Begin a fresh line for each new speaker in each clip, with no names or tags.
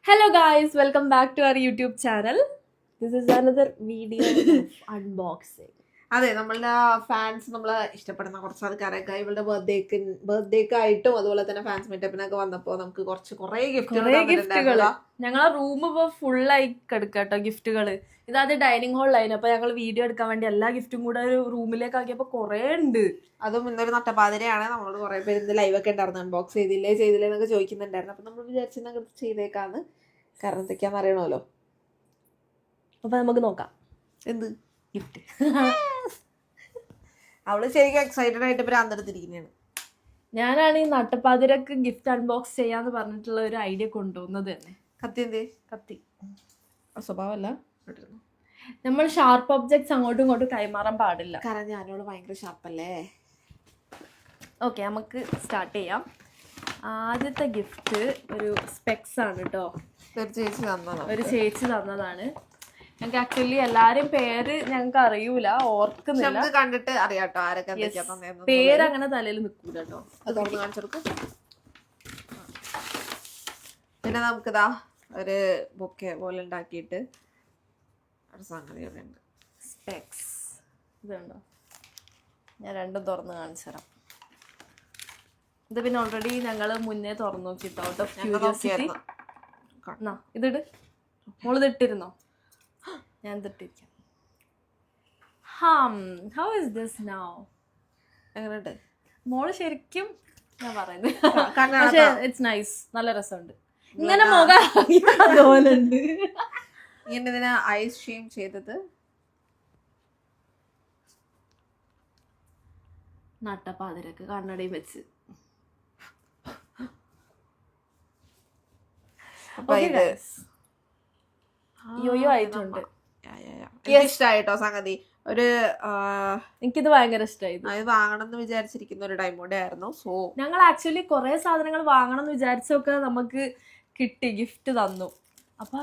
Hello guys, welcome back to our YouTube channel. This is another video of unboxing.
അതെ, നമ്മളുടെ fans നമ്മളെ ഇഷ്ടപ്പെടുന്ന കുറച്ച് ആൾക്കാരൊക്കെ ഇവളുടെ ബർത്ത്ഡേക്ക് ആയിട്ടും അതുപോലെ തന്നെ ഫാൻസ് മീറ്റപ്പിനൊക്കെ വന്നപ്പോ നമുക്ക് കുറേ
ഗിഫ്റ്റുകൾ ഞങ്ങളെ റൂം ഇപ്പൊ ഫുൾ ആയി കിടക്കട്ടോ ഗിഫ്റ്റുകള്. ഇതാത് ഡൈനിങ് ഹാളിലായിരുന്നു. അപ്പൊ ഞങ്ങൾ വീഡിയോ എടുക്കാൻ വേണ്ടി എല്ലാ ഗിഫ്റ്റും കൂടെ ഒരു റൂമിലേക്ക് ആക്കിയപ്പോ കൊറേ ഉണ്ട്.
അതും ഇന്നൊരു നട്ടപ്പാതിരയാണ്. നമ്മളോട് കുറെ പേര് ഇന്ന് ലൈവ് ഒക്കെ ഉണ്ടായിരുന്നു, അൺബോക്സ് ചെയ്തില്ലേ എന്നൊക്കെ ചോദിക്കുന്നുണ്ടായിരുന്നു. അപ്പൊ നമ്മൾ വിചാരിച്ചത് ചെയ്തേക്കാന്ന്, കാരണം എന്തൊക്കെയാന്ന് അറിയണമല്ലോ.
അപ്പൊ നമുക്ക് നോക്കാം
എന്ത് ഗിഫ്റ്റ്. അവള് ശരിക്കും എക്സൈറ്റഡ് ആയിട്ട് ഭ്രാന്തെടുത്തിരിക്കുന്നതാണ്.
ഞാനാണ് ഈ നട്ടപ്പാതിരക്ക് ഗിഫ്റ്റ് അൺബോക്സ് ചെയ്യാന്ന് പറഞ്ഞിട്ടുള്ള ഒരു ഐഡിയ കൊണ്ടുവന്നത് തന്നെ. കത്തി
സ്വഭാവമല്ല,
നമ്മൾ ഷാർപ്പ് ഒബ്ജക്ട്സ് അങ്ങോട്ടും ഇങ്ങോട്ടും കൈമാറാൻ പാടില്ല.
കാരണം ഞാനോട് ഭയങ്കര ഷാർപ്പല്ലേ.
ഓക്കെ, നമുക്ക് സ്റ്റാർട്ട് ചെയ്യാം. ആദ്യത്തെ ഗിഫ്റ്റ് ഒരു സ്പെക്സ് ആണ് കേട്ടോ. ഒരു ചേച്ചി തന്നതാണ്. ഞങ്ങൾക്ക് ആക്ച്വലി എല്ലാരും പേര് ഞങ്ങൾക്ക് അറിയൂല, ഓർക്കുന്നില്ല.
കണ്ടിട്ട് അറിയാട്ടോ ആരൊക്കെ
പേര് അങ്ങനെ തലയിൽ നിൽക്കൂല കേട്ടോ.
കാണിച്ചെടുക്കും. പിന്നെ നമുക്കിതാ ഒരു ബൊക്കെ പോലെ ഉണ്ടാക്കിയിട്ട് ഒരു സംഗതി ഇവിടെ ഉണ്ട്.
സ്പെക്സ് ഇതുണ്ടോ, ഞാൻ രണ്ടും തുറന്ന് കാണിച്ചു തരാം. ഇത് പിന്നെ ഓൾറെഡി ഞങ്ങൾ മുന്നേ തുറന്നു നോക്കിട്ടോ, ഔട്ട് ഓഫ് ക്യൂരിയോസിറ്റി. ഇതിട്, മോള് ഇട്ടിരുന്നോ? ഞാൻ ഇതിട്ടിരിക്കാം. How is this now?
എങ്ങനെയുണ്ട്
മോള്? ശരിക്കും ഞാൻ പറയുന്നത് പക്ഷേ ഇറ്റ്സ് നൈസ്, നല്ല രസമുണ്ട്. ഇങ്ങനെ മുഖം അതുപോലെ ഉണ്ട്.
ഇങ്ങനെ ഇതിനെ ഐസ് ഷെയിം ചെയ്തത്
നട്ടപ്പാതിരക്ക് കണ്ണടയും വെച്ച്. യോയോ ആയിട്ടുണ്ട്.
ഇഷ്ടായിട്ടോ സംഗതി. ഒരു
എനിക്കിത് ഭയങ്കര ഇഷ്ടമായി.
ഇത് വാങ്ങണം എന്ന് വിചാരിച്ചിരിക്കുന്ന ഒരു ടൈം കൂടെ ആയിരുന്നു. സോ
ഞങ്ങൾ ആക്ച്വലി കുറെ സാധനങ്ങൾ വാങ്ങണം എന്ന് വിചാരിച്ചൊക്കെ നമുക്ക് കിട്ടി, ഗിഫ്റ്റ് തന്നു. അപ്പൊ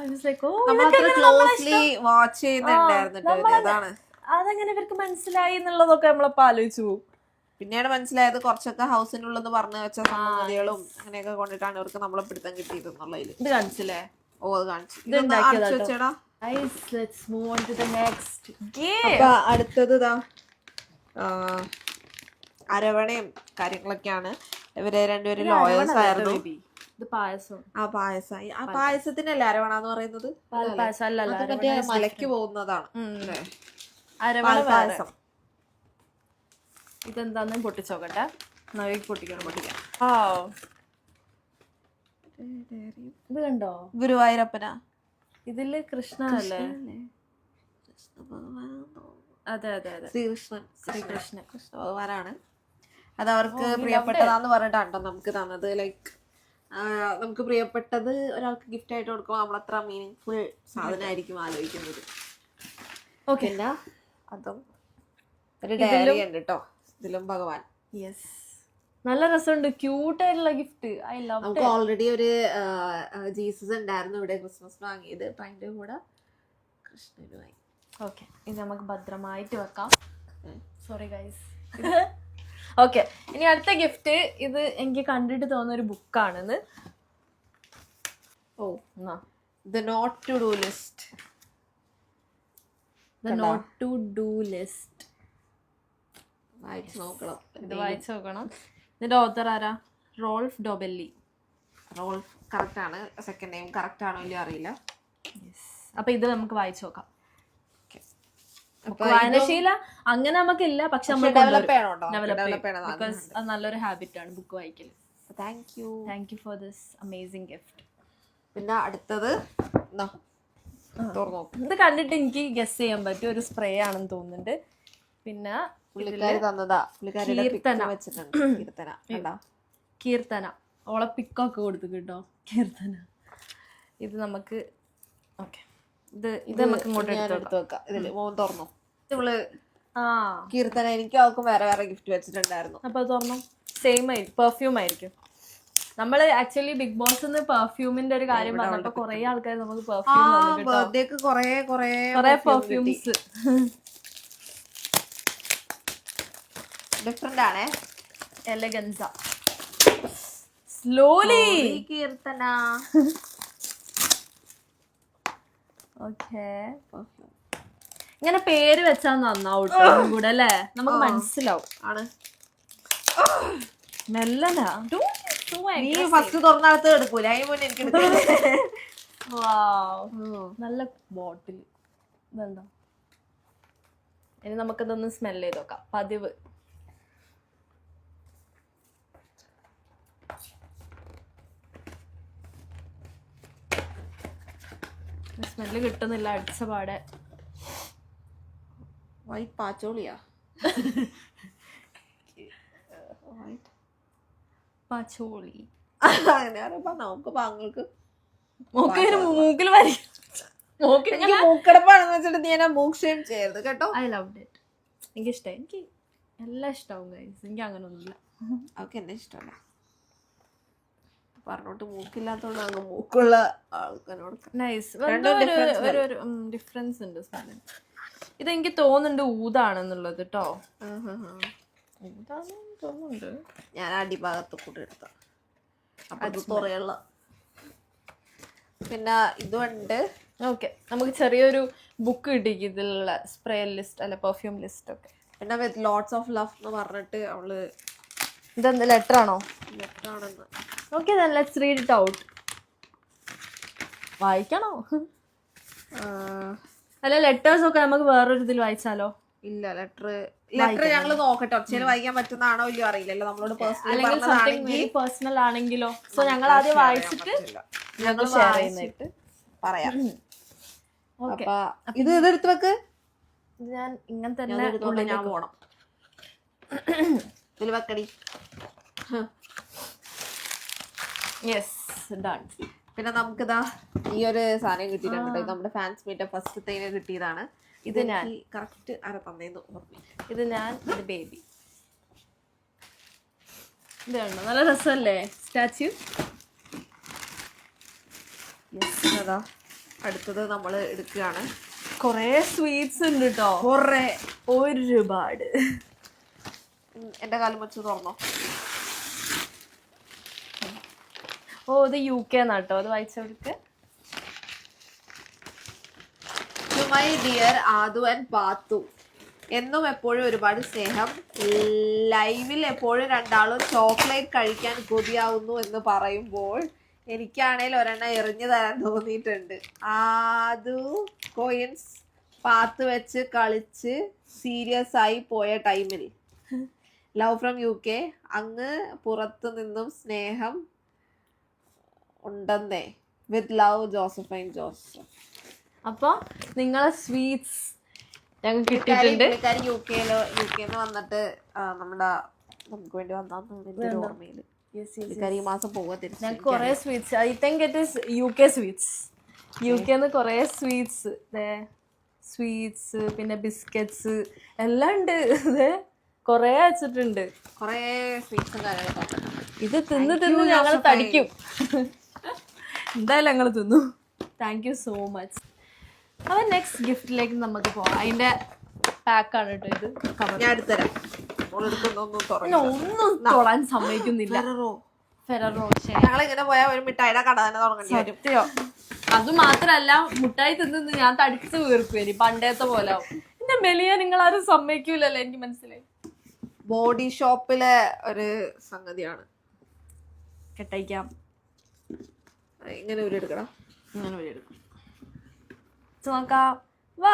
അതെങ്ങനെ ഇവർക്ക് മനസ്സിലായി എന്നുള്ളതൊക്കെ നമ്മളപ്പോ ആലോചിച്ചു പോകും.
പിന്നീട് മനസ്സിലായത് കുറച്ചൊക്കെ ഹൗസിനുള്ളത് പറഞ്ഞു വെച്ച സംഗതികളും അങ്ങനെയൊക്കെ കൊണ്ടിട്ടാണ് ഇവർക്ക് നമ്മളെ പിടുത്തം കിട്ടിയത് എന്നുള്ളതില്.
ഇത് കാണിച്ചില്ലേ?
ഓ, അത് കാണിച്ചു. അടുത്തത് അരവണയും കാര്യങ്ങളൊക്കെയാണ്. ഇവര് രണ്ടുപേരും ലോയേഴ്സ് ആയിരുന്നു. പായസത്തിനല്ലേ അരവണ എന്ന് പറയുന്നത്? മറ്റേ മലയ്ക്ക് പോകുന്നതാണ് പായസം.
ഇതെന്താന്ന് പൊട്ടിച്ചോക്കട്ടെ. പൊട്ടിക്കാം. ഇത് കണ്ടോ?
ഗുരുവായൂരപ്പന.
ഇതില് കൃഷ്ണനല്ലേ? അതെ അതെ അതെ, ശ്രീകൃഷ്ണൻ
കൃഷ്ണ ഭഗവാനാണ്. അത് അവർക്ക് പ്രിയപ്പെട്ടതാന്ന് പറഞ്ഞിട്ടാണ്ടോ നമുക്ക് തന്നത്. ലൈക്ക് നമുക്ക് പ്രിയപ്പെട്ടത് ഒരാൾക്ക് ഗിഫ്റ്റ് ആയിട്ട് കൊടുക്കുമ്പോൾ നമ്മളത്ര മീനിങ് ഫുൾ സാധനമായിരിക്കും ആലോചിക്കുന്നത്.
ഓക്കെ,
അതും ഒരു ഡയറി ഉണ്ട് കേട്ടോ ഇതിലും ഭഗവാൻ.
യെസ്, നല്ല രസമുണ്ട്, ക്യൂട്ടായിട്ടുള്ള ഗിഫ്റ്റ്. I love.
നമുക്ക് ഓൾറെഡി ഒരു ജീസസ് ഉണ്ടായിരുന്നു ഇവിടെ ക്രിസ്മസിന് വാങ്ങിയത്. അപ്പൊ അതിന്റെ കൂടെ കൃഷ്ണനുമായി.
ഓക്കെ, ഇത് നമുക്ക് ഭദ്രമായിട്ട് വെക്കാം. Sorry guys. ഓക്കെ, ഇനി അടുത്ത ഗിഫ്റ്റ്. ഇത് എനിക്ക് കണ്ടിട്ട് തോന്നുന്ന ഒരു ബുക്കാണെന്ന്.
Oh, the not to do list.
The not to do list
വായിച്ചു നോക്കണം.
ഇത് വായിച്ചു നോക്കണം. ഇതിന്റെ ഓത്തർ ആരാ? Rolf Dobelli.
റോൾഫ് കറക്റ്റ് ആണ്. സെക്കൻഡ് നെയിം കറക്റ്റ് ആണോ ഇല്ല അറിയില്ല.
അപ്പൊ ഇത് നമുക്ക് വായിച്ചു നോക്കാം. വായനശീല അങ്ങനെ നമുക്കില്ല, പക്ഷെ നമ്മൾ അത് നല്ലൊരു ഹാബിറ്റ് ആണ് ബുക്ക് വായിക്കല്.
Thank you
for this amazing gift.
പിന്നെ അടുത്തത്
ഇത് കണ്ടിട്ട് എനിക്ക് ഗസ് ചെയ്യാൻ പറ്റും, ഒരു സ്പ്രേ ആണെന്ന് തോന്നുന്നുണ്ട്. പിന്നെ കീർത്തന ഓളെ പിക്കൊക്കെ കൊടുത്തു കേട്ടോ, കീർത്തന. ഇത് നമുക്ക് ഓക്കെ, ഇത് നമുക്ക് ഇങ്ങോട്ട് എടുത്ത് വെക്കാം.
ഇതില് മോൻ തുറന്നു. ഇവള് കീർത്തന എനിക്ക് അവൾക്ക് വേറെ വേറെ ഗിഫ്റ്റ് വെച്ചിട്ടുണ്ടായിരുന്നു.
അപ്പൊ തുറന്നു. സെയിം ആയിരിക്കും, പെർഫ്യൂം ആയിരിക്കും. നമ്മള് ആക്ച്വലി ബിഗ് ബോസ് പെർഫ്യൂമിന്റെ ഒരു കാര്യം പറഞ്ഞപ്പോ കുറെ ആൾക്കാർ നമുക്ക് പെർഫ്യൂംസ്
ഡിഫറെന്റ് ആണ്.
എലഗൻസ. Slowly.
Kirtana.
ഓക്കെ ഇങ്ങനെ പേര് വെച്ചാൽ നന്നാവും കൂടെ അല്ലേ, നമുക്ക് മനസ്സിലാവും.
ആണ്
മെല്ലനാ
നീ ഫസ്റ്റ് തുറന്നകത്ത് എടുക്കൂല, അതിന് മുന്നേ എനിക്ക്
നല്ല ബോട്ടിൽ ഇതെന്താ. ഇനി നമുക്കിതൊന്ന് സ്മെല് ചെയ്ത് നോക്കാം. പതിവ് സ്മെല്ല് കിട്ടുന്നില്ല, അടിച്ച പാടെ.
വൈറ്റ് പാച്ചോളിയാ
പാച്ചോളി
അങ്ങനെ നമുക്ക് പാങ്ങൾക്ക്
മൂക്കിൽ വരി
മൂക്കടപ്പാണെന്ന് വെച്ചിട്ട് നീ എന്നെ മൂക്ക് ഷെയിം ചെയ്യരുത് കേട്ടോ.
I love it. എനിക്ക് ഇഷ്ടമായി, എനിക്ക് എല്ലാം ഇഷ്ടമാവും ഗൈസ്. എനിക്ക് അങ്ങനെ ഒന്നുമില്ല.
അവർക്ക് എന്നെ ഇഷ്ടമല്ല പറഞ്ഞോട്ട് മൂക്കില്ലാത്തോണ്ട് അങ്ങ് മൂക്കുള്ള ആൾക്കാരോട്
നൈസ്. ഡിഫറൻസ് ഉണ്ട് സ്മെല്ലിന്. ഇതെനിക്ക് തോന്നുന്നുണ്ട് ഊതാണെന്നുള്ളത് കേട്ടോ. ഊതാന്ന് തോന്നുന്നുണ്ട്.
ഞാൻ അടിഭാഗത്ത് കൂടെ എടുത്ത അത് തുറയുള്ള. പിന്നെ ഇതുണ്ട്.
ഓക്കെ, നമുക്ക് ചെറിയൊരു ബുക്ക് കിട്ടിക്ക് ഇതിലുള്ള സ്പ്രേ ലിസ്റ്റ് അല്ല പെർഫ്യൂം ലിസ്റ്റ് ഒക്കെ.
പിന്നെ വിത്ത് ലോട്ട്സ് ഓഫ് ലവ് എന്ന് പറഞ്ഞിട്ട് അവള്
ഇതെന്ത് ലെറ്റർ ആണോ?
ലെറ്റർ ആണെന്ന്.
Okay, let's read it out. വായിക്കണോ? അല്ല ലെറ്റേഴ്സ് ഒക്കെ നമുക്ക് വേറൊരു ഇതിൽ വായിച്ചാലോ?
ഇല്ല, ലെറ്റർ ഞങ്ങൾ നോക്കട്ടെ. ഒച്ചയിൽ വായിക്കാൻ പറ്റുന്നതാണോ ഇല്ലയോ അറിയില്ലല്ലോ. നമ്മളോട്
പേഴ്സണൽ ആണെങ്കിലോ. സോ ഞങ്ങൾ ആദ്യം വായിച്ചിട്ട്
ഞങ്ങൾ വായിച്ചിട്ട് പറയാം. അപ്പൊ ഇത് ഇതെടുത്ത് വെക്ക്.
ഞാൻ ഇങ്ങനെ തന്നെ
ഞാൻ പോണം. ഇതിൽ വെക്കടി.
Yes, done.
പിന്നെ നമുക്കിതാ ഈ ഒരു സാധനം കിട്ടിയിട്ടുണ്ട്. നമ്മുടെ ഫാൻസ് മീറ്റ് ഫസ്റ്റ് കിട്ടിയതാണ്. ഇത് ഞാൻ കറക്റ്റ് ആരെ തന്നേന്ന് ഓർമ്മ.
ഇത് ഞാൻ, ഇത് ബേബി. ഇതാണോ നല്ല രസമല്ലേ സ്റ്റാച്യു?
അതാ അടുത്തത് നമ്മൾ എടുക്കുകയാണ്.
കൊറേ സ്വീറ്റ്സ് ഉണ്ട് കേട്ടോ, കൊറേ, ഒരുപാട്.
എന്റെ കാലം വെച്ച് തുറന്നോ.
ഓ, ഇത് UK എന്നാട്ടോ. അത് വായിച്ചവർക്ക്.
മൈ ഡിയർ ആദു ആൻഡ് പാത്തു, എന്നും എപ്പോഴും ഒരുപാട് സ്നേഹം. ലൈവിൽ എപ്പോഴും രണ്ടാളും ചോക്ലേറ്റ് കഴിക്കാൻ കൊതിയാവുന്നു എന്ന് പറയുമ്പോൾ എനിക്കാണേൽ ഒരെണ്ണം എറിഞ്ഞു തരാൻ തോന്നിയിട്ടുണ്ട്. ആദു കോയിൻസ് പാത്ത് വെച്ച് കളിച്ച് സീരിയസ് ആയി പോയ ടൈമിൽ. Love from UK. അങ്ങ് പുറത്തു നിന്നും സ്നേഹം ഉണ്ടെന്നേ. With love, Josephine Joseph.
അപ്പൊ നിങ്ങളെ സ്വീറ്റ്സ് ഞങ്ങൾക്ക് കിട്ടിയിട്ടുണ്ട്.
യുകെന്ന് വന്നിട്ട് നമുക്ക് വേണ്ടി വന്നാന്ന് ഓർമ്മയില്. ഈ മാസം പോവാ തിരിച്ചു.
ഞങ്ങൾക്ക് കുറെ sweets. I think it is UK sweets. UKന്ന് കുറെ സ്വീറ്റ്സ് പിന്നെ ബിസ്ക്കറ്റ്സ് എല്ലാം ഉണ്ട്. കൊറേ വെച്ചിട്ടുണ്ട്.
കൊറേ സ്വീറ്റ്സും കാര്യങ്ങളൊക്കെ.
ഇത് തിന്ന് ഞങ്ങൾ തടിക്കും. എന്തായാലും ഞങ്ങൾ തിന്നു. Thank you so much. അപ്പോൾ നെക്സ്റ്റ് ഗിഫ്റ്റിലേക്ക് നമുക്ക് പോവാം. അതിന്റെ പാക്കാണ് കേട്ടോ ഇത്.
ഞാൻ എടുത്തരാം.
ഒന്നും തൊടാൻ സമ്മതിക്കുന്നില്ല. ഫെററോ
ഞങ്ങളിങ്ങനെ പോയാൽ ഒരു മിഠായിയുടെ കട തന്നെ തുടങ്ങേണ്ടി വരും.
അത് മാത്രല്ല, മുട്ടായി തിന്ന് ഞാൻ തടിച്ചു വീർക്കും. ഇനി പണ്ടത്തെ പോലെ ആവും. എന്റെ മെലിയ നിങ്ങളാരും സമ്മതിക്കൂലല്ലോ, എനിക്ക് മനസ്സിലായി.
ബോഡി ഷോപ്പിലെ ഒരു സംഗതിയാണ്.
കെട്ടയ്ക്കാം.
ഇങ്ങനെ ഒരു എടുക്കണം.
ഇങ്ങനെ ഒരു എടുക്കും. നോക്കാം. വൗ,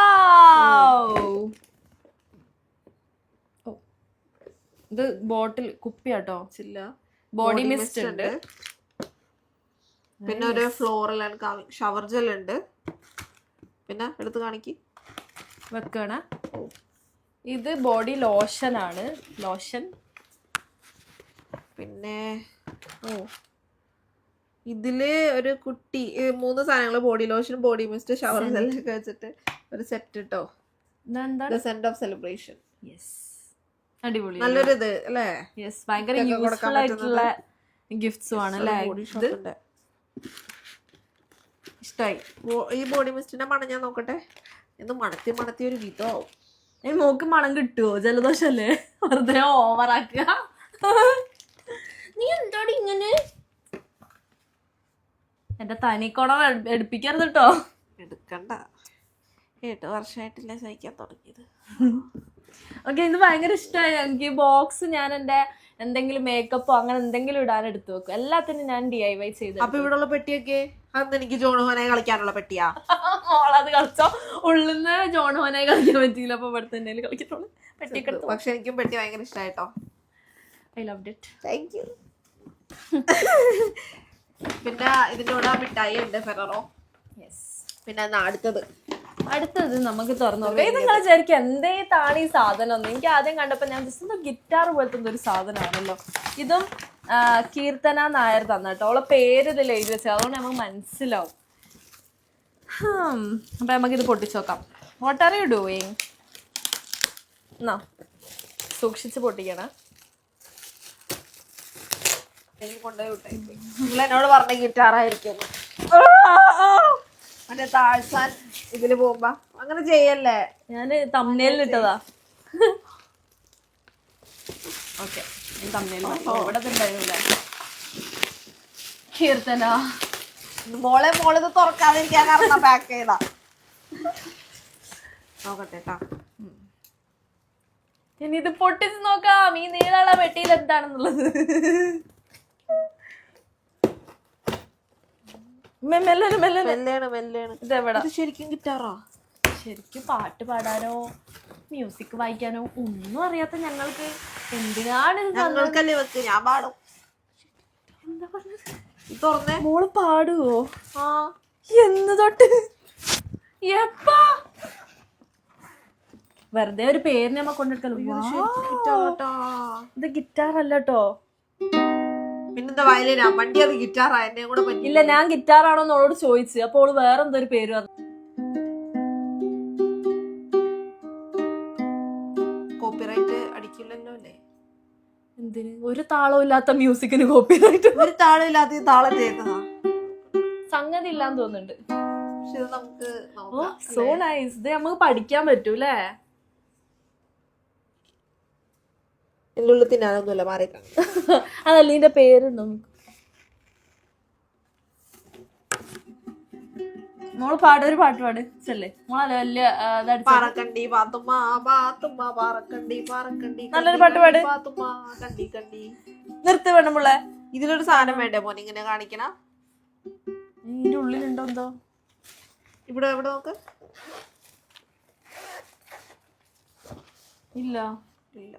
ഇത് ബോട്ടിൽ കുപ്പിയാട്ടോ.
ചില്ല
ബോഡി മിസ്റ്റ് ഉണ്ട്.
പിന്നെ ഒരു ഫ്ലോറൽ ആൻഡ് ഷവർ ജെൽ ഉണ്ട്. പിന്നെ എടുത്ത് കാണിക്ക്.
വെക്കണ ഇത് ബോഡി ലോഷൻ ആണ്. ലോഷൻ. പിന്നെ
ഇതില് ഒരു കുട്ടി 3 സാധനങ്ങൾ, body lotion, body mist, shower ജെല്ലൊക്കെ വെച്ചിട്ട് ഒരു സെറ്റ് ഇട്ടോ. Scent of celebration.
അടിപൊളി,
നല്ലൊരു ഇത് അല്ലേ?
ഭയങ്കര യൂസ്ഫുൾ ആയിട്ടുള്ള ഗിഫ്റ്റ്സും ആണ് അല്ലേ? ഇഷ്ടായി.
ഈ ബോഡി മിസ്റ്റിന്റെ മണം ഞാൻ നോക്കട്ടെ. എന്ന് മണത്തി ഒരു വിധമാവും.
മോക്ക് മണം കിട്ടുവോ? ജലദോഷല്ലേ? വെറുതെ ഓവറാക്കുക. നീ എന്താടി ഇങ്ങനെ? എന്റെ തനിക്കോണം എടുപ്പിക്കരുത് കേട്ടോ.
എടുക്കണ്ട, 8 വർഷമായിട്ടില്ല സഹിക്കാൻ തുടങ്ങിയത്.
ഓക്കെ, ഇത് ഭയങ്കര ഇഷ്ടമായി എനിക്ക്. ബോക്സ് ഞാൻ എൻ്റെ എന്തെങ്കിലും മേക്കപ്പോ അങ്ങനെ എന്തെങ്കിലും ഇടാൻ എടുത്തു വെക്കും. എല്ലാത്തിനും ഞാൻ DIY ചെയ്ത്.
അപ്പൊ ഇവിടെ ഉള്ള പെട്ടിയൊക്കെ അന്ന് എനിക്ക് ജോണുഹോനെ കളിക്കാനുള്ള പെട്ടിയാ.
മോളത് കളിച്ചോ. ഉള്ളിന്ന് ജോണുഹോനെ കളിക്കാൻ പറ്റിയില്ല, അപ്പൊ ഇവിടെ തന്നെ കളിക്കത്തുള്ളൂ. പെട്ടിയൊക്കെ എടുത്തു.
പക്ഷെ എനിക്കും പെട്ടി ഭയങ്കര ഇഷ്ടമായിട്ടോ.
I loved it.
Thank you. പിന്നെ ഇതിന്റെ കൂടെ മിഠായി ഉണ്ട്, ഫെററോ.
യെസ്.
പിന്നെ
അടുത്തത് നമുക്ക് തുറന്നു നോക്കാം. ഇത് നിങ്ങൾ വിചാരിക്കും എന്തേ താണ് ഈ സാധനം ഒന്ന്. എനിക്ക് ആദ്യം കണ്ടപ്പോ ഞാൻ ജസ്റ്റ് ഗിറ്റാർ പോലത്തെ ഒരു സാധനമാണല്ലോ. ഇതും കീർത്തന നായർ തന്നട്ടോ. അവളെ പേര് ഇതിൽ എഴുതി വെച്ചത്, അതുകൊണ്ട് നമുക്ക് മനസ്സിലാവും. അപ്പൊ നമുക്കിത് പൊട്ടിച്ചു നോക്കാം. What are you doing? എന്നാ സൂക്ഷിച്ച് പൊട്ടിക്കണേ.
എനിക്ക് കൊണ്ടുപോയി വിട്ടേ. നിങ്ങൾ എന്നോട് പറഞ്ഞ ഗിറ്റാറായിരിക്കും. മറ്റേ താഴ്സാൻ ഇതില് പോകുമ്പോ അങ്ങനെ ചെയ്യല്ലേ.
ഞാന് തമ്മനേലിൽ ഇട്ടതാ. ഓക്കെ, ഇവിടെ ഉണ്ടായിരുന്നില്ല. കീർത്തന
മോളിത് തുറക്കാതിരിക്കാൻ കാരണം പാക്ക് ചെയ്താ. നോക്കട്ടെ കേട്ടാ.
ഇനി ഇത് പൊട്ടിച്ച് നോക്കാം. ഈ നീളമുള്ള പെട്ടിയിൽ എന്താണെന്നുള്ളത്. ഇതെവിടാ?
ശരിക്കും ഗിറ്റാറാ?
ശരിക്കും പാട്ട് പാടാനോ മ്യൂസിക് വായിക്കാനോ ഒന്നും അറിയാത്ത ഞങ്ങൾക്ക് എന്തിനാണ്
ഞങ്ങൾക്കല്ലേ വെക്ക്, ഞാൻ പാടും.
എന്താ പറഞ്ഞത്?
തുറന്നേ.
മോള് പാടുവോ?
ആ.
എന്ന് തൊട്ട് എപ്പാ? വെറുതെ ഒരു പേരിനെ നമ്മ കൊണ്ടെടുക്കല്ലോ. ഇത് ഗിറ്റാർ അല്ലട്ടോ.
പിന്നെന്താ വയലിനാ? വണ്ടി അത് ഗിറ്റാറാ. എന്നെ കൂടെ പറ്റി.
ഇല്ല, ഞാൻ ഗിറ്റാറാണോ എന്നോട് ചോദിച്ചു. അപ്പോൾ ഓള് വേറെന്തോ ഒരു പേര് പറഞ്ഞു.
കോപ്പിറൈറ്റ് അടിക്കില്ലല്ലോ അല്ലേ?
എന്തിന്? ഒരു താളവും ഇല്ലാത്ത മ്യൂസിക്കിന് കോപ്പിറൈറ്റ്?
ഒരു താളം ഇല്ലാത്ത താളം ചെയ്യുന്നതാ.
സംഗതി ഇല്ലാന്ന് തോന്നുന്നുണ്ട്.
പക്ഷെ ഇത് നമുക്ക് നോക്കാം.
So nice. ഇത് നമുക്ക് പഠിക്കാൻ പറ്റൂലേ?
എന്റെ ഉള്ളിൽ തിന്നാനൊന്നുമില്ല, മാറിയേക്കാം.
അതല്ല ഇതിന്റെ പേരുണ്ടോ? മോള് ഒരു പാട്ട് പാട് ചെല്ലേ. മോളല്ല വലിയ
പാറക്കണ്ടി പാത്തുമ്മ പാത്തുമ്മ പാറക്കണ്ടി പാറക്കണ്ടി.
നല്ലൊരു പാട്ട് പാട്.
പാത്തുമ്മ കണ്ടി കണ്ടി.
നിർത്തി വേണമുള്ള.
ഇതിലൊരു സാധനം വേണ്ടേ മോനെ ഇങ്ങനെ കാണിക്കണ?
ഇതിന്റെ ഉള്ളിലുണ്ടോ എന്തോ?
ഇവിടെ എവിടെ നോക്ക്.
ഇല്ല
ഇല്ല.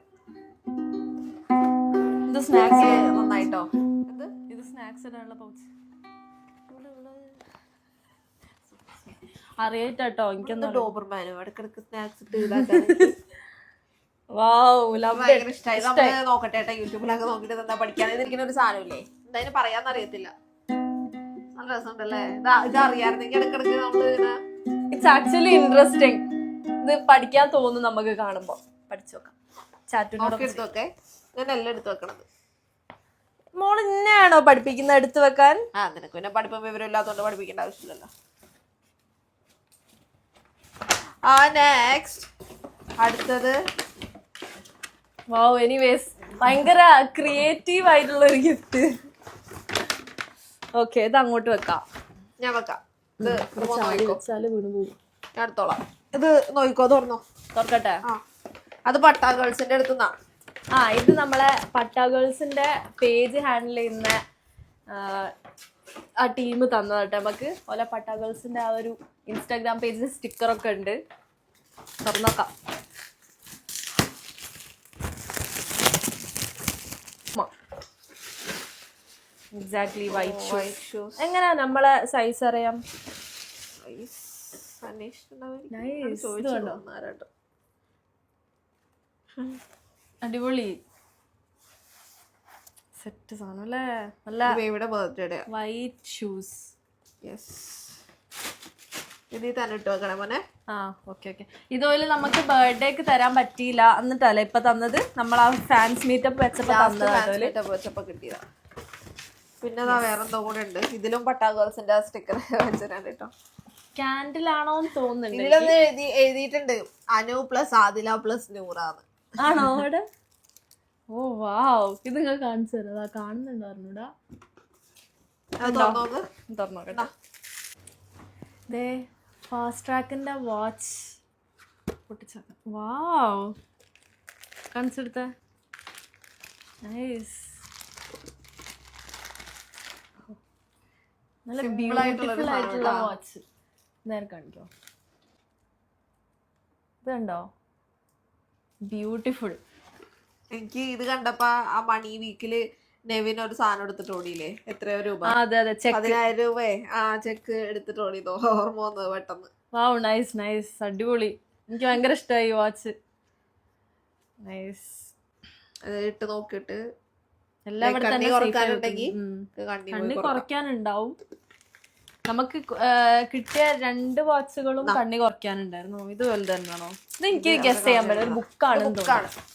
ഇത് സ്നാക്സ്
നന്നായിട്ടോ.
ഇത് സ്നാക്സ് ഇടാനുള്ള പൗച്ച്. അറിയാട്ടോ എനിക്കെന്താ
ഡോബർമാനോ ഇടക്കിടക്ക് സ്നാക്സ് ഇട്ട് ഇതാക്കാൻ ഭയങ്കര ഇഷ്ടമായി. നമ്മള് നോക്കട്ടെ യൂട്യൂബിലൊക്കെ നോക്കിട്ട് എന്താ പഠിക്കാതിരിക്കുന്ന ഒരു സാധനമില്ലേ, എന്തായാലും പറയാന്ന് അറിയത്തില്ല. നല്ല രസമുണ്ടല്ലേ. ഇത് അറിയാമായിരുന്നെങ്കിൽ ഇടക്കിടക്ക് നമ്മള് ഇങ്ങനെ.
It's actually interesting. ഇത് പഠിക്കാൻ തോന്നും നമുക്ക് കാണുമ്പോ. പഠിച്ചു നോക്കാം. ചാറ്റിനോടൊക്കെ
എടുത്തു വെക്കേ. ഇങ്ങനെല്ലാം എടുത്തു വെക്കണത്.
മോള് ഇന്നെയാണോ പഠിപ്പിക്കുന്നത് എടുത്തു വെക്കാൻ?
നിനക്ക് പിന്നെ പഠിപ്പും വിവരം ഇല്ലാത്തോണ്ട് പഠിപ്പിക്കേണ്ട ആവശ്യമില്ലല്ലോ. നെക്സ്റ്റ് അടുത്തത്.
വാവ്, എനിവേസ് ഭയങ്കര ക്രിയേറ്റീവ് ആയിട്ടുള്ള ഒരു ഗിഫ്റ്റ്. ഓക്കെ, ഇത് അങ്ങോട്ട് വെക്കാം.
ഞാൻ വെക്കാം. ഇത്
വീണ് പോകും.
ഞാൻ എടുത്തോളാം. ഇത് നോക്കിക്കോ, തുറന്നോ.
തുറക്കട്ടെ.
അത് പട്ടാ ഗേൾസിന്റെ അടുത്തുനിന്നാ.
ഇത് നമ്മളെ പട്ടാ ഗേൾസിന്റെ പേജ് ഹാൻഡിൽ ചെയ്യുന്ന ആ ടീം തന്നതാട്ടെ നമുക്ക്. ഓല പട്ടാ ഗേൾസിന്റെ ആ ഒരു ഇൻസ്റ്റാഗ്രാം പേജിൽ സ്റ്റിക്കറൊക്കെ ഉണ്ട്. തുറന്നോക്കാം. Exactly white shoes. എങ്ങനെയാ നമ്മളെ സൈസ് അറിയാം? അടിപൊളി സെറ്റ് സാധനം അല്ലേ? നല്ല വൈറ്റ് ഷൂസ്.
ഇതിൽ തന്നെ ഇട്ട് വെക്കണേ മോനെ.
ഓക്കെ. ഇതുപോലെ നമുക്ക് ബർത്ത്ഡേക്ക് തരാൻ പറ്റിയില്ല എന്നിട്ടല്ലേ ഇപ്പൊ തന്നത്. നമ്മൾ ആ ഫാൻസ് മീറ്റപ്പ്
വെച്ചപ്പോ കിട്ടിയതാ. പിന്നെ വേറെന്തോ കൂടെ ഉണ്ട്. ഇതിലും പട്ടാ ഗേൾസിന്റെ സ്റ്റിക്കർ വെച്ചിട്ടുണ്ട് കേട്ടോ.
ക്യാൻഡിൽ ആണോന്ന് തോന്നുന്നുണ്ട്.
ഇതിലൊന്ന് എഴുതിയിട്ടുണ്ട് അനു പ്ലസ് ആദില പ്ലസ് നൂറാന്ന്.
ആണോ അവിടെ? ഓ വാവ്, ഇത് നിങ്ങൾ കാണിച്ചു തരാ. കാണുന്നുണ്ടായിരുന്നൂടാ. തുറന്നോക്കട്ടെ. ഫാസ്റ്റ് ട്രാക്കിന്റെ വാച്ച് പൊട്ടിച്ചാക്കാം. വാവ്, കാണിച്ചെടുത്ത നൈസ്. നല്ല ബ്യൂട്ടിഫുൾ ആയിട്ടുള്ള വാച്ച്. നേരെ കാണിക്കോ, ഇതുണ്ടോ? ബ്യൂട്ടിഫുൾ.
എനിക്ക് ഇത് കണ്ടപ്പോ ആ മണി വീക്കില് നെവിൻ ഒരു സാധനം എടുത്തിട്ട് ഓടിയില്ലേ, എത്രയോ രൂപ?
അതെ അതെ,
10,000 രൂപയെ ആ ചെക്ക് എടുത്തിട്ട് ഓടിയതോ ഓർമ്മ വന്നത് പെട്ടെന്ന്.
വാവ്, നൈസ് നൈസ്, അടിപൊളി. എനിക്ക് ഭയങ്കര ഇഷ്ടമായി വാച്ച്. നൈസ്.
ഇട്ട് നോക്കിട്ട്
എല്ലാം ഇവിടെ
കണ്ണി
തന്നെ
കുറക്കാനുണ്ടെങ്കിൽ
കണ്ണി കുറയ്ക്കാനുണ്ടാവും. നമുക്ക് കിട്ടിയ 2 വാച്ചുകളും കണ്ണി കുറയ്ക്കാനുണ്ടായിരുന്നു. ഇത് വലുത് തന്നെയാണോ? ഇത് എനിക്ക് ഗസ് ചെയ്യാൻ പറ്റും. ഒരു ബുക്കാണ് തോന്നുന്നു.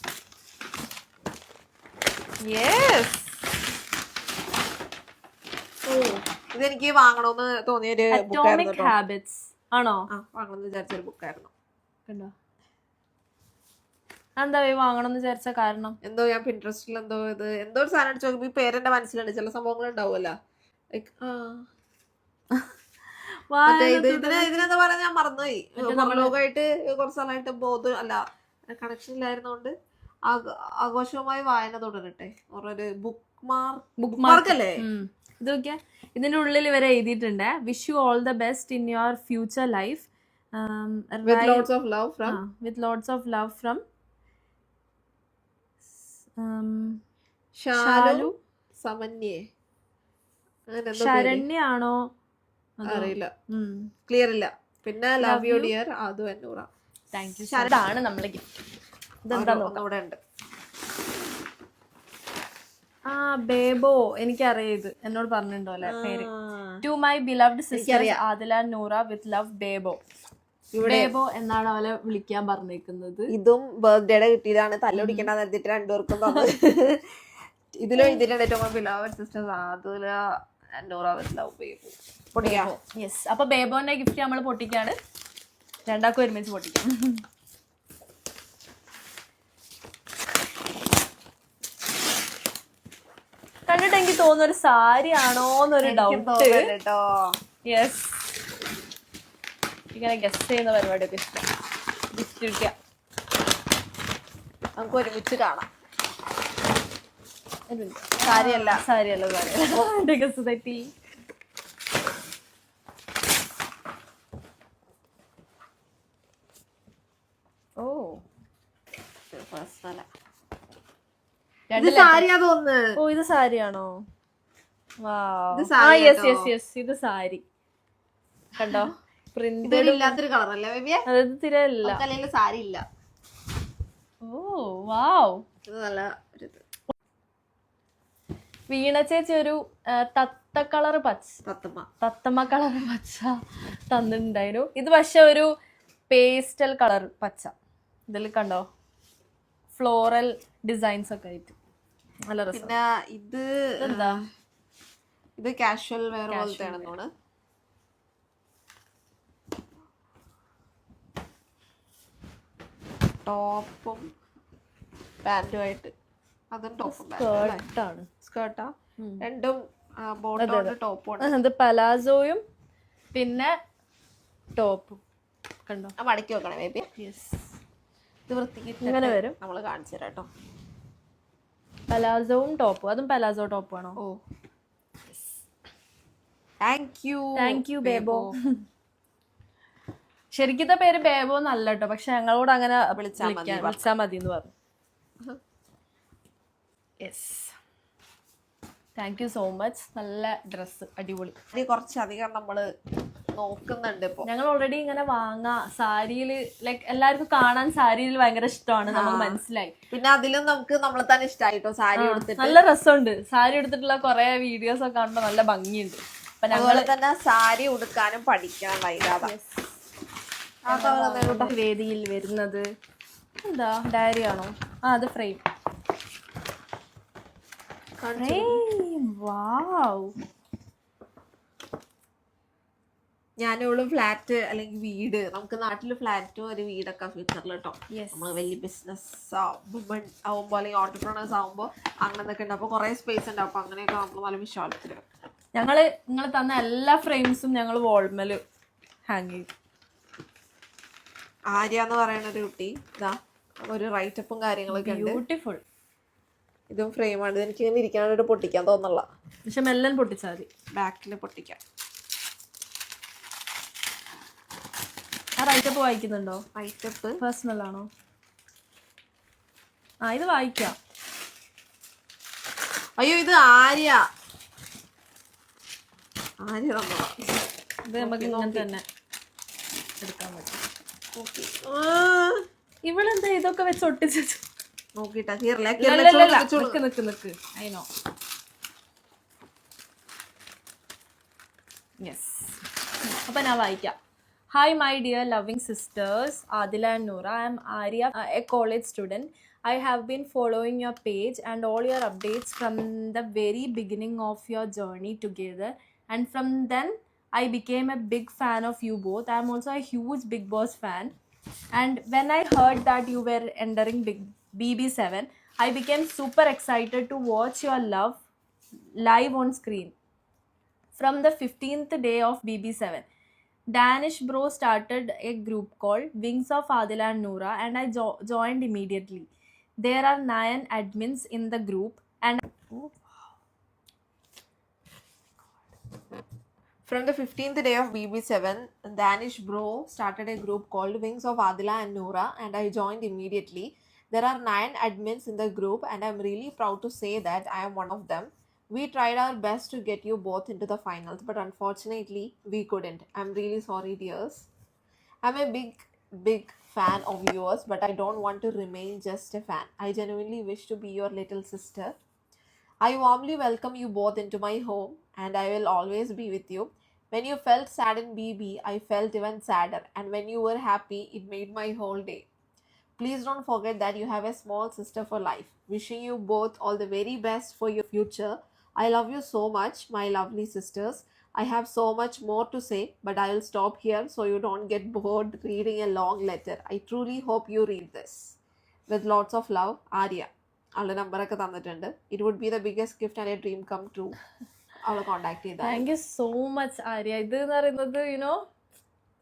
യെസ്. ഇതെനിക്ക് വാങ്ങണമെന്ന് തോന്നിയൊരു
അറ്റോമിക് ഹാബിറ്റ്സ് ആണോ?
വാങ്ങണമെന്ന് വിചാരിച്ചൊരു ബുക്കായിരുന്നു.
കണ്ടോ? എന്താ വാങ്ങണമെന്ന് വിചാരിച്ച കാരണം?
എന്തോ ഞാൻ പിൻട്രസ്റ്റിൽ എന്തോ ഒരു സാധനം അടിച്ചു നോക്കുമ്പോ ഈ പേരെന്റെ മനസ്സിലുണ്ട്. ചില സംഭവങ്ങൾ ഉണ്ടാവുമല്ലോ, ഇതിനെന്താ പറയാ, ഞാൻ മറന്നുപോയി. ലോകമായിട്ട് കുറച്ച് നാളായിട്ട് ബോധം അല്ല കണക്ഷൻ ഇല്ലായിരുന്നോണ്ട് ആഘോഷവുമായി വായന തുടരട്ടെ. ഒരു ബുക്ക് മാർക്ക് അല്ലേ
ഇത്? നോക്കിയാ ഇതിന്റെ ഉള്ളിൽ വരെ എഴുതിയിട്ടുണ്ട്, wish you all the best in your future life
with lots of love from Shalu സമന്യേ.
ശരണ്യാണോ
അറിയില്ല, ക്ലിയർ ഇല്ല. പിന്നെ love you dear Adu and Noora.
Thank you. ഇതാണ് നമ്മളെ ഗിഫ്റ്റ്. ഇതെന്താ
ഇവിടെ ഉണ്ട്.
ആ ബേബോ, എനിക്കറിയാം. ഇത് എന്നോട് പറഞ്ഞിട്ടുണ്ടോ അല്ലെ പേര്. To my beloved sister Adila Noora with love Bebo. Bebo എന്നാണ് അവളെ വിളിക്കാൻ പറഞ്ഞേക്കുന്നത്.
ഇതും ബർത്ത്ഡേയുടെ കിട്ടിയതാണ്. തല്ലുപിടിക്കണ്ടെന്ന് എഴുതിട്ട് രണ്ടുപേർക്കും തന്നത്. ഇതിലും ഇതിന്റെ to my beloved sister Adila Noora with love Bebo. പൊട്ടിക്കാം.
യെസ്. അപ്പൊ ബേബോന്റെ ഗിഫ്റ്റ് നമ്മൾ പൊട്ടിക്കാണ്. രണ്ടാക്കും ഒരുമിച്ച് പൊട്ടിക്കാം. കണ്ടിട്ട് എനിക്ക് തോന്നുന്ന ഒരു സാരി ആണോന്നൊരു ഡൗട്ട്. യെസ്, ഇങ്ങനെ ഗസ് ചെയ്യുന്ന പരിപാടിയൊക്കെ ഇഷ്ടം. ഗിഫ്റ്റ് കിട്ടിയ
നമുക്ക് ഒരുമിച്ച് കാണാം.
സാരിയല്ല ഗസ് തെറ്റി. ഓ,
തോന്നുന്നു.
ഓ, ഇത് സാരിയാണോ? ഇത് സാരി. കണ്ടോ? പ്രിന്റ്
ഇല്ലാത്തൊരു കളറല്ലേ ബേബിയെ?
അതായത് തിരയില്ല.
സാരി ഇല്ല.
ഓ വാവ്,
ഇത് നല്ല
വീണ ചേച്ചി ഒരു തത്തമ്മ കളർ പച്ച തന്നിട്ടുണ്ടായിരുന്നു. ഇത് പക്ഷെ ഒരു പേസ്റ്റൽ കളർ പച്ച. ഇതിൽ കണ്ടോ ഫ്ലോറൽ ഡിസൈൻസ് ഒക്കെ ആയിട്ട് നല്ല രസം.
പിന്നെ ഇത്
എന്താ?
ഇത് കാഷ്വൽ വെയർ പോലത്തെ ആണെന്നാണ്. ടോപ്പും പാന്റുമായിട്ട്. അതും ടോപ്പും സ്കേർട്ടാ. രണ്ടും ടോപ്പും.
ഇത് പലാസോയും പിന്നെ ടോപ്പും. കണ്ടോ?
മടക്കി വെക്കണേ ബേബി.
യെസ്,
ഇത് വൃത്തിക്ക്
ഇങ്ങനെ വരും.
നമ്മള് കാണിച്ചു തരാം കേട്ടോ.
പലാസോവും ടോപ്പും. അതും പലാസോ ടോപ്പും ആണോ?
ഓ, താങ്ക് യു ബേബോ.
ശരിക്കത്തെ പേര് ബേബോ എന്നല്ല കേട്ടോ, പക്ഷെ ഞങ്ങളോട് അങ്ങനെ വിളിച്ചാ മതി എന്ന് പറഞ്ഞു. Yes, thank you so much. നല്ല ഡ്രസ്സ്, അടിപൊളി.
കുറച്ചധികം നമ്മള് നോക്കുന്നുണ്ട് ഇപ്പൊ.
ഞങ്ങൾ ഓൾറെഡി ഇങ്ങനെ വാങ്ങാ സാരിയില്, ലൈക്ക് എല്ലാവർക്കും കാണാൻ സാരിയിൽ ഭയങ്കര ഇഷ്ടമാണ്, നമുക്ക് മനസ്സിലായി.
പിന്നെ അതിലും നമുക്ക് നമ്മളെ തന്നെ ഇഷ്ടമായിട്ടോ സാരി എടുത്തിട്ട്.
നല്ല രസമുണ്ട്. സാരി എടുത്തിട്ടുള്ള കുറെ വീഡിയോസ് ഒക്കെ കാണുമ്പോ നല്ല ഭംഗിയുണ്ട്. അപ്പൊ
ഞങ്ങള് തന്നെ സാരി ഉടുക്കാനും പഠിക്കണം.
വേദിയിൽ വരുന്നത് എന്താ? ഡയറി ആണോ? അത് ഫ്രെയിം. വാവ്,
ഞാനിവിടെ ഫ്ലാറ്റ് അല്ലെങ്കിൽ വീട്, നമുക്ക് നാട്ടില് ഫ്ലാറ്റും ഒരു വീടൊക്കെ ഫ്യൂച്ചറിൽ കേട്ടോ. നമ്മള് വലിയ ബിസിനസ് വുമൺ ആവുമ്പോ അല്ലെങ്കിൽ ഓൺടർപ്രണേഴ്സ് ആവുമ്പോ അങ്ങനൊക്കെ ഉണ്ട്. അപ്പൊ കുറെ സ്പേസ് ഉണ്ട്. അപ്പൊ അങ്ങനെയൊക്കെ നമ്മൾ നല്ല വിശാലത്തില്
നിങ്ങൾ തന്ന എല്ലാ ഫ്രെയിംസും ഞങ്ങൾ വാൾമേല് ഹാങ് ചെയ്യും.
ആര്യ എന്ന് പറയുന്ന ഒരു കുട്ടി ഇതാ ഒരു റൈറ്റപ്പും കാര്യങ്ങളൊക്കെ ഉണ്ട്.
ബ്യൂട്ടിഫുൾ.
ഇതും ഫ്രെയിമാണ്. എനിക്ക് ഇങ്ങനെ ഇരിക്കാനായിട്ട് പൊട്ടിക്കാൻ തോന്നല്ല,
പക്ഷെ മെല്ലൻ പൊട്ടിച്ചാൽ മതി.
ബാക്കിൽ പൊട്ടിക്കാം.
ആ റൈറ്റപ്പ് വായിക്കുന്നുണ്ടോ?
റൈറ്റപ്പ്
പേഴ്സണൽ ആണോ? ആ ഇത് വായിക്കാം.
അയ്യോ ഇത് ആര്യ തന്നതാ.
ഇത് നമുക്ക് ഇങ്ങനെ തന്നെ എടുക്കാൻ പറ്റും. ഇവളെന്താ ഇതൊക്കെ വെച്ച് ഒട്ടിച്ചു
നോക്കിട്ടാ
നിക്ക് അതിനോ. യെസ്, അപ്പൊ ഞാൻ വായിക്കാം. Hi my dear loving sisters Adila and Noora. I am Arya, a college student. I have been following your page and all your updates from the very beginning of your journey together, and from then I became a big fan of you both. I am also a huge Bigg Boss fan, and when I heard that you were entering BB7, I became super excited to watch your love live on screen. From the 15th day of BB7, Danish Bro started a group called Wings of Adila and Noora, and I joined immediately. There are 9 admins in the group, and
from the 15th day of BB7, Danish Bro started a group called Wings of Adila and Noora, and I joined immediately. There are 9 admins in the group, and I'm really proud to say that I am one of them. We tried our best to get you both into the finals, but unfortunately, we couldn't. I'm really sorry, dears. I'm a big fan of yours, but I don't want to remain just a fan. I genuinely wish to be your little sister. I warmly welcome you both into my home, and I will always be with you. When you felt sad in BB, I felt even sadder, and when you were happy, it made my whole day. Please don't forget that you have a small sister for life. Wishing you both all the very best for your future. I love you so much, my lovely sisters. I have so much more to say, but I will stop here so you don't get bored reading a long letter. I truly hope you read this. With lots of love, Arya. അവളുടെ നമ്പറൊക്കെ തന്നിട്ടുണ്ട്. It would be the biggest gift and a dream come true. അവളെ contact ചെയ്താൽ.
Thank you so much, Arya. ഇത് എന്ന് പറയുന്നത്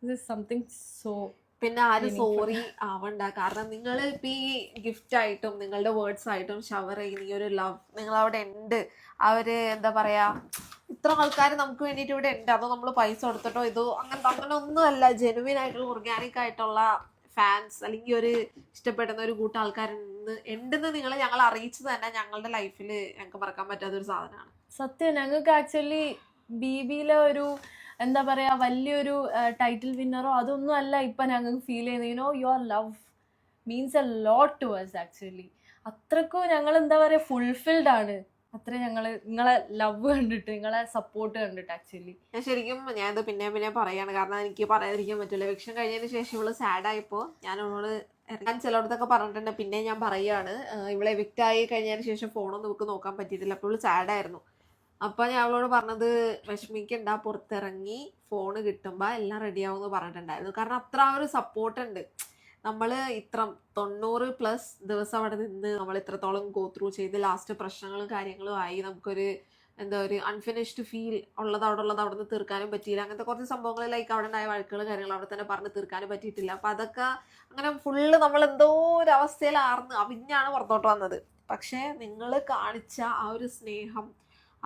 this is something so.
പിന്നെ ആരും സോറി ആവണ്ട, കാരണം നിങ്ങൾ ഇപ്പം ഈ ഗിഫ്റ്റ് ആയിട്ടും നിങ്ങളുടെ വേർഡ്സ് ആയിട്ടും ഷവർ ചെയ്യുന്ന ഈ ഒരു ലവ് നിങ്ങളവിടെ ഉണ്ട്. അവര് എന്താ പറയാ, ഇത്ര ആൾക്കാർ നമുക്ക് വേണ്ടിയിട്ട് ഇവിടെ ഉണ്ട്. അതോ നമ്മൾ പൈസ കൊടുത്തിട്ടോ ഇതോ അങ്ങനെ ഒന്നുമല്ല. ജെനുവിൻ ആയിട്ടുള്ള ഓർഗാനിക് ആയിട്ടുള്ള ഫാൻസ് അല്ലെങ്കിൽ ഒരു ഇഷ്ടപ്പെടുന്ന ഒരു കൂട്ടം ഉണ്ടെന്ന് നിങ്ങൾ ഞങ്ങൾ അറിയിച്ചത് തന്നെ ഞങ്ങളുടെ ലൈഫിൽ ഞങ്ങൾക്ക് മറക്കാൻ പറ്റാത്തൊരു സാധനമാണ്.
സത്യം. ഞങ്ങൾക്ക് ആക്ച്വലി BBയിലെ ഒരു എന്താ പറയാ വലിയൊരു ടൈറ്റിൽ വിന്നറോ അതൊന്നും അല്ല ഇപ്പൊ ഞങ്ങൾക്ക് ഫീൽ ചെയ്യുന്നത്. Your love means a lot to us actually. അത്രക്കും ഞങ്ങൾ എന്താ പറയാ ഫുൾഫിൽഡ് ആണ്. അത്ര ഞങ്ങള് നിങ്ങളെ ലവ് കണ്ടിട്ട് നിങ്ങളെ സപ്പോർട്ട് കണ്ടിട്ട് ആക്ച്വലി.
ഞാനിത് പിന്നെ പറയാണ്, കാരണം എനിക്ക് പറയാതിരിക്കാൻ പറ്റില്ല. എവിക്ഷൻ കഴിഞ്ഞതിന് ശേഷം ഇവള് സാഡ് ആയപ്പോ ഞാൻ ചിലയിടത്തൊക്കെ പറഞ്ഞിട്ടുണ്ട്. പിന്നെ ഞാൻ പറയാണ്, ഇവളെ എവിക്റ്റ് ആയി കഴിഞ്ഞതിന് ശേഷം ഫോണൊന്നും നമുക്ക് നോക്കാൻ പറ്റിയിട്ടില്ല. അപ്പോൾ ഇവള് സാഡായിരുന്നു. അപ്പം ഞാൻ അവളോട് പറഞ്ഞത് വിഷമിക്കണ്ട, പുറത്തിറങ്ങി ഫോണ് കിട്ടുമ്പോൾ എല്ലാം റെഡിയാവുമെന്ന് പറഞ്ഞിട്ടുണ്ടായിരുന്നു. കാരണം അത്ര ഒരു സപ്പോർട്ടുണ്ട്. നമ്മൾ ഇത്ര 90+ ദിവസം അവിടെ നിന്ന് നമ്മൾ ഇത്രത്തോളം ഗോ ത്രൂ ചെയ്ത് ലാസ്റ്റ് പ്രശ്നങ്ങളും കാര്യങ്ങളും ആയി നമുക്കൊരു ഒരു അൺഫിനിഷ്ഡ് ഫീൽ ഉള്ളത് അവിടെ നിന്ന് തീർക്കാനും പറ്റിയില്ല. അങ്ങനത്തെ കുറച്ച് സംഭവങ്ങൾ ലൈക്ക് അവിടെ ഉണ്ടായ വഴക്കുകളും കാര്യങ്ങളും അവിടെ തന്നെ പറഞ്ഞ് തീർക്കാനും പറ്റിയിട്ടില്ല. അപ്പം അതൊക്കെ അങ്ങനെ ഫുള്ള് നമ്മൾ എന്തോ ഒരു അവസ്ഥയിലാർന്ന് അവിഞ്ഞാണ് പുറത്തോട്ട് വന്നത്. പക്ഷേ നിങ്ങൾ കാണിച്ച ആ ഒരു സ്നേഹം,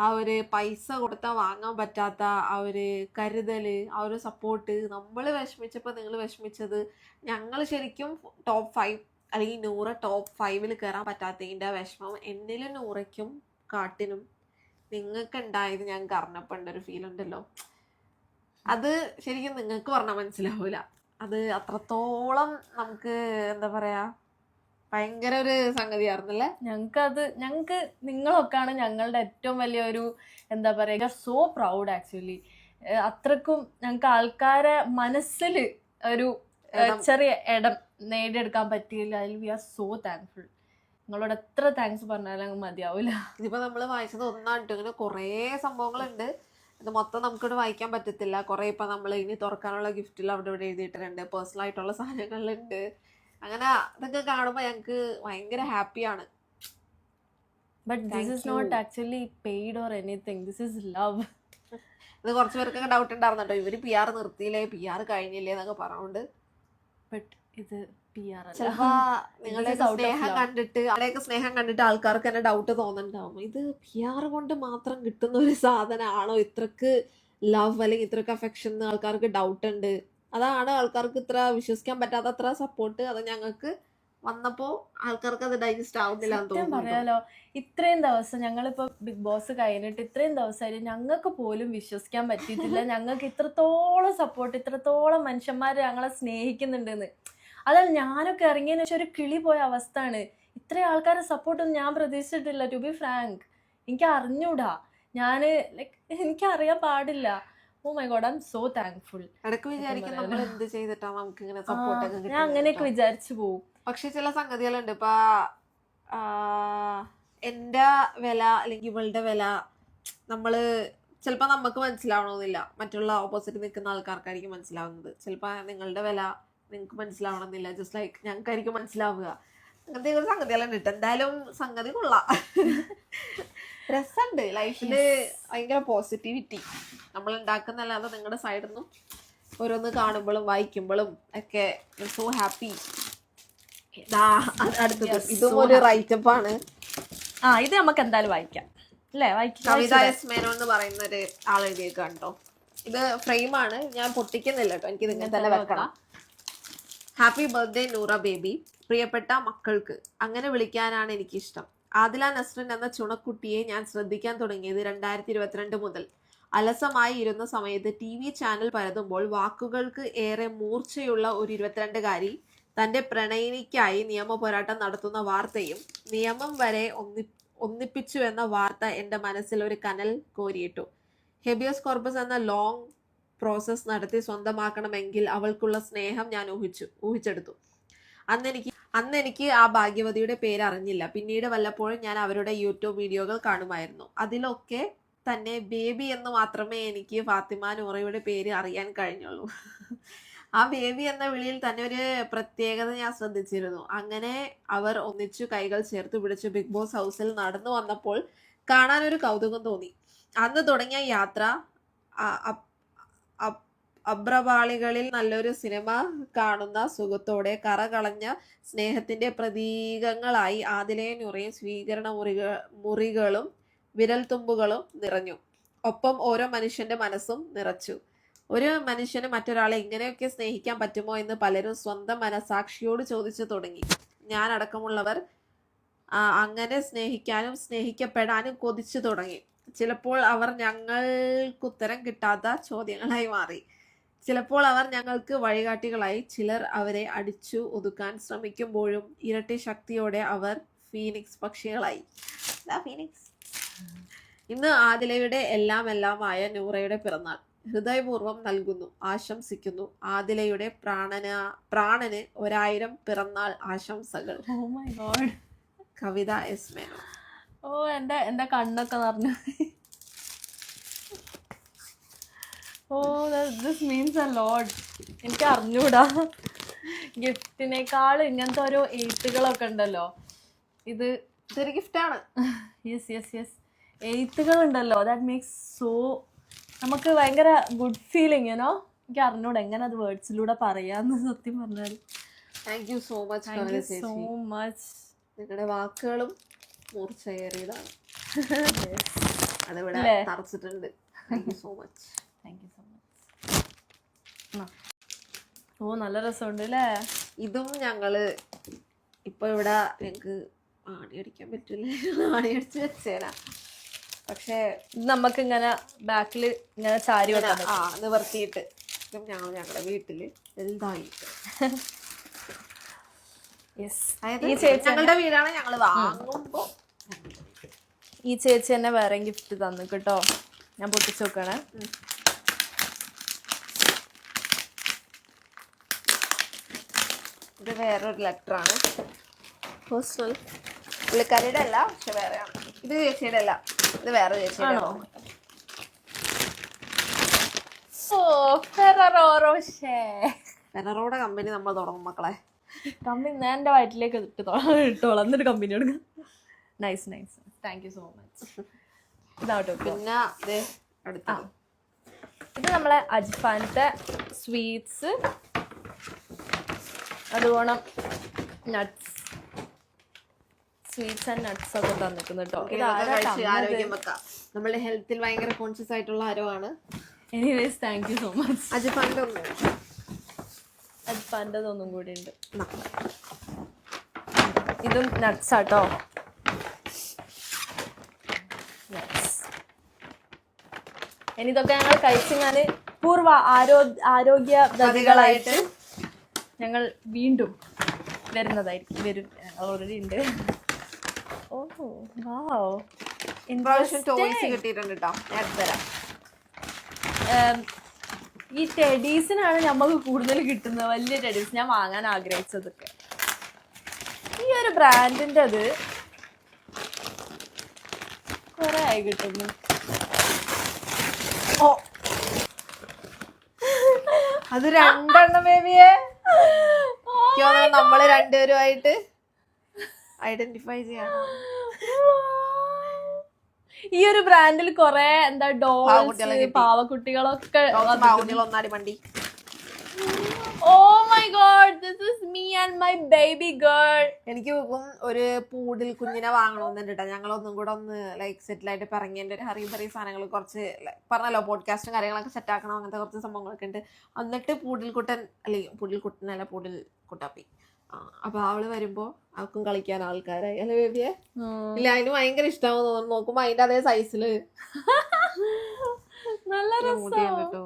ആ ഒരു പൈസ കൊടുത്താൽ വാങ്ങാൻ പറ്റാത്ത ആ ഒരു കരുതൽ, ആ ഒരു സപ്പോർട്ട്, നമ്മൾ വിഷമിച്ചപ്പോൾ നിങ്ങൾ വിഷമിച്ചത്, ഞങ്ങൾ ശരിക്കും ടോപ്പ് 5 അല്ലെങ്കിൽ നൂറ് ടോപ്പ് 5 കയറാൻ പറ്റാത്തതിൻ്റെ വിഷമം എന്നിലും നൂറയ്ക്കും കാട്ടിനും നിങ്ങൾക്ക് ഉണ്ടായത് ഞങ്ങൾക്ക് അറിഞ്ഞപ്പോൾ ഉണ്ടൊരു ഫീൽ ഉണ്ടല്ലോ. അത് ശരിക്കും നിങ്ങൾക്ക് പറഞ്ഞാൽ മനസ്സിലാവില്ല. അത് അത്രത്തോളം നമുക്ക് എന്താ പറയാ ഭയങ്കര ഒരു സംഗതിയായിരുന്നല്ലേ.
ഞങ്ങൾക്ക് നിങ്ങളൊക്കെയാണ് ഞങ്ങളുടെ ഏറ്റവും വലിയൊരു എന്താ പറയുക സോ പ്രൗഡ് ആക്ച്വലി. അത്രക്കും ഞങ്ങൾക്ക് ആൾക്കാരെ മനസ്സിൽ ഒരു ചെറിയ ഇടം നേടിയെടുക്കാൻ പറ്റിയില്ല. അതിൽ വി ആർ സോ താങ്ക്ഫുൾ. നിങ്ങളോട് എത്ര താങ്ക്സ് പറഞ്ഞാലും മതിയാവില്ല.
ഇതിപ്പോ നമ്മൾ വായിച്ചത് ഒന്നായിട്ട് ഇങ്ങനെ കുറേ സംഭവങ്ങളുണ്ട്. ഇത് മൊത്തം നമുക്കിവിടെ വായിക്കാൻ പറ്റത്തില്ല. കുറെ ഇപ്പൊ നമ്മൾ ഇനി തുറക്കാനുള്ള ഗിഫ്റ്റിൽ അവിടെ ഇവിടെ എഴുതിയിട്ടുണ്ട്. പേഴ്സണൽ ആയിട്ടുള്ള സാധനങ്ങളുണ്ട്. അങ്ങനെ ഇതൊക്കെ കാണുമ്പോൾ ഞങ്ങൾക്ക് ഭയങ്കര ഹാപ്പിയാണ്.
But this is not actually paid or anything. This is love.
ഇത് കുറച്ച് പേർക്കൊക്കെ ഡൗട്ട് ഉണ്ടായിരുന്നു കേട്ടോ, ഇവര് PR നിർത്തിയില്ലേ, PR കഴിഞ്ഞില്ലേ എന്നൊക്കെ പറഞ്ഞുകൊണ്ട്.
ബട്ട് ഇത് PR അല്ല.
ചിലപ്പോ നിങ്ങളുടെ സ്നേഹം കണ്ടിട്ട് അവിടെയൊക്കെ സ്നേഹം കണ്ടിട്ട് ആൾക്കാർക്ക് തന്നെ ഡൗട്ട് തോന്നുന്നുണ്ടാവും, ഇത് PR കൊണ്ട് മാത്രം കിട്ടുന്ന ഒരു സാധനമാണോ, ഇത്രക്ക് ലവ് അല്ലെങ്കിൽ ഇത്രക്ക് അഫെക്ഷൻ ആൾക്കാർക്ക് ഡൗട്ട് ഉണ്ട്. അതാണ് ആൾക്കാർക്ക് ഇത്ര വിശ്വസിക്കാൻ പറ്റാത്ത അത്ര സപ്പോർട്ട്. അത് ഞങ്ങൾക്ക് വന്നപ്പോ ആൾക്കാർക്ക് അത് ഡൈജസ്റ്റ് ആവുന്നില്ല എന്ന് തോന്നുന്നു.
പറയാലോ, ഇത്രയും ദിവസം ഞങ്ങളിപ്പോ ബിഗ് ബോസ് കഴിഞ്ഞിട്ട് ഇത്രയും ദിവസമായിട്ട് ഞങ്ങൾക്ക് പോലും വിശ്വസിക്കാൻ പറ്റിയിട്ടില്ല ഞങ്ങൾക്ക് ഇത്രത്തോളം സപ്പോർട്ട്, ഇത്രത്തോളം മനുഷ്യന്മാർ ഞങ്ങളെ സ്നേഹിക്കുന്നുണ്ടെന്ന്. അതായത് ഞാനൊക്കെ ഇറങ്ങിയതിനു ശേഷം ഒരു കിളി പോയ അവസ്ഥയാണ്. ഇത്രയും ആൾക്കാരുടെ സപ്പോർട്ടൊന്നും ഞാൻ പ്രതീക്ഷിച്ചിട്ടില്ല. ടു ബി ഫ്രാങ്ക്, എനിക്ക് അറിഞ്ഞൂടാ, ഞാന് ലൈക്ക് എനിക്കറിയാൻ പാടില്ല. Oh my god, I am so thankful.
ഇടയ്ക്ക് വിചാരിക്കും നമ്മൾ എന്ത് ചെയ്തിട്ടാ നമുക്ക് ഇങ്ങനെ സപ്പോർട്ട്
ഞാൻ അങ്ങനെയൊക്കെ വിചാരിച്ചു പോവും.
പക്ഷെ ചില സംഗതികളുണ്ട്. ഇപ്പൊ എന്റെ വില അല്ലെങ്കിൽ ഇവളുടെ വില നമ്മള് ചിലപ്പോ നമുക്ക് മനസ്സിലാവണമെന്നില്ല, മറ്റുള്ള ഓപ്പോസിറ്റ് നിൽക്കുന്ന ആൾക്കാർക്കായിരിക്കും മനസ്സിലാവുന്നത്. ചിലപ്പോ നിങ്ങളുടെ വില നിങ്ങൾക്ക് മനസ്സിലാവണമെന്നില്ല, ജസ്റ്റ് ലൈക്ക് ഞങ്ങൾക്കായിരിക്കും മനസ്സിലാവുക. അങ്ങനത്തെ ഒരു സംഗതികളുണ്ട് കേട്ടോ. എന്തായാലും സംഗതി കൊള്ളാം, രസമുണ്ട്. ലൈഫില് ഭയങ്കര പോസിറ്റിവിറ്റി നമ്മൾ ഉണ്ടാക്കുന്നല്ലാതെ നിങ്ങളുടെ സൈഡിൽ നിന്നും ഓരോന്ന് കാണുമ്പോഴും വായിക്കുമ്പോഴും ഒക്കെ സോ ഹാപ്പി. അടുത്തത് ഇതും ഒരു റൈറ്റപ്പ് ആണ്.
ഇത് നമുക്ക് എന്തായാലും വായിക്കാം അല്ലേ?
കവിത എസ് മേനോൻ എന്ന് പറയുന്ന ഒരു ആൾ എഴുതിയേക്ക് കണ്ടോ. ഇത് ഫ്രെയിമാണ്, ഞാൻ പൊട്ടിക്കുന്നില്ല കേട്ടോ, എനിക്ക് ഇങ്ങനെ തന്നെ വെക്കണം. Happy birthday Noora baby. പ്രിയപ്പെട്ട മക്കൾക്ക് അങ്ങനെ വിളിക്കാനാണ് എനിക്കിഷ്ടം. ആദില നസ്രിൻ എന്ന ചുണക്കുട്ടിയെ ഞാൻ ശ്രദ്ധിക്കാൻ തുടങ്ങിയത് 2022 മുതൽ. അലസമായി ഇരുന്ന സമയത്ത് TV ചാനൽ പരതുമ്പോൾ വാക്കുകൾക്ക് ഏറെ മൂർച്ചയുള്ള ഒരു 22-കാരി തന്റെ പ്രണയിനിക്കായി നിയമ പോരാട്ടം നടത്തുന്ന വാർത്തയും നിയമം വരെ ഒന്നിപ്പിച്ചു എന്ന വാർത്ത എൻ്റെ മനസ്സിൽ ഒരു കനൽ കോരിയിട്ടു. ഹെബിയസ് കോർപ്പസ് എന്ന ലോങ് പ്രോസസ് നടത്തി സ്വന്തമാക്കണമെങ്കിൽ അവൾക്കുള്ള സ്നേഹം ഞാൻ ഊഹിച്ചെടുത്തു. അന്നെനിക്ക് ആ ഭാഗ്യവതിയുടെ പേര് അറിഞ്ഞില്ല. പിന്നീട് വല്ലപ്പോഴും ഞാൻ അവരുടെ യൂട്യൂബ് വീഡിയോകൾ കാണുമായിരുന്നു. അതിലൊക്കെ തന്നെ ബേബി എന്ന് മാത്രമേ എനിക്ക് ഫാത്തിമ നൂറയുടെ പേര് അറിയാൻ കഴിഞ്ഞുള്ളൂ. ആ ബേബി എന്ന വിളിയിൽ തന്നെ ഒരു പ്രത്യേകത ഞാൻ ശ്രദ്ധിച്ചിരുന്നു. അങ്ങനെ അവർ ഒന്നിച്ചു കൈകൾ ചേർത്ത് പിടിച്ച് ബിഗ് ബോസ് ഹൗസിൽ നടന്നു വന്നപ്പോൾ കാണാൻ ഒരു കൗതുകം തോന്നി. അന്ന് തുടങ്ങിയ യാത്ര അബ്രപാളികളിൽ നല്ലൊരു സിനിമ കാണുന്ന സുഖത്തോടെ കറകളഞ്ഞ സ്നേഹത്തിന്റെ പ്രതീകങ്ങളായി ആദിലയും നൂറയും സ്വീകരണ മുറികളും വിരൽത്തുമ്പുകളും നിറഞ്ഞു. ഒപ്പം ഓരോ മനുഷ്യന്റെ മനസ്സും നിറച്ചു. ഒരു മനുഷ്യന് മറ്റൊരാളെ ഇങ്ങനെയൊക്കെ സ്നേഹിക്കാൻ പറ്റുമോ എന്ന് പലരും സ്വന്തം മനസാക്ഷിയോട് ചോദിച്ചു തുടങ്ങി. ഞാൻ അടക്കമുള്ളവർ അങ്ങനെ സ്നേഹിക്കാനും സ്നേഹിക്കപ്പെടാനും കൊതിച്ചു തുടങ്ങി. ചിലപ്പോൾ അവർ ഞങ്ങൾക്കുത്തരം കിട്ടാത്ത ചോദ്യങ്ങളായി മാറി. ചിലപ്പോൾ അവർ ഞങ്ങൾക്ക് വഴികാട്ടികളായി. ചിലർ അവരെ അടിച്ചു ഒതുക്കാൻ ശ്രമിക്കുമ്പോഴും ഇരട്ടി ശക്തിയോടെ അവർ ഫീനിക്സ് പക്ഷികളായി. ഫീനിക്സ്. ഇന്ന് ആദിലയുടെ എല്ലാമായ നൂറയുടെ പിറന്നാൾ. ഹൃദയപൂർവ്വം നൽകുന്നു, ആശംസിക്കുന്നു. ആദിലയുടെ പ്രാണന് 1000 പിറന്നാൾ ആശംസകൾ. കവിത എസ് മേനോൻ.
എന്റെ കണ്ണൊക്കെ നിറഞ്ഞു. ദിസ് മീൻസ് എ ലോട്ട്. എനിക്ക് അറിഞ്ഞൂടാ, ഗിഫ്റ്റിനേക്കാൾ ഇങ്ങനത്തെ ഓരോ എഴുത്തുകളൊക്കെ ഉണ്ടല്ലോ,
ഇതൊരു ഗിഫ്റ്റാണ്.
യെസ് എഴുത്തുകൾ ഉണ്ടല്ലോ, ദാറ്റ് മേക്സ് സോ നമുക്ക് ഭയങ്കര ഗുഡ് ഫീലിംഗ് യുനോ. എനിക്ക് അറിഞ്ഞൂടാ എങ്ങനെ അത് വേർഡ്സിലൂടെ പറയാന്ന് സത്യം പറഞ്ഞാൽ.
Thank you so much. നിങ്ങളുടെ വാക്കുകളും മൂർച്ചയേറിയതാണ്. അതിവിടെ തറച്ചിട്ടുണ്ട്. Thank you so much.
നല്ല രസമുണ്ട് അല്ലേ?
ഇതും ഞങ്ങള് ഇപ്പൊ ഇവിടെ ഞങ്ങക്ക് ആണിയടിക്കാൻ പറ്റില്ല, ആണിയടിച്ച് വെച്ചേരാ. പക്ഷെ
നമുക്ക് ഇങ്ങനെ ബാക്കില് ഇങ്ങനെ ചാരി
നിവർത്തിയിട്ട് ഞങ്ങൾ ഞങ്ങളുടെ വീട്ടില് വലുതായിട്ട് ഞങ്ങളുടെ വീടാണ് ഞങ്ങൾ വാങ്ങുമ്പോ.
ഈ ചേച്ചി തന്നെ വേറെ ഗിഫ്റ്റ് തന്നു കേട്ടോ, ഞാൻ പൊട്ടിച്ചു നോക്കണേ.
ഇത് വേറൊരു ലെറ്ററാണ്, പേഴ്സണൽ. പുള്ളിക്കാരിയുടെ അല്ല, പക്ഷെ വേറെയാണ്. ഇത് ചേച്ചിയുടെ അല്ല, ഇത് വേറെ ചേച്ചിയുടെ. ഫെററോയുടെ കമ്പനി നമ്മൾ തുടങ്ങും മക്കളെ.
കമ്പനി ഞാൻ എൻ്റെ വയറ്റിലേക്ക് ഇട്ടോളാം, എന്നിട്ട് കമ്പനി എടുക്കാം. Nice. Thank you so much. ഇതാവട്ടെ.
പിന്നെ
ഇത് നമ്മളെ അജ്ഫാനത്തെ സ്വീറ്റ്സ്. അതുപോണം നട്ട്സ്, സ്വീറ്റ്സ് ആൻഡ് നട്ട്സ് ഒക്കെ തന്നിട്ടുണ്ട് കേട്ടോ.
ആരോഗ്യം വെക്കാം. നമ്മുടെ ഹെൽത്തിൽ ഭയങ്കര കോൺഷ്യസ് ആയിട്ടുള്ള ആരോ.
Anyways thank you so much.
അജിപ്പാൻ്റെ
ഒന്നും കൂടി ഉണ്ട്. ഇതും നട്ട്സ് ആട്ടോ. ഇനി ഇതൊക്കെ ഞങ്ങൾ കഴിച്ചിങ്ങനെ പൂർവ്വ ആരോഗ്യവതികളായിട്ട് ഞങ്ങൾ വീണ്ടും വരുന്നതായിരിക്കും. ഓൾറെഡി ഉണ്ട്. ഓ വാവ്,
കിട്ടിയിട്ടുണ്ട് കേട്ടോ.
തരാം. ഈ ടെഡീസിനാണ് നമുക്ക് കൂടുതൽ കിട്ടുന്നത്, വലിയ ടെഡീസ്. ഞാൻ വാങ്ങാൻ ആഗ്രഹിച്ചതൊക്കെ ഈ ഒരു ബ്രാൻഡിന്റെ അത് കുറെ ആയി കിട്ടുന്നു.
ഓ അത് 2 ബേബിയെ നമ്മള് രണ്ടുപേരുമായിട്ട് ഐഡന്റിഫൈ ചെയ്യണം.
ഈ ഒരു ബ്രാൻഡിൽ കൊറേ എന്താ ഡോൾസ്, പാവക്കുട്ടികളൊക്കെ.
ഒന്നാടി വണ്ടി.
Oh my god, this is me and my baby girl.
എനിക്ക് ഒരു പൂടിൽ കുഞ്ഞിനെ വാങ്ങണമെന്നുണ്ട് കേട്ടോ. ഞങ്ങളൊന്നും കൂടെ ഒന്ന് ലൈക്ക് സെറ്റിൽ ആയിട്ട് ഇറങ്ങിയതിന്റെ ഒരു ഹറിബറി സാധനങ്ങൾ കുറച്ച് പറഞ്ഞല്ലോ, പോഡ്കാസ്റ്റും കാര്യങ്ങളൊക്കെ സെറ്റ് ആക്കണം, അങ്ങനത്തെ കുറച്ച് സംഭവങ്ങളൊക്കെ ഉണ്ട്. എന്നിട്ട് പൂടിൽ കുട്ടാപ്പി. അപ്പൊ അവള് വരുമ്പോ അവൾക്കും കളിക്കാൻ ആൾക്കാരായി. അല്ലെ ബേബിയെ? ഇല്ല, അതിന് ഭയങ്കര ഇഷ്ടമാണെന്ന് തോന്നുന്നു. നോക്കുമ്പോ അതിന്റെ അതേ സൈസില്
നല്ല കേട്ടോ.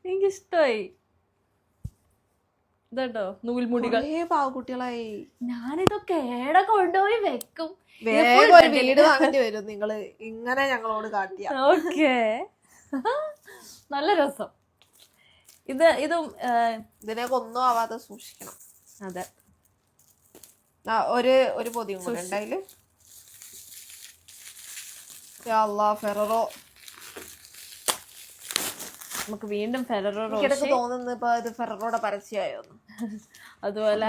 എനിക്കിഷ്ടായി ഇതോ നൂൽമുടികൾ.
പാവക്കുട്ടികളായി.
ഞാനിതൊക്കെ ഏടെ കൊണ്ടുപോയി വെക്കും.
വേഗം ഒരു വീട് വാങ്ങേണ്ടി വരും നിങ്ങള് ഇങ്ങനെ ഞങ്ങളോട് കാട്ടിയ.
ഓക്കേ, നല്ല രസം. ഇതും
ഇതിനൊക്കെ ഒന്നും ആവാതെ സൂക്ഷിക്കണം.
അതെ.
ഒരു പൊതിയും കൂടെ ഉണ്ടായില്. ഫെററോ.
നമുക്ക് വീണ്ടും ഫെററോ
തോന്നുന്നു ഇപ്പൊ ഇത് ഫെററോടെ പരസ്യമായോന്ന്.
അതുപോലെ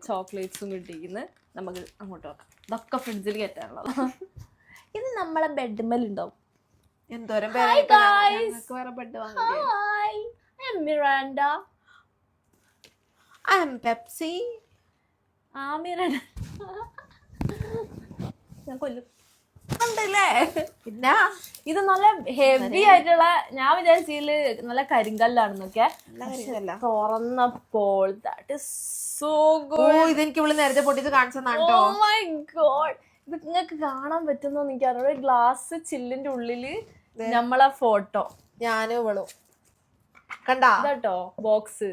ചോക്ലേറ്റ്സും കിട്ടിയിരിക്കുന്നു. നമുക്ക് അങ്ങോട്ട് നോക്കാം. ഇതൊക്കെ ഫ്രിഡ്ജിൽ കയറ്റാനുള്ളത്. ഇത് നമ്മളെ ബെഡ്മേലുണ്ടാവും.
എന്തോരം ബെഡ്
വാങ്ങി. I'm Miranda.
I'm Pepsi.
Miranda. ഞാൻ കൊല്ലും. ഉണ്ടല്ലേ? പിന്നെ ഇത് നല്ല ഹെവി ആയിട്ടുള്ള, ഞാൻ വിചാരിച്ചില് നല്ല കരിങ്കല്ലാണെന്നൊക്കെ. തുറന്നപ്പോൾ ദാറ്റ് ഈസ് സോ ഗുഡ്.
ഇതെനിക്ക് ഇവിടെ നേരത്തെ പൊട്ടിച്ച് കാണിച്ചതാണ്.
Oh my god, ഇത് നിങ്ങൾക്ക് കാണാൻ പറ്റുന്നോ എനിക്ക് അറിയാം. ഒരു ഗ്ലാസ് ചില്ലിന്റെ ഉള്ളില് നമ്മളെ ഫോട്ടോ
ഞാനും ഇവളും കണ്ടാ
കേട്ടോ. ബോക്സ്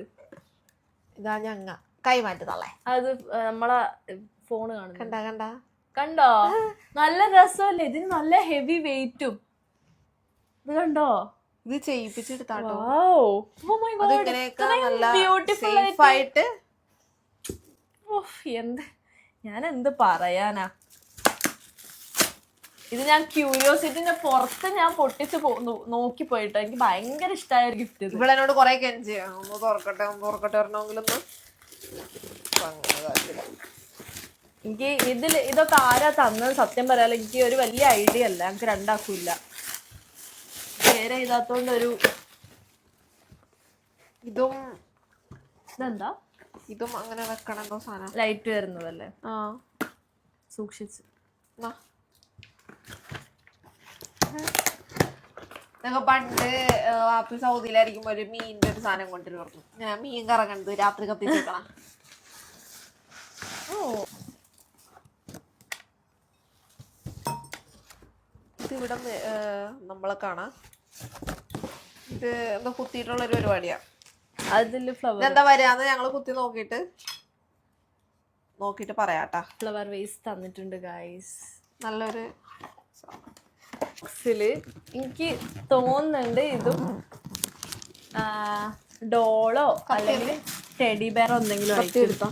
ഇതാ ഞങ്ങ കൈ മാറ്റുന്നല്ലേ.
അത് നമ്മളെ ഫോണ് കാണുന്നു.
കണ്ടോ?
നല്ല രസമല്ലേ? ഇതിന് നല്ല ഹെവി വെയിറ്റും. ഇത് കണ്ടോ?
ഇത് ചെയ്യിപ്പിച്ചെടുത്താട്ടോ.
ഞാൻ എന്ത് പറയാനാ. ഇത് ഞാൻ ക്യൂരിയോസിറ്റിന്റെ പുറത്ത് ഞാൻ പൊട്ടിച്ച് നോക്കി പോയിട്ടോ. എനിക്ക് ഭയങ്കര ഇഷ്ടമായ ഒരു ഗിഫ്റ്റ്.
ഇവിടെ എന്നോട് കൊറേ ഒന്ന് തുറക്കട്ടെ പറഞ്ഞെങ്കിലൊന്നും
എനിക്ക് ഇതൊക്കെ ആരാ തന്നത് സത്യം പറയാലോ. എനിക്ക് ഒരു വലിയ ഐഡിയ അല്ല. ഞങ്ങൾക്ക് രണ്ടാക്കൂല്ല. പേര് എഴുതാത്തോണ്ട് ഒരു ഇതെന്താ
ഇതും അങ്ങനെ വെക്കണം. എന്തോ സാധനം
ലൈറ്റ് വരുന്നതല്ലേ. സൂക്ഷിച്ച്.
ഞങ്ങൾ പണ്ട് വാപ്പി സൗദിയിലായിരിക്കുമ്പോ ഒരു മീനിന്റെ ഒരു സാധനം കൊണ്ടുവരും പറഞ്ഞു. ഞാൻ മീൻ കറങ്ങണത് രാത്രി കത്തിച്ചേക്കണം. ഇത് ഇവിടെ നമ്മളെ കാണാം. ഇത് എന്താ കുത്തിയിട്ടുള്ള ഒരു പരിപാടിയാ.
അതില് ഫ്ലവർ
എന്താ വരാന്ന് ഞങ്ങള് കുത്തി നോക്കിട്ട് പറയാട്ടാ.
ഫ്ലവർ വേസ് തന്നിട്ടുണ്ട് ഗൈസ്.
നല്ലൊരു
എനിക്ക് തോന്നുന്നുണ്ട് ഇതും ഡോളോ അല്ലെങ്കിൽ ടെഡി ബെയർ എന്തെങ്കിലും എടുത്തോ.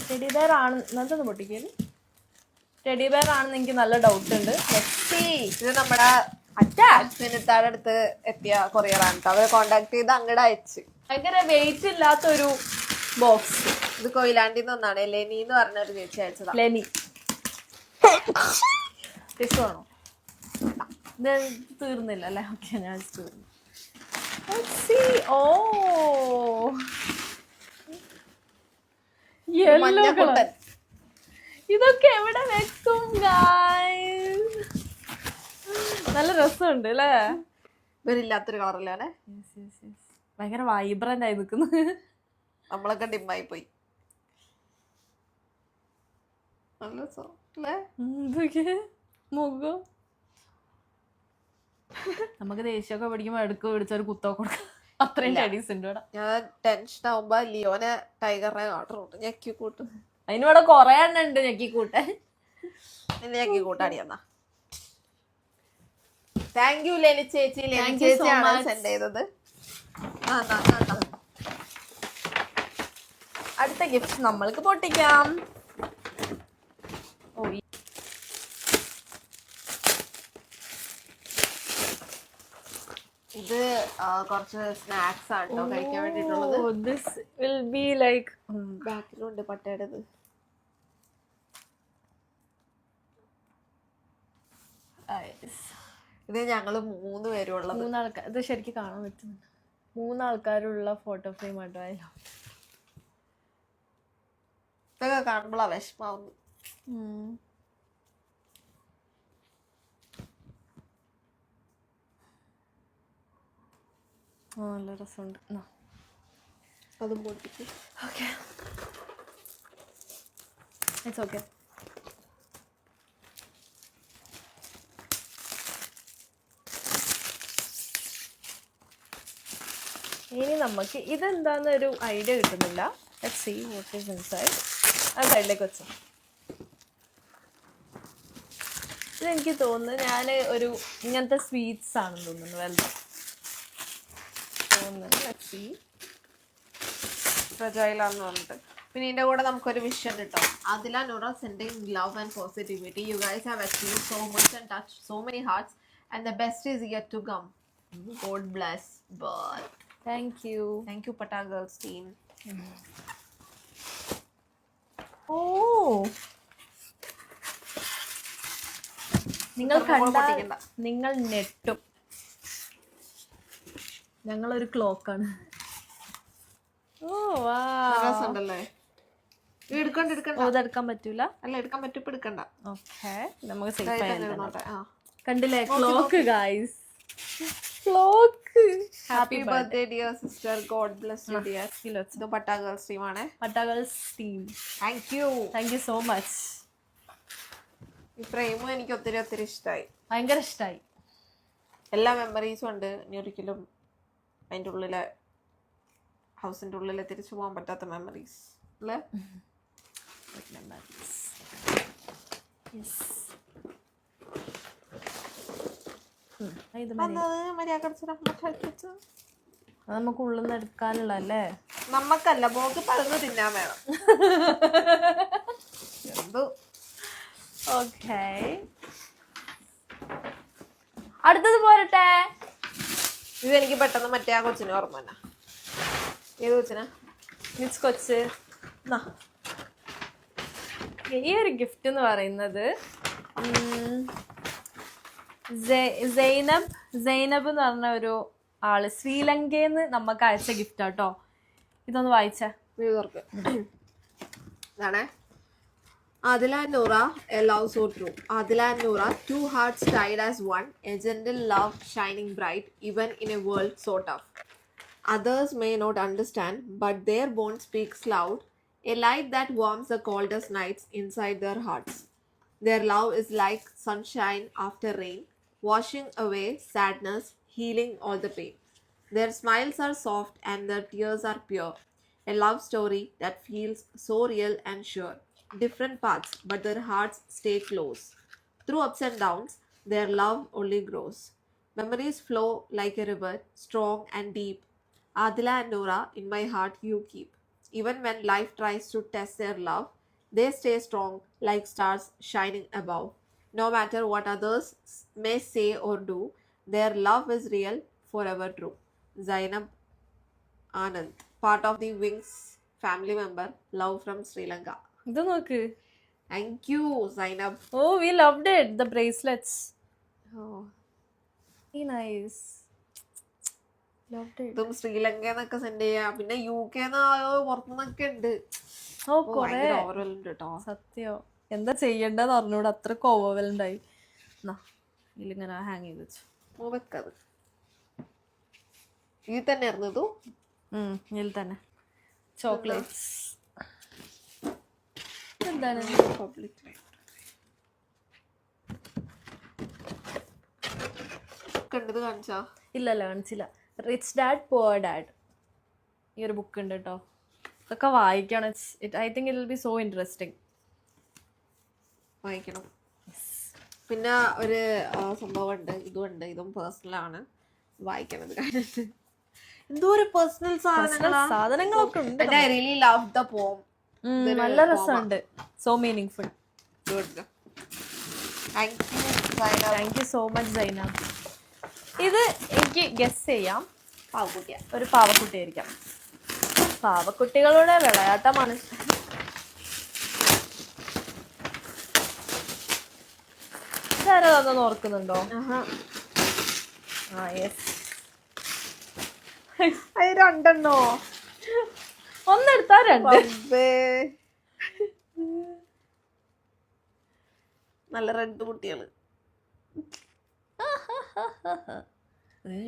ടെഡി ബെയർ ആണ് എന്നതൊന്ന് പൊട്ടിക്കല്. ടെഡി ബെയർ ആണെന്ന് എനിക്ക് നല്ല ഡൗട്ട് ഉണ്ട്.
ഇത് നമ്മുടെ അറ്റാച്ച്മെന്റ് അടുത്ത് എത്തിയ കൊറിയറാണ്. അവരെ കോണ്ടാക്ട് ചെയ്ത് അങ്ങോട്ട് അയച്ച്.
ഭയങ്കര വെയിറ്റ് ഇല്ലാത്തൊരു ബോക്സ്.
ഇത് കൊയിലാണ്ടിന്ന് ഒന്നാണ്. ലെനി എന്ന് പറഞ്ഞൊരു ചേച്ചി അയച്ചതാ.
ലെനി ആണോ? ഇത് തീർന്നില്ല അല്ലേ? ഓക്കെ, ഞാൻ തീർന്നു. Let's see. Oh. Yellow color.
മഞ്ഞക്കുട്ടൻ.
ഇതൊക്കെ എവിടെ വെക്കും guys? നല്ല രസമുണ്ട് അല്ലേ?
ഇവരില്ലാത്തൊരു കളറിലാണ്.
ഭയങ്കര വൈബ്രന്റ് ആയി നിൽക്കുന്നു.
നമ്മളൊക്കെ ഡിമ്മായി പോയി. നല്ല
മുഖം നമുക്ക് ദേഷ്യമൊക്കെ പിടിക്കുമ്പോ എടുക്ക് പിടിച്ചൊരു കുത്തൊക്കെ കൊടുക്കാം. അത്രയും ടെഡീസ് ഉണ്ട് ഇവിടെ.
ഞാൻ ടെൻഷൻ ആവുമ്പോ ലിയോനെ ടൈഗറിനെ കാട്ടുന്നുണ്ട്. ഞെക്കി കൂട്ടും.
അതിനിവിടെ കൊറേ എണ്ണം ഉണ്ട് ഞെക്കിക്കൂട്ടെ.
ഞെക്കി കൂട്ടാടി എന്നാ. താങ്ക് യു ലെനി ചേച്ചി. ലെനി ചേച്ചിയാണ് സെൻഡ് ചെയ്തത്.
അടുത്ത ഗിഫ്റ്റ് നമ്മൾക്ക് പൊട്ടിക്കാം.
ഇത് കുറച്ച് സ്നാക്സ് ആണ് കേട്ടോ കഴിക്കാൻ വേണ്ടിട്ടുള്ളത്.
ദിസ് വിൽ ബി ലൈക്ക്
ബാക്കിലുണ്ട് പട്ടയുടേത്. ഇത് ഞങ്ങള് 3 പേരും ഉള്ളത്.
3 ആൾക്കാർ. ഇത് ശരിക്കും കാണാൻ പറ്റുന്നുണ്ട്. 3 ആൾക്കാരുള്ള ഫോട്ടോ ഫ്രെയിം ആട്ടോ.
ഇതൊക്കെ കാണുമ്പോഴാ വിഷമാവുന്നു.
നല്ല രസമുണ്ട്.
അതും പൊട്ടിക്ക്.
Okay, it's okay. ഇനി നമുക്ക് ഇതെന്താന്നൊരു ഐഡിയ കിട്ടുന്നില്ല. Let's see what is inside. ആ സൈഡിലേക്ക് വെച്ചു. ഇതെനിക്ക് തോന്നുന്നു ഞാൻ ഒരു ഇങ്ങനത്തെ സ്വീറ്റ്സ് ആണെന്ന് തോന്നുന്നു വലുത് തോന്നുന്നു. Let's see.
ഫ്രജൈലാന്ന് പറഞ്ഞിട്ട്. പിന്നെ ഇതിന്റെ കൂടെ നമുക്കൊരു വിഷൻ കിട്ടും. Adila Nora sending love and positivity. You guys have achieved so much and touched so many hearts, and the best is yet to come. God bless. But
thank you
Pata Girls team.
Oh, നിങ്ങൾ കണ്ടാൽ നിങ്ങൾ നെട്ടും. ഞങ്ങളൊരു ക്ലോക്കാണ്. ഓ വാ,
രസമുണ്ടല്ലേ?
അതെടുക്കാൻ പറ്റൂല.
അല്ല, എടുക്കാൻ പറ്റും. ഇപ്പൊ എടുക്കണ്ട.
ഓക്കെ, നമുക്ക് സേഫ് ആയി
ഇരുന്നോട്ടെ.
കണ്ടില്ലേ clock guys, clock.
Happy birthday dear sister. God bless you dear. ഇത് പട്ടാ ഗേൾസ് ടീം ആണ്.
പട്ടാ girls team.
Thank you
so much.
ഈ ഫ്രെയിമും എനിക്ക് ഒത്തിരി ഇഷ്ടമായി.
ഭയങ്കര ഇഷ്ടമായി.
എല്ലാ മെമ്മറീസും ഉണ്ട്. ഇനി ഒരിക്കലും അതിൻ്റെ ഉള്ളിലെ ഹൗസിന്റെ ഉള്ളിൽ തിരിച്ചു പോകാൻ പറ്റാത്ത മെമ്മറീസ് അല്ലേ?
നമുക്ക് ഉള്ളിൽ നിന്ന് എടുക്കാനുള്ള അല്ലേ?
നമ്മക്കല്ല, മോക്ക് പലത് തിന്നാൻ വേണം. എന്തോ.
ഓക്കേ, അടുത്തത് പോരട്ടെ.
ഇതെനിക്ക് പെട്ടെന്ന് മറ്റേ ആ കൊച്ചിനെ ഓർമ്മ തന്നെ. ഏത് കൊച്ചിനാ?
മിസ് കൊച്ച്. ഈ ഒരു ഗിഫ്റ്റ് എന്ന് പറയുന്നത് സൈനബ് എന്ന് പറഞ്ഞ ഒരു ആള് ശ്രീലങ്കയിൽ നിന്ന് നമുക്ക് അയച്ച ഗിഫ്റ്റ് ആട്ടോ. ഇതൊന്ന് വായിച്ചേ.
ഇതാണേ. Adila and Nora, a love so true. Adila and Nora, 2 hearts tied as one, a gentle love shining bright, even in a world so tough. Others may not understand, but their bond speaks loud, a light that warms the coldest nights inside their hearts. Their love is like sunshine after rain, washing away sadness, healing all the pain. Their smiles are soft and their tears are pure, a love story that feels so real and sure. Different paths, but their hearts stay close. Through ups and downs, their love only grows. Memories flow like a river, strong and deep. Adila and Nora, in my heart you keep. Even when life tries to test their love, they stay strong like stars shining above. No matter what others may say or do, their love is real, forever true. Zainab Anand, part of the Wings family member, love from Sri Lanka.
ഇത് നോക്ക്.
Thank you, Zainab.
Oh, we loved it. The bracelets. Oh, very nice.
ഇതും ശ്രീലങ്കന്നൊക്കെ send ചെയ്യാം. പിന്നെ UK പുറത്തുനിന്നൊക്കെ ഉണ്ട്.
കൊറേ
overwhelmed കേട്ടോ.
സത്യോ എന്താ ചെയ്യണ്ടെന്ന് അറിഞ്ഞൂടെ, അത്രക്ക് ഓവർവെൽഡ് ആയി. ഇതിലിങ്ങനെ ഹാങ് ചെയ്ത് വെച്ചു.
വെക്കത് ഇതിൽ തന്നെ ആയിരുന്നു.
ഇതിൽ തന്നെ ചോക്ലേറ്റ്സ്. എന്താണ്
കണ്ടത് കാണിച്ചാ?
ഇല്ലല്ല കാണിച്ചില്ല. റിച്ച് ഡാഡ് പുവർ ഡാഡ് ഈ ഒരു ബുക്ക് ഉണ്ട് കേട്ടോ. ഇതൊക്കെ വായിക്കണം. I think it will be so interesting.
വായിക്കണം. പിന്നെ ഒരു സംഭവം ഉണ്ട്, ഇതുണ്ട്. ഇതും പേഴ്സണൽ ആണ്, വായിക്കണത്. കഴിഞ്ഞിട്ട് എന്തോ ഒരു പേഴ്സണൽ
സാധനങ്ങളൊക്കെ ഉണ്ട്.
I really love the poem.
നല്ല രസമുണ്ട്. So meaning full. Thank you so much Saina. ഇത് എനിക്ക് ഗസ് ചെയ്യാം, ഒരു പാവക്കുട്ടിയായിരിക്കാം. പാവക്കുട്ടികളുടെ വിളയാട്ടമാണ്. ഇതാരാ തന്നെന്ന് ഓർക്കുന്നുണ്ടോ?
രണ്ടെണ്ണോ?
ഒന്നെടുത്താ രണ്ട്.
നല്ല രണ്ട് കുട്ടികള്.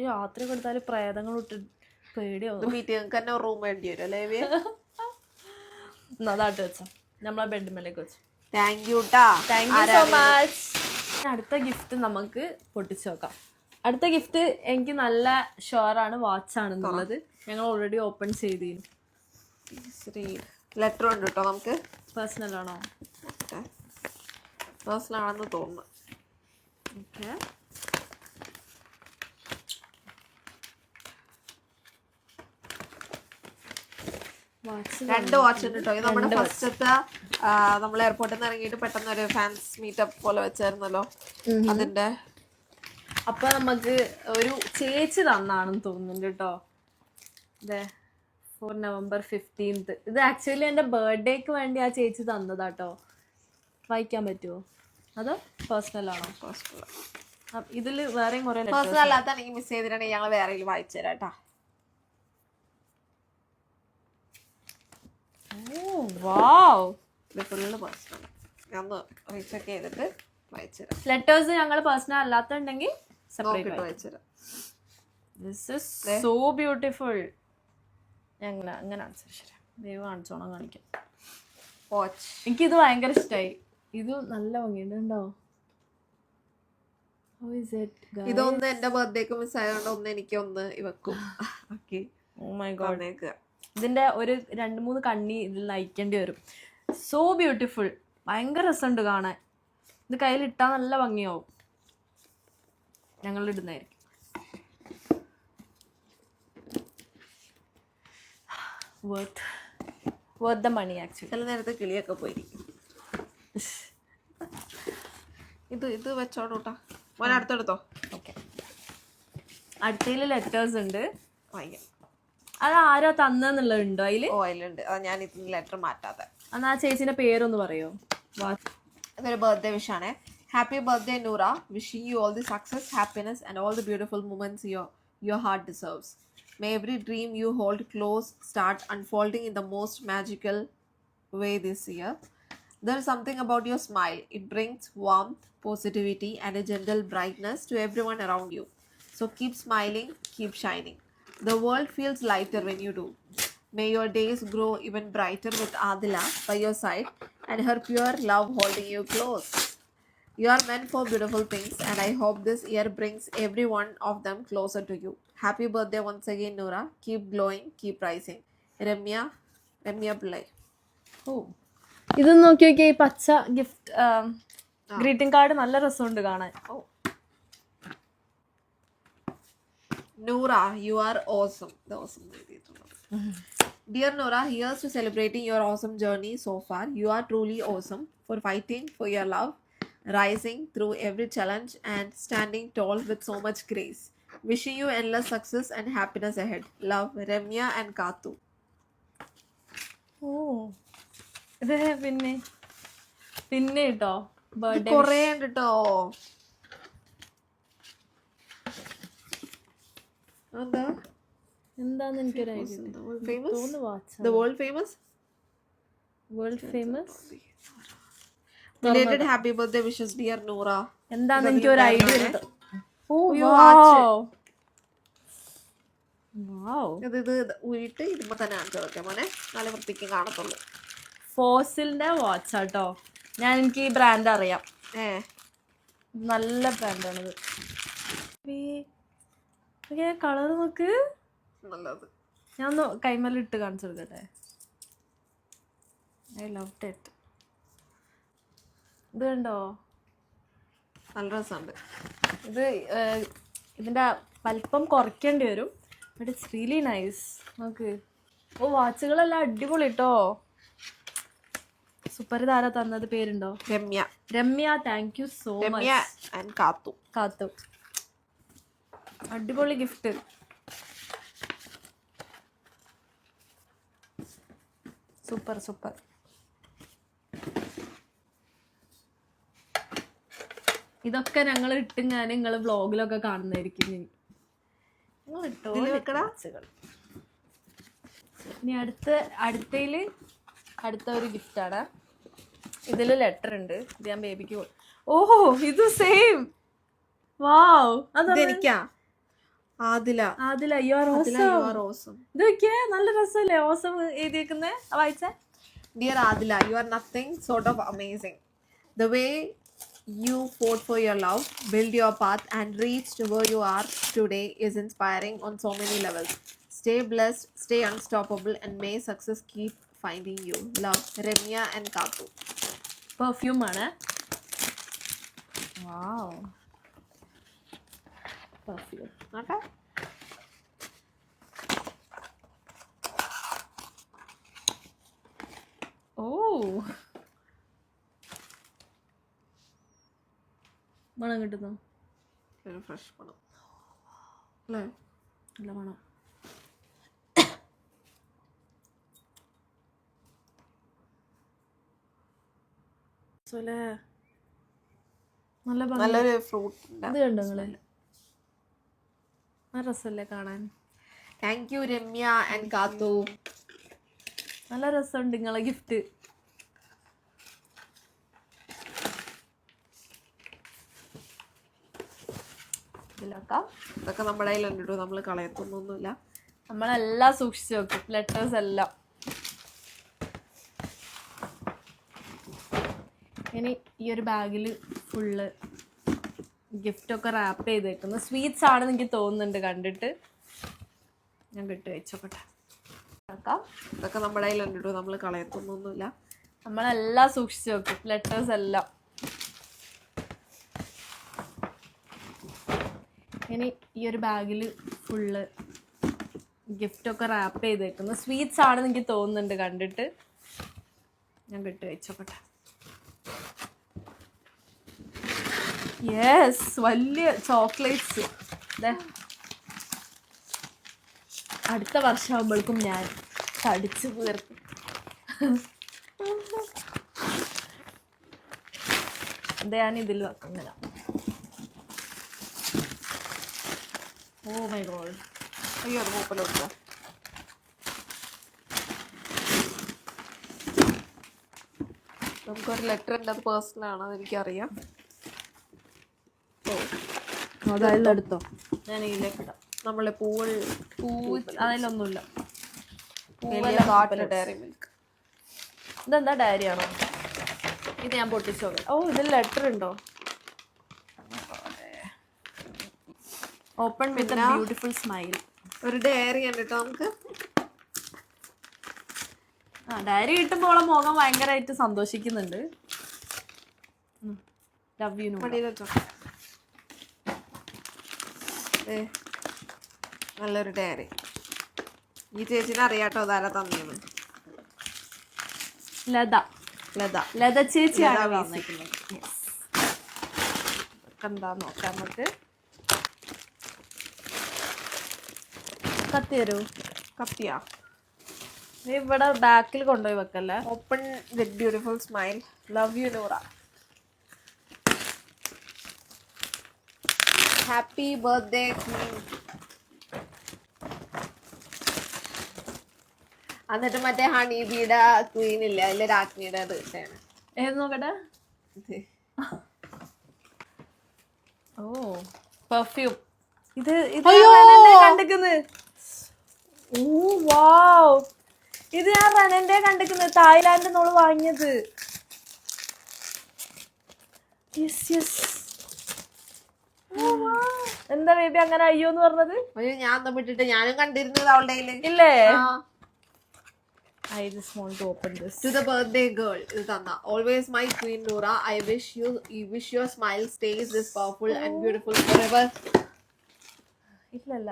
രാത്രി കൊടുത്താല് പ്രേതങ്ങൾ ഇട്ട് പേടിയാവും.
തന്നെ റൂം വേണ്ടി വരും അല്ലേ?
അതാട്ട് വെച്ചോ, നമ്മളെ ബെഡ്മേലേക്ക് വെച്ചു.
Thank you
so much. അടുത്ത ഗിഫ്റ്റ് നമുക്ക് പൊട്ടിച്ചു നോക്കാം. അടുത്ത ഗിഫ്റ്റ് എനിക്ക് നല്ല ഷുവറാണ് വാച്ചാണെന്നുള്ളത്. ഞങ്ങൾ ഓൾറെഡി ഓപ്പൺ ചെയ്തിരുന്നു.
ലെറ്റർ ഉണ്ട് കേട്ടോ. നമുക്ക്
പേഴ്സണൽ ആണോ?
പേഴ്സണൽ ആണെന്ന് തോന്നുന്നു.
ഓക്കെ,
രണ്ട് വാച്ച് ഉണ്ട് കേട്ടോ. ഇത് നമ്മുടെ ഫസ്റ്റത്തെ നമ്മൾ എയർപോർട്ടിൽ നിന്ന് ഇറങ്ങിയിട്ട് പെട്ടെന്ന് ഒരു ഫാൻസ് മീറ്റപ്പ് പോലെ വെച്ചായിരുന്നല്ലോ, അതിന്റെ.
അപ്പൊ നമുക്ക് ഒരു ചേച്ചി തന്നാണെന്ന് തോന്നുന്നുണ്ട് കേട്ടോ. അതെ, ഫോർ November 15th. ഇത് ആക്ച്വലി എൻ്റെ ബർത്ത്ഡേക്ക് വേണ്ടി ആ ചേച്ചി തന്നതാട്ടോ. വായിക്കാൻ പറ്റുമോ? അതോ പേഴ്സണൽ ആണോ?
പേഴ്സണൽ.
ഇതില് വേറെയും കുറെ
പേഴ്സണൽ അല്ലാത്ത എനിക്ക് മിസ് ചെയ്തിട്ടുണ്ടെങ്കിൽ ഞങ്ങൾ വേറെ വായിച്ചു തരാം കേട്ടോ.
ലെറ്റേഴ്സ് ഞങ്ങൾ പേഴ്സണൽ അല്ലാത്തുണ്ടെങ്കിൽ സെപ്പറേറ്റ് വായിച്ചുതരാം. This is so beautiful. അങ്ങനെ ശരി, ദൈവം കാണിച്ചോണം കാണിക്കാം. എനിക്കിത് ഭയങ്കര ഇഷ്ടമായി. ഇത് നല്ല ഭംഗിയുണ്ടോ?
ഇതൊന്ന് എന്റെ ബർത്ത്ഡേക്ക് മിസ് ആയതുകൊണ്ട് ഒന്ന് എനിക്ക് ഒന്ന് ഇവക്കും.
ഇതിന്റെ ഒരു 2-3 കണ്ണി ഇതിൽ നയിക്കേണ്ടി വരും. So beautiful. ഭയങ്കര രസമുണ്ട് കാണാൻ. ഇത് കയ്യിലിട്ടാ നല്ല ഭംഗിയാവും. ഞങ്ങൾ ഇടുന്നതായിരിക്കും. Worth the money actually.
ചില നേരത്തെ കിളിയൊക്കെ പോയിരിക്കും. ഇത് വെച്ചോടൂട്ടാ. മോനെ അടുത്തെടുത്തോ.
ഓക്കെ, അടുത്തതിൽ ലെറ്റേഴ്സ് ഉണ്ട്.
വായിക്കാം.
അത് ആരാ തന്നെന്നുള്ളതുണ്ടോ അതില്?
അതിലുണ്ട്. ഞാൻ ഇതിന് ലെറ്റർ മാറ്റാതെ.
എന്നാ ആ ചേച്ചിന്റെ പേരൊന്ന് പറയോ?
ഇതൊരു ബർത്ത്ഡേ വിഷ് ആണ്. Happy birthday Noora. Wishing you all the success, happiness and all the beautiful moments your heart deserves. May every dream you hold close start unfolding in the most magical way this year. There's something about your smile. It brings warmth, positivity and a gentle brightness to everyone around you. So keep smiling, keep shining. The world feels lighter when you do. May your days grow even brighter with Adila by your side and her pure love holding you close. You are meant for beautiful things and I hope this year brings every one of them closer to you. Happy birthday once again, Noora. Keep glowing, keep rising. Ramya Pillai.
ഇത് നോക്കി നോക്കിയാ ഈ പച്ച gift greeting card നല്ല രസമുണ്ട് കാണാൻ.
Noora, you are awesome. Dear Noora, here's to celebrating your awesome journey so far. You are truly awesome for fighting for your love, rising through every challenge and standing tall with so much grace. Wishing you endless success and happiness ahead. Love, Ramya and Katu.
ഇത് പിന്നെ കേട്ടോ birthday
കൊറേ ഉണ്ട് കേട്ടോ. എന്താ
എന്താന്ന് എനിക്കൊരു idea
The world famous?
തോന്നുന്നു watch
The world famous?
World famous
Belated happy birthday wishes, dear Noora.
എന്താന്ന് എനിക്കൊരു ഐഡിയ ഉണ്ട്. ഓ വാവ്
ഇത് ഊരിട്ട് ഇതുമ്പോ തന്നെ കാണിച്ചു നോക്കിയാ മോനെ, നല്ല വൃത്തിക്ക് കാണത്തുള്ളൂ.
ഫോസിലിന്റെ വാച്ച് ആട്ടോ. എനിക്ക് ഈ ബ്രാൻഡ് അറിയാം, നല്ല ബ്രാൻഡാണിത്. കളർ നോക്ക്,
നല്ലത്.
ഞാൻ കൈമേൽ ഇട്ട് കാണിച്ചു കൊടുക്കട്ടെ. I love it. ഇത് കണ്ടോ,
നല്ല രസമുണ്ട്.
ഇതിന്റെ വലിപ്പം കുറയ്ക്കേണ്ടി വരും, ബട്ട് ഇറ്റ്സ് റിയലി നൈസ്. നോക്ക്. ഓ വാച്ചുകളെല്ലാം അടിപൊളി കേട്ടോ. സൂപ്പർ. ഇതാരാ തന്നത്, പേരുണ്ടോ? Ramya. Thank you so much. കാത്തു. അടിപൊളി ഗിഫ്റ്റ്. സൂപ്പർ. ഇതൊക്കെ ഞങ്ങൾ ഇട്ട് നിങ്ങൾ വ്ളോഗിലൊക്കെ കാണുന്നതായിരിക്കും. നിങ്ങൾ ഇട്ടോ വാച്ചുകൾ. ഇനി അടുത്ത ഒരു ഗിഫ്റ്റാണ്. ഇതിൽ ലെറ്റർ ഉണ്ട്. ഇത് ഞാൻ ബേബിക്ക് ഓഹോ ഇത് സെയിം. വാവ്.
അതെനിക്കാ. Adila
you are awesome. ഇത് നോക്കിയേ, നല്ല രസമല്ലേ ഓസം എഴുതിയേക്കുന്നേ. വായിച്ചേ.
Dear Adila, you are nothing sort of amazing. The way you fought for your love, built your path and reached where you are today is inspiring on so many levels. Stay blessed, stay unstoppable and may success keep finding you. Love, Remya and Katu.
Perfume ആണ്. Wow. Perfume.
Okay.
മണം കിട്ടുന്നു.
Fresh മണം അല്ലേ?
നല്ല മണം.
നല്ലൊരു fruit.
ഇത് കണ്ടോ നിങ്ങള്? നല്ല രസമല്ലേ കാണാൻ?
താങ്ക് യു രമ്യ ആൻഡ് കാത്തു.
നല്ല രസമുണ്ട് നിങ്ങളെ ഗിഫ്റ്റ്.
ഇതൊക്കെ നമ്മുടെ കയ്യിലുണ്ടോ, നമ്മൾ കളയത്തൊന്നുമില്ല.
നമ്മളെല്ലാം സൂക്ഷിച്ചു വെക്കും, ലെറ്റേഴ്സ് എല്ലാം. ഇനി ഈ ഒരു ബാഗിൽ ഫുള്ള് ഗിഫ്റ്റൊക്കെ റാപ്പ് ചെയ്തേക്കുന്നു. സ്വീറ്റ്സ് ആണെന്ന് എനിക്ക് തോന്നുന്നുണ്ട് കണ്ടിട്ട്. ഞാൻ കിട്ടി വെച്ചോട്ടെ.
ഇതൊക്കെ നമ്മുടെ കയ്യിലുണ്ടോ, നമ്മൾ കളയത്തൊന്നുമില്ല.
നമ്മളെല്ലാം സൂക്ഷിച്ചു വെക്കും, ലെറ്റേഴ്സ് എല്ലാം. ഇനി ഈ ഒരു ബാഗിൽ ഫുള്ള് ഗിഫ്റ്റൊക്കെ റാപ്പ് ചെയ്തേക്കുന്നു. സ്വീറ്റ്സ് ആണെന്ന് എനിക്ക് തോന്നുന്നുണ്ട് കണ്ടിട്ട്. ഞാൻ കിട്ടി വെച്ചോട്ടെ. യെസ്, വലിയ ചോക്ലേറ്റ്സ്. അടുത്ത വർഷമാകുമ്പോഴേക്കും ഞാൻ തടിച്ചു തീർക്കും. ഞാൻ ഇതിൽ വെക്കുന്നില്ല. Oh my god.
അയ്യോ അത് മൂപ്പലോട്ട്. നമുക്കൊരു ലെറ്റർ ഉണ്ട്, അത് പേഴ്സണൽ ആണ്, അതെനിക്കറിയാം.
അതെടുത്തോ, ഞാൻ ഇതിലേക്ക് ഇടാം.
നമ്മളെ പൂ
അതിലൊന്നുമില്ല.
Dairy Milk.
ഇതെന്താ, ഡയറി ആണോ? ഇത് ഞാൻ പൊട്ടിച്ചു നോക്കാം. ഓ ഇതിൽ ലെറ്റർ ഉണ്ടോ? Open with a beautiful smile.
ഒരു ഡയറി ഉണ്ട് കേട്ടോ നമുക്ക്.
ഡയറി കിട്ടുമ്പോൾ മുഖം ഭയങ്കരമായിട്ട് സന്തോഷിക്കുന്നുണ്ട്. Love you.
നല്ലൊരു ഡയറി. ഈ ചേച്ചിനെ അറിയാട്ടോ അതാരാ തന്നെയാണ്.
ലത ചേച്ചിയാണ് വന്നിരിക്കുന്നത്. എന്താ നോക്കാം നമുക്ക്. കത്തി തരൂ.
കത്തിയാ?
ഇവിടെ ബാക്കിൽ കൊണ്ടുപോയി വെക്കല്ലേ.
Open with beautiful smile. Love you Noora. Happy birthday. എന്നിട്ട് മറ്റേ ഹണി ബീയുടെ ക്വീൻ ഇല്ല, അതിലെ രാജ്ഞിയുടെ അത് ഇട്ടാണ്.
ഏത് നോക്കട്ടെ. ഓ പെർഫ്യൂം. ഇത് കണ്ടിക്കുന്നത്. ഓ വാവ്, ഇത് ഞാൻ റനന്റെ കണ്ടിക്കുന്നത്, തായ്ലാൻഡിൽ നമ്മൾ വാങ്ങിയത്. എന്താ ബേബി അങ്ങനെ അയ്യോ എന്ന് പറഞ്ഞത്?
അയ്യോ ഞാൻ വിട്ടിട്ട് ഞാനും കണ്ടിരുന്നത് അവളുടെ
ഇല്ലേ? I just want to open this.
To the birthday girl, ഇത് തന്ന. Always my queen Noora. I wish your smile stays this powerful and beautiful forever.
ഇല്ലല്ല.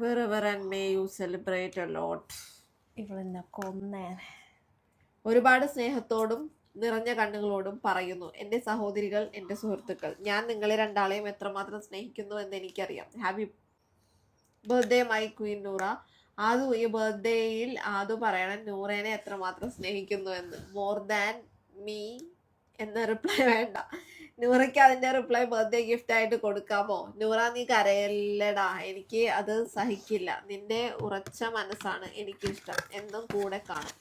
Wherever and may you celebrate a lot.
ഇവളെന്നെ കൊന്നേ.
ഒരുപാട് സ്നേഹത്തോടും നിറഞ്ഞ കണ്ണുകളോടും പറയുന്നു, എൻ്റെ സഹോദരികൾ, എൻ്റെ സുഹൃത്തുക്കൾ, ഞാൻ നിങ്ങളെ രണ്ടാളെയും എത്രമാത്രം സ്നേഹിക്കുന്നു എന്ന് എനിക്കറിയാം. Happy birthday my queen Noora. Adu, ഈ ബർത്ത്ഡേയിൽ ആദു പറയണം നൂറേനെ എത്രമാത്രം സ്നേഹിക്കുന്നു എന്ന്. മോർ ദാൻ മീ എന്ന റിപ്ലൈ വേണ്ട. നൂറയ്ക്ക് അതിൻ്റെ റിപ്ലൈ ബർത്ത്ഡേ ഗിഫ്റ്റ് ആയിട്ട് കൊടുക്കാമോ? നൂറ നീ കരയല്ലടാ, എനിക്ക് അത് സഹിക്കില്ല. നിന്റെ ഉറച്ച മനസ്സാണ് എനിക്കിഷ്ടം. എന്നും കൂടെ കാണും.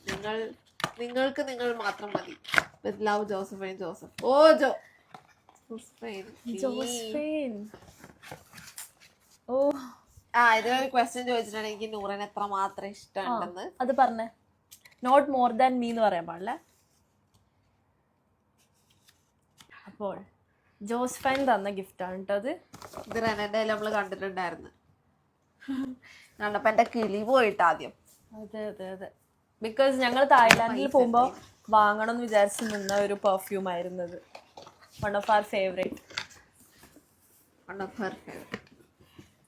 നിങ്ങൾക്ക് നിങ്ങൾ മാത്രം മതി. With love, Josephine. Joseph. Oh
Josephine. ഓ
ഇതിലൊരു ക്വസ്റ്റ്യൻ ചോദിച്ചിട്ടാണ് എനിക്ക് നൂറിന് എത്ര മാത്രം ഇഷ്ടമുണ്ടെന്ന്.
അത് പറഞ്ഞേ. നോട്ട് മോർ ദാൻ മീ എന്ന് പറയാൻ പാടില്ല. അപ്പോൾ ജോസ്ഫൈൻ തന്ന ഗിഫ്റ്റാണ് കേട്ടോ അത്.
ഇത് റെനന്റെ നമ്മൾ കണ്ടിട്ടുണ്ടായിരുന്നു. കണ്ടപ്പോ എന്റെ കിളി പോയിട്ട് ആദ്യം.
അതെ അതെ അതെ. ബിക്കോസ് ഞങ്ങൾ തായ്ലാൻഡിൽ പോകുമ്പോ വാങ്ങണം എന്ന് വിചാരിച്ച് നിന്ന ഒരു പെർഫ്യൂം ആയിരുന്നത്. One of our favourite.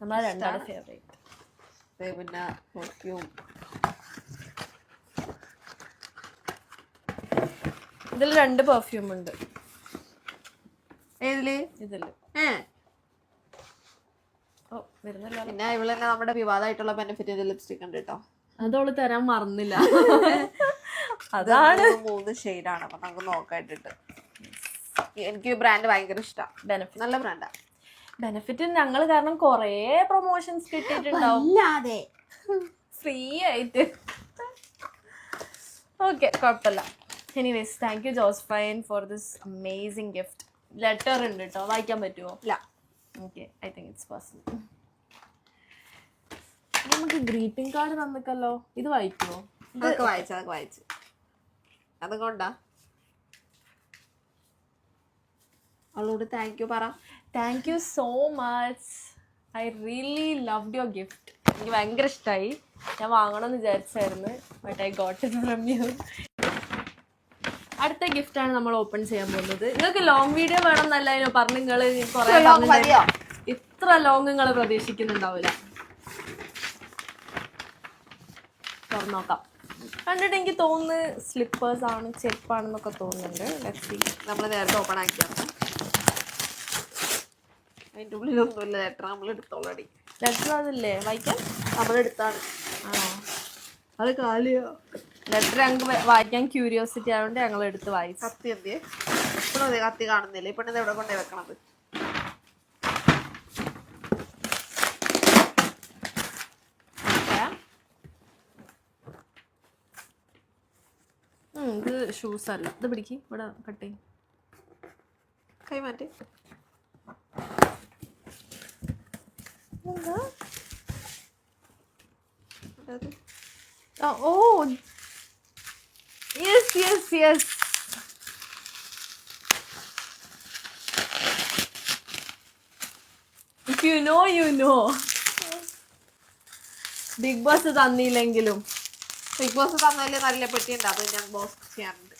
നമ്മളെ രണ്ടാളും ഫേവറേറ്റ്.
പിന്നെ പെർഫ്യൂം
ഇതിൽ 2 പെർഫ്യൂം ഉണ്ട്.
ഇതില്
ഓ വരുന്നില്ല.
പിന്നെ ഇവിടെ തന്നെ നമ്മുടെ വിവാദമായിട്ടുള്ള ബെനിഫിറ്റ് ലിപ്സ്റ്റിക് ഉണ്ട് കേട്ടോ.
അതോള് തരാൻ മറന്നില്ല.
അതാണ് 3 ഷെയ്ഡാണ്. അപ്പൊ നമുക്ക് നോക്കായിട്ടിട്ട്. എനിക്ക് ബ്രാൻഡ് ഭയങ്കര ഇഷ്ടമാണ്. ബെനിഫിറ്റ് നല്ല ബ്രാൻഡാ.
ബെനിഫിറ്റ് ഞങ്ങൾ കാരണം കൊറേ പ്രൊമോഷൻസ് കിട്ടിയിട്ടുണ്ടാവും ഫ്രീ ആയിട്ട്. ഓക്കെ കുഴപ്പമില്ല. Anyways thank you Josephine for this amazing gift. Letter ഉണ്ട് കേട്ടോ, വായിക്കാൻ പറ്റുമോ?
ഇല്ല.
Okay, I think it's personal. നമുക്ക് ഗ്രീറ്റിംഗ് കാർഡ് തന്നിക്കല്ലോ, ഇത് വായിക്കുമോ?
അതൊക്കെ വായിച്ചു. അതുകൊണ്ടാ അവളോട് താങ്ക് യു പറ.
Thank you so much. I really loved your gift. എനിക്ക് ഭയങ്കര ഇഷ്ടമായി. ഞാൻ വാങ്ങണമെന്ന് വിചാരിച്ചായിരുന്നു, but I got it from you. അടുത്ത ഗിഫ്റ്റാണ് നമ്മൾ ഓപ്പൺ ചെയ്യാൻ പോകുന്നത്. നിങ്ങൾക്ക് ലോങ് വീഡിയോ വേണം എന്നല്ലോ പറഞ്ഞു. നിങ്ങൾ കുറെ ഇത്ര ലോങ് നിങ്ങൾ പ്രതീക്ഷിക്കുന്നുണ്ടാവില്ല. തുറന്നോക്കാം. കണ്ടിട്ട് എനിക്ക് തോന്നുന്നു സ്ലിപ്പേഴ്സ് ആണ്, ചെരുപ്പാണെന്നൊക്കെ തോന്നുന്നുണ്ട്.
നമ്മൾ നേരത്തെ ഓപ്പൺ ആക്കിയാണ്. അതിൻ്റെ ഉള്ളിലൊന്നുമില്ല. ലെറ്റർ നമ്മൾ എടുത്തോളടി.
ലെറ്റർ അതില്ലേ വായിക്കാൻ?
നമ്മളെടുത്താണ്.
ആണോ?
അത് കാലിയോ?
ലെറ്റർ ഞങ്ങൾക്ക് വായിക്കാൻ ക്യൂരിയോസിറ്റി ആയതുകൊണ്ട് ഞങ്ങൾ എടുത്ത് വായിച്ചു.
കത്തി എന്തിയെ? എപ്പോഴും അതെ കത്തി കാണുന്നില്ല. ഇപ്പൊ ഇത് എവിടെ കൊണ്ടേ വെക്കണത്?
ഇത് ഷൂസ് അല്ല. ഇത് പിടിക്ക്, ഇവിടെ കട്ട് ചെയ്യും.
കൈ മാറ്റി.
Oh yes. If you know, you know. Big boss തന്നില്ലെങ്കിലും.
ബിഗ് ബോസ് തന്നതിൽ നല്ല പെട്ടിയുണ്ട്. അത് ഞാൻ ബോസ് ചെയ്യാറുണ്ട്.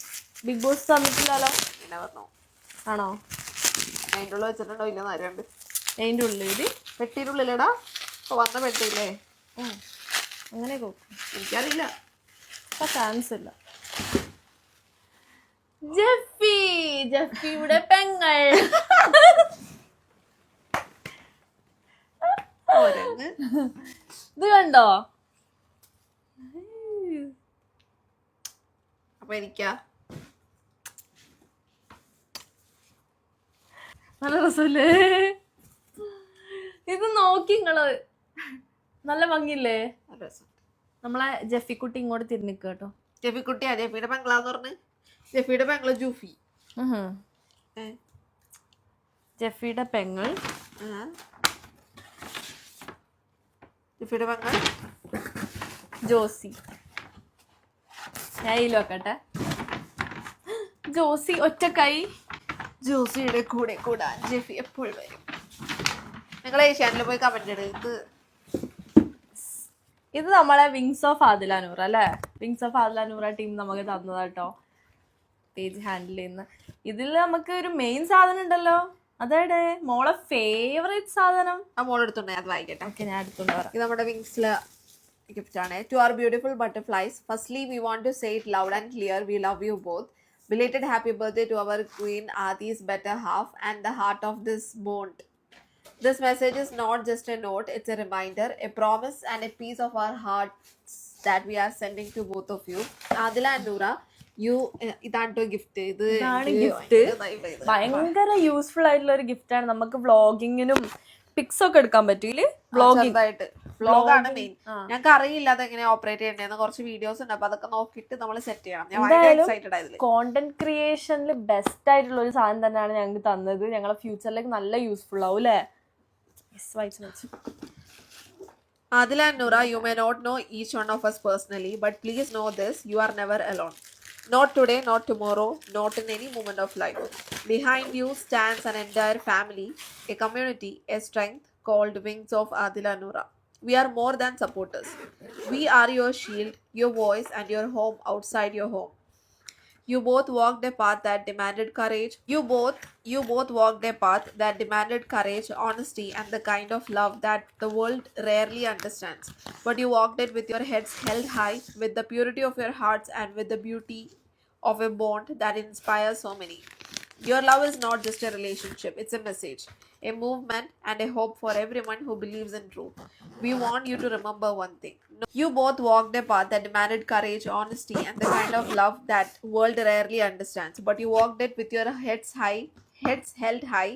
ബിഗ് ബോസ് തന്നിട്ടില്ലല്ലോ.
പിന്നെ പറഞ്ഞോ?
ആണോ?
അതിൻ്റെ ഉള്ളിൽ വെച്ചിട്ടുണ്ടോ ഇല്ലെന്ന് അറിയണ്ട്.
അതിൻ്റെ ഉള്ളിൽ
പെട്ടിയുടെ ഉള്ളിലടാ. ഇപ്പൊ വന്ന പെട്ടിയില്ലേ?
അങ്ങനെ
എനിക്കറിയില്ല.
ഇപ്പൊ ചാൻസ് ഇല്ല. ജെഫിയുടെ പെങ്ങൾ. ഇത് കണ്ടോ?
അപ്പൊ എനിക്കാ
നല്ല രസല്ലേ? ഇത് നോക്കി നിങ്ങള്. നല്ല ഭംഗിയില്ലേ? നമ്മളെ ജെഫിക്കുട്ടി ഇങ്ങോട്ട് തിരിഞ്ഞിക്കുക കേട്ടോ.
ജെഫിക്കുട്ടിയാ ജെഫിയുടെ പെങ്ങളാന്ന് പറഞ്ഞ്. ജെഫിയുടെ പെങ്ങള് ജൂഫി.
ജെഫിയുടെ പെങ്ങൾ
ജെഫിയുടെ പെങ്ങൾ
ജോസി. ഞാൻ ഇതിൽ വെക്കട്ടെ. ജോസി ഒറ്റക്കൈ.
ജോസിയുടെ കൂടെ കൂടാൻ ജെഫി എപ്പോഴും വരും. നിങ്ങൾ ഏഷ്യാനിൽ പോയി കമന്റ് ഇട്.
ഇത് നമ്മളെ വിങ്സ് ഓഫ് ആദിലാനൂർ അല്ലേ? വിങ്സ് ഓഫ് ആദിലാനൂർ ടീം നമുക്ക് തന്നതാട്ടോ പേജ് ഹാൻഡിൽ ചെയ്യുന്ന. ഇതിൽ നമുക്ക് ഒരു മെയിൻ സാധനം ഉണ്ടല്ലോ. അതെ മോളെ ഫേവറേറ്റ് സാധനം.
ആ മോളെടുത്തുണ്ടോ? അത് വായിക്കട്ടെ.
ഓക്കെ, ഞാൻ എടുത്തോണ്ട് പറയാം.
ഇത് നമ്മുടെ വിങ്സിലെ ഗിഫ്റ്റ് ആണ്. To our beautiful butterflies, firstly we want to say it loud and clear, we love you both. Belated happy birthday to our queen Adi's better half and the heart of this bond. This message is not just a note, it's a reminder, a promise and a piece of our hearts that we are sending to both of you. Adila and Noora, you ഇതാണ് gift.
ഇതാണ് gift. ഭയങ്കര useful ആയിട്ടുള്ള ഒരു gift ആണ്. നമുക്ക് വ്ളോഗിങ്ങിനും pics ഒക്കെ എടുക്കാൻ പറ്റൂല്.
വ്ളോഗാണ് മെയിൻ. ഞങ്ങൾക്ക് അറിയില്ല അതെങ്ങനെ ഓപ്പറേറ്റ് ചെയ്യേണ്ടതെന്ന്. കുറച്ച് വീഡിയോസ് ഉണ്ട്, അപ്പൊ അതൊക്കെ നോക്കിയിട്ട് നമ്മൾ സെറ്റ് ചെയ്യണം. ഞാൻ ഭയങ്കര എക്സൈറ്റഡ് ആയത്.
കോണ്ടന്റ് ക്രിയേഷനിൽ ബെസ്റ്റ് ആയിട്ടുള്ള ഒരു സാധനം തന്നെയാണ് ഞങ്ങൾക്ക് തന്നത്. ഞങ്ങളെ ഫ്യൂച്ചറിലേക്ക് നല്ല യൂസ്ഫുൾ ആവും അല്ലേ?
Adila and Noora, you may not know each one of us personally, but please know this, you are never alone. Not today, not tomorrow, not in any moment of life. Behind you stands an entire family, a community, a strength called Wings of Adila and Noora. We are more than supporters. We are your shield, your voice, and your home outside your home. You both walked a path that demanded courage. You both walked a path that demanded courage, honesty, and the kind of love that the world rarely understands. But you walked it with your heads held high, with the purity of your hearts, and with the beauty of a bond that inspires so many. Your love is not just a relationship, it's a message, a movement, and a hope for everyone who believes in truth. We want you to remember one thing. You both walked a path that demanded courage, honesty, and the kind of love that world rarely understands. But you walked it with your heads held high,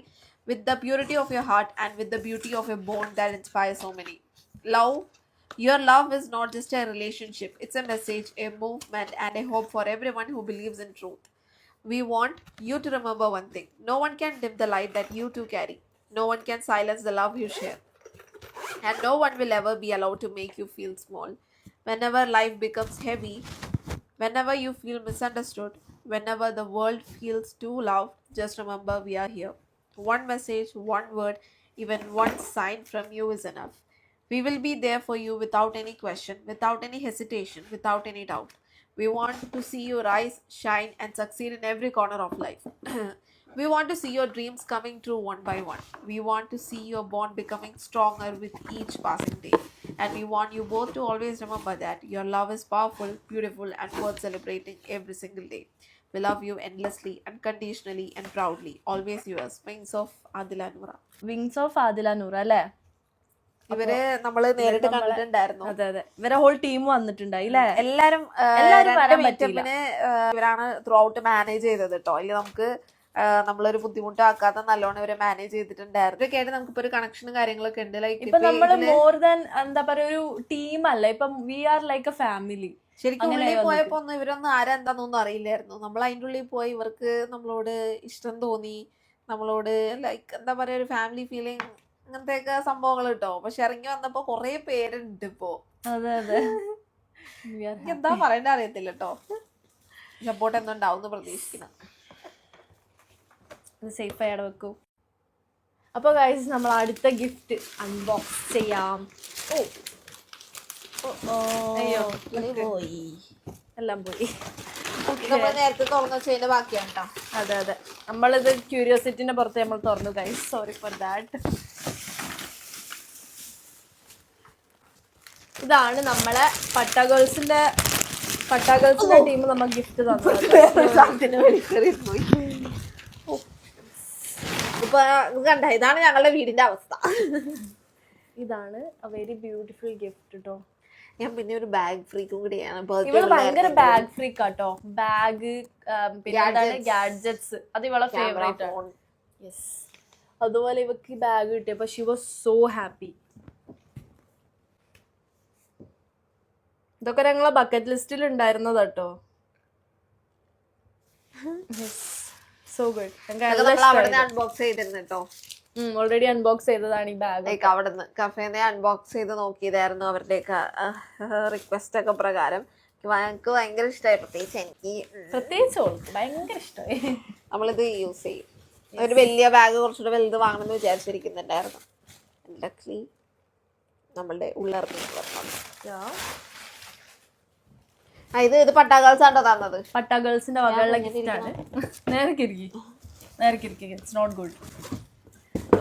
with the purity of your heart, and with the beauty of a bond that inspires so many. Your love is not just a relationship, it's a message, a movement, and a hope for everyone who believes in truth. We want you to remember one thing. No one can dim the light that you two carry. No one can silence the love you share. And no one will ever be allowed to make you feel small. Whenever life becomes heavy, whenever you feel misunderstood, whenever the world feels too loud, just remember we are here. One message, one word, even one sign from you is enough. We will be there for you without any question, without any hesitation, without any doubt. We want to see you rise, shine, and succeed in every corner of life. We want to see your dreams coming true one by one. We want to see your bond becoming stronger with each passing day. And we want you both to always remember that your love is powerful, beautiful, and worth celebrating every single day. We love you endlessly, unconditionally, and proudly. Always yours, Wings of Adila Noora.
Wings of ആദിലാനൂർ അല്ലേ?
ഇവരെ നമ്മള് നേരിട്ട് കണ്ടിട്ടുണ്ടായിരുന്നു.
അതെ അതെ, ഇവരെ whole team വന്നിട്ടുണ്ടായി അല്ലേ?
എല്ലാരും മീറ്റപ്പിന് ഇവരാണ് ത്രൂ ഔട്ട് മാനേജ് ചെയ്തത് കേട്ടോ. അതിൽ നമുക്ക് നമ്മളൊരു ബുദ്ധിമുട്ടാക്കാതെ നല്ലോണം ഇവരെ മാനേജ് ചെയ്തിട്ടുണ്ടായിരുന്നു. ഇതൊക്കെ ആയിട്ട് നമുക്കിപ്പോ ഒരു കണക്ഷനും കാര്യങ്ങളൊക്കെ ഉണ്ട്. ലൈക്ക്
ഇപ്പൊ നമ്മള് മോർ ദാൻ എന്താ പറയാ ഒരു ടീം അല്ല, ഇപ്പൊ we are like a family.
ശരിക്കും ഉള്ളിൽ പോയപ്പോ ഒന്നും ഇവരൊന്നും ആരാ എന്താന്നൊന്നും അറിയില്ലായിരുന്നു. നമ്മൾ അതിൻ്റെ ഉള്ളിൽ പോയി ഇവർക്ക് നമ്മളോട് ഇഷ്ടം തോന്നി, നമ്മളോട് ലൈക്ക് എന്താ പറയാ ഒരു ഫാമിലി ഫീലിംഗ്, അങ്ങനത്തെയൊക്കെ സംഭവങ്ങൾ കിട്ടോ. പക്ഷെ ഇറങ്ങി വന്നപ്പോ കൊറേ പേരുണ്ട് ഇപ്പോ.
അതെ അതെ,
എന്താ പറയണ്ട അറിയത്തില്ല കേട്ടോ. സപ്പോർട്ട് എന്തോ ഉണ്ടാവും പ്രതീക്ഷിക്കണം.
സേഫ് ആയി അവിടെ വെക്കൂ. അപ്പൊ ഗൈസ് നമ്മൾ അടുത്ത ഗിഫ്റ്റ് അൺബോക്സ് ചെയ്യാം.
അയ്യോ
പോയി, എല്ലാം പോയി.
നേരത്തെ തുറന്നു വെച്ചതിന്റെ ബാക്കിയാണ് കേട്ടോ.
അതെ അതെ, നമ്മളിത് ക്യൂരിയോസിറ്റിന്റെ പുറത്ത് നമ്മൾ തുറന്നു ഗൈസ്, സോറി ഫോർ ദാറ്റ്. ഇതാണ് നമ്മളെ പട്ടാഗേൾസിന്റെ ടീം നമുക്ക് ഗിഫ്റ്റ്
പോയി. ഇപ്പൊ കണ്ട, ഇതാണ് ഞങ്ങളുടെ വീടിന്റെ അവസ്ഥ.
ഇതാണ് വെരി ബ്യൂട്ടിഫുൾ ഗിഫ്റ്റ് കേട്ടോ.
ഞാൻ പിന്നെ ഒരു ബാഗ് ഫ്രീക്കും കൂടിയാണ്.
ഇവള് ഭയങ്കര ബാഗ് ഫ്രീക്ക് ആട്ടോ. ബാഗ് പിന്നെ ഗാഡ്ജറ്റ്സ്, അത് ഇവളെ ഫേവറേറ്റ് ആണ്. യെസ്, അതുപോലെ ഇവക്ക് ബാഗ് കിട്ടിയപ്പോ ഷി വാസ് സോ ഹാപ്പി. ഇതൊക്കെ ഞങ്ങളെ ബക്കറ്റ് ലിസ്റ്റിൽ ഉണ്ടായിരുന്നത് കേട്ടോ. So good.
അൺബോക്സ് ചെയ്തിരുന്നു കേട്ടോ.
ഓൾറെഡി അൺബോക്സ് ചെയ്തതാണ് ഈ ബാഗ്.
ലൈക്ക് അവിടുന്ന് കഫേന്ന് അൺബോക്സ് ചെയ്ത് നോക്കിയതായിരുന്നു അവരുടെയൊക്കെ റിക്വസ്റ്റ് ഒക്കെ പ്രകാരം. എനിക്ക് ഭയങ്കര ഇഷ്ടമായി,
പ്രത്യേകിച്ച് ഭയങ്കര ഇഷ്ടമായി.
നമ്മളിത് യൂസ് ചെയ്യും. ഒരു വലിയ ബാഗ് കുറച്ചുകൂടെ വലുത് വാങ്ങണമെന്ന് വിചാരിച്ചിരിക്കുന്നുണ്ടായിരുന്നു. ലക്ലി നമ്മളുടെ ഉള്ളറിഞ്ഞു. ഇത് പട്ടാഗേൾസ് ആണോ തന്നത്?
പട്ടാഗേൾസിന്റെ വകയുള്ള ഗിഫ്റ്റ് ആണ്. നേരക്കിരിക്കി ഇറ്റ്സ് നോട്ട് ഗുഡ്.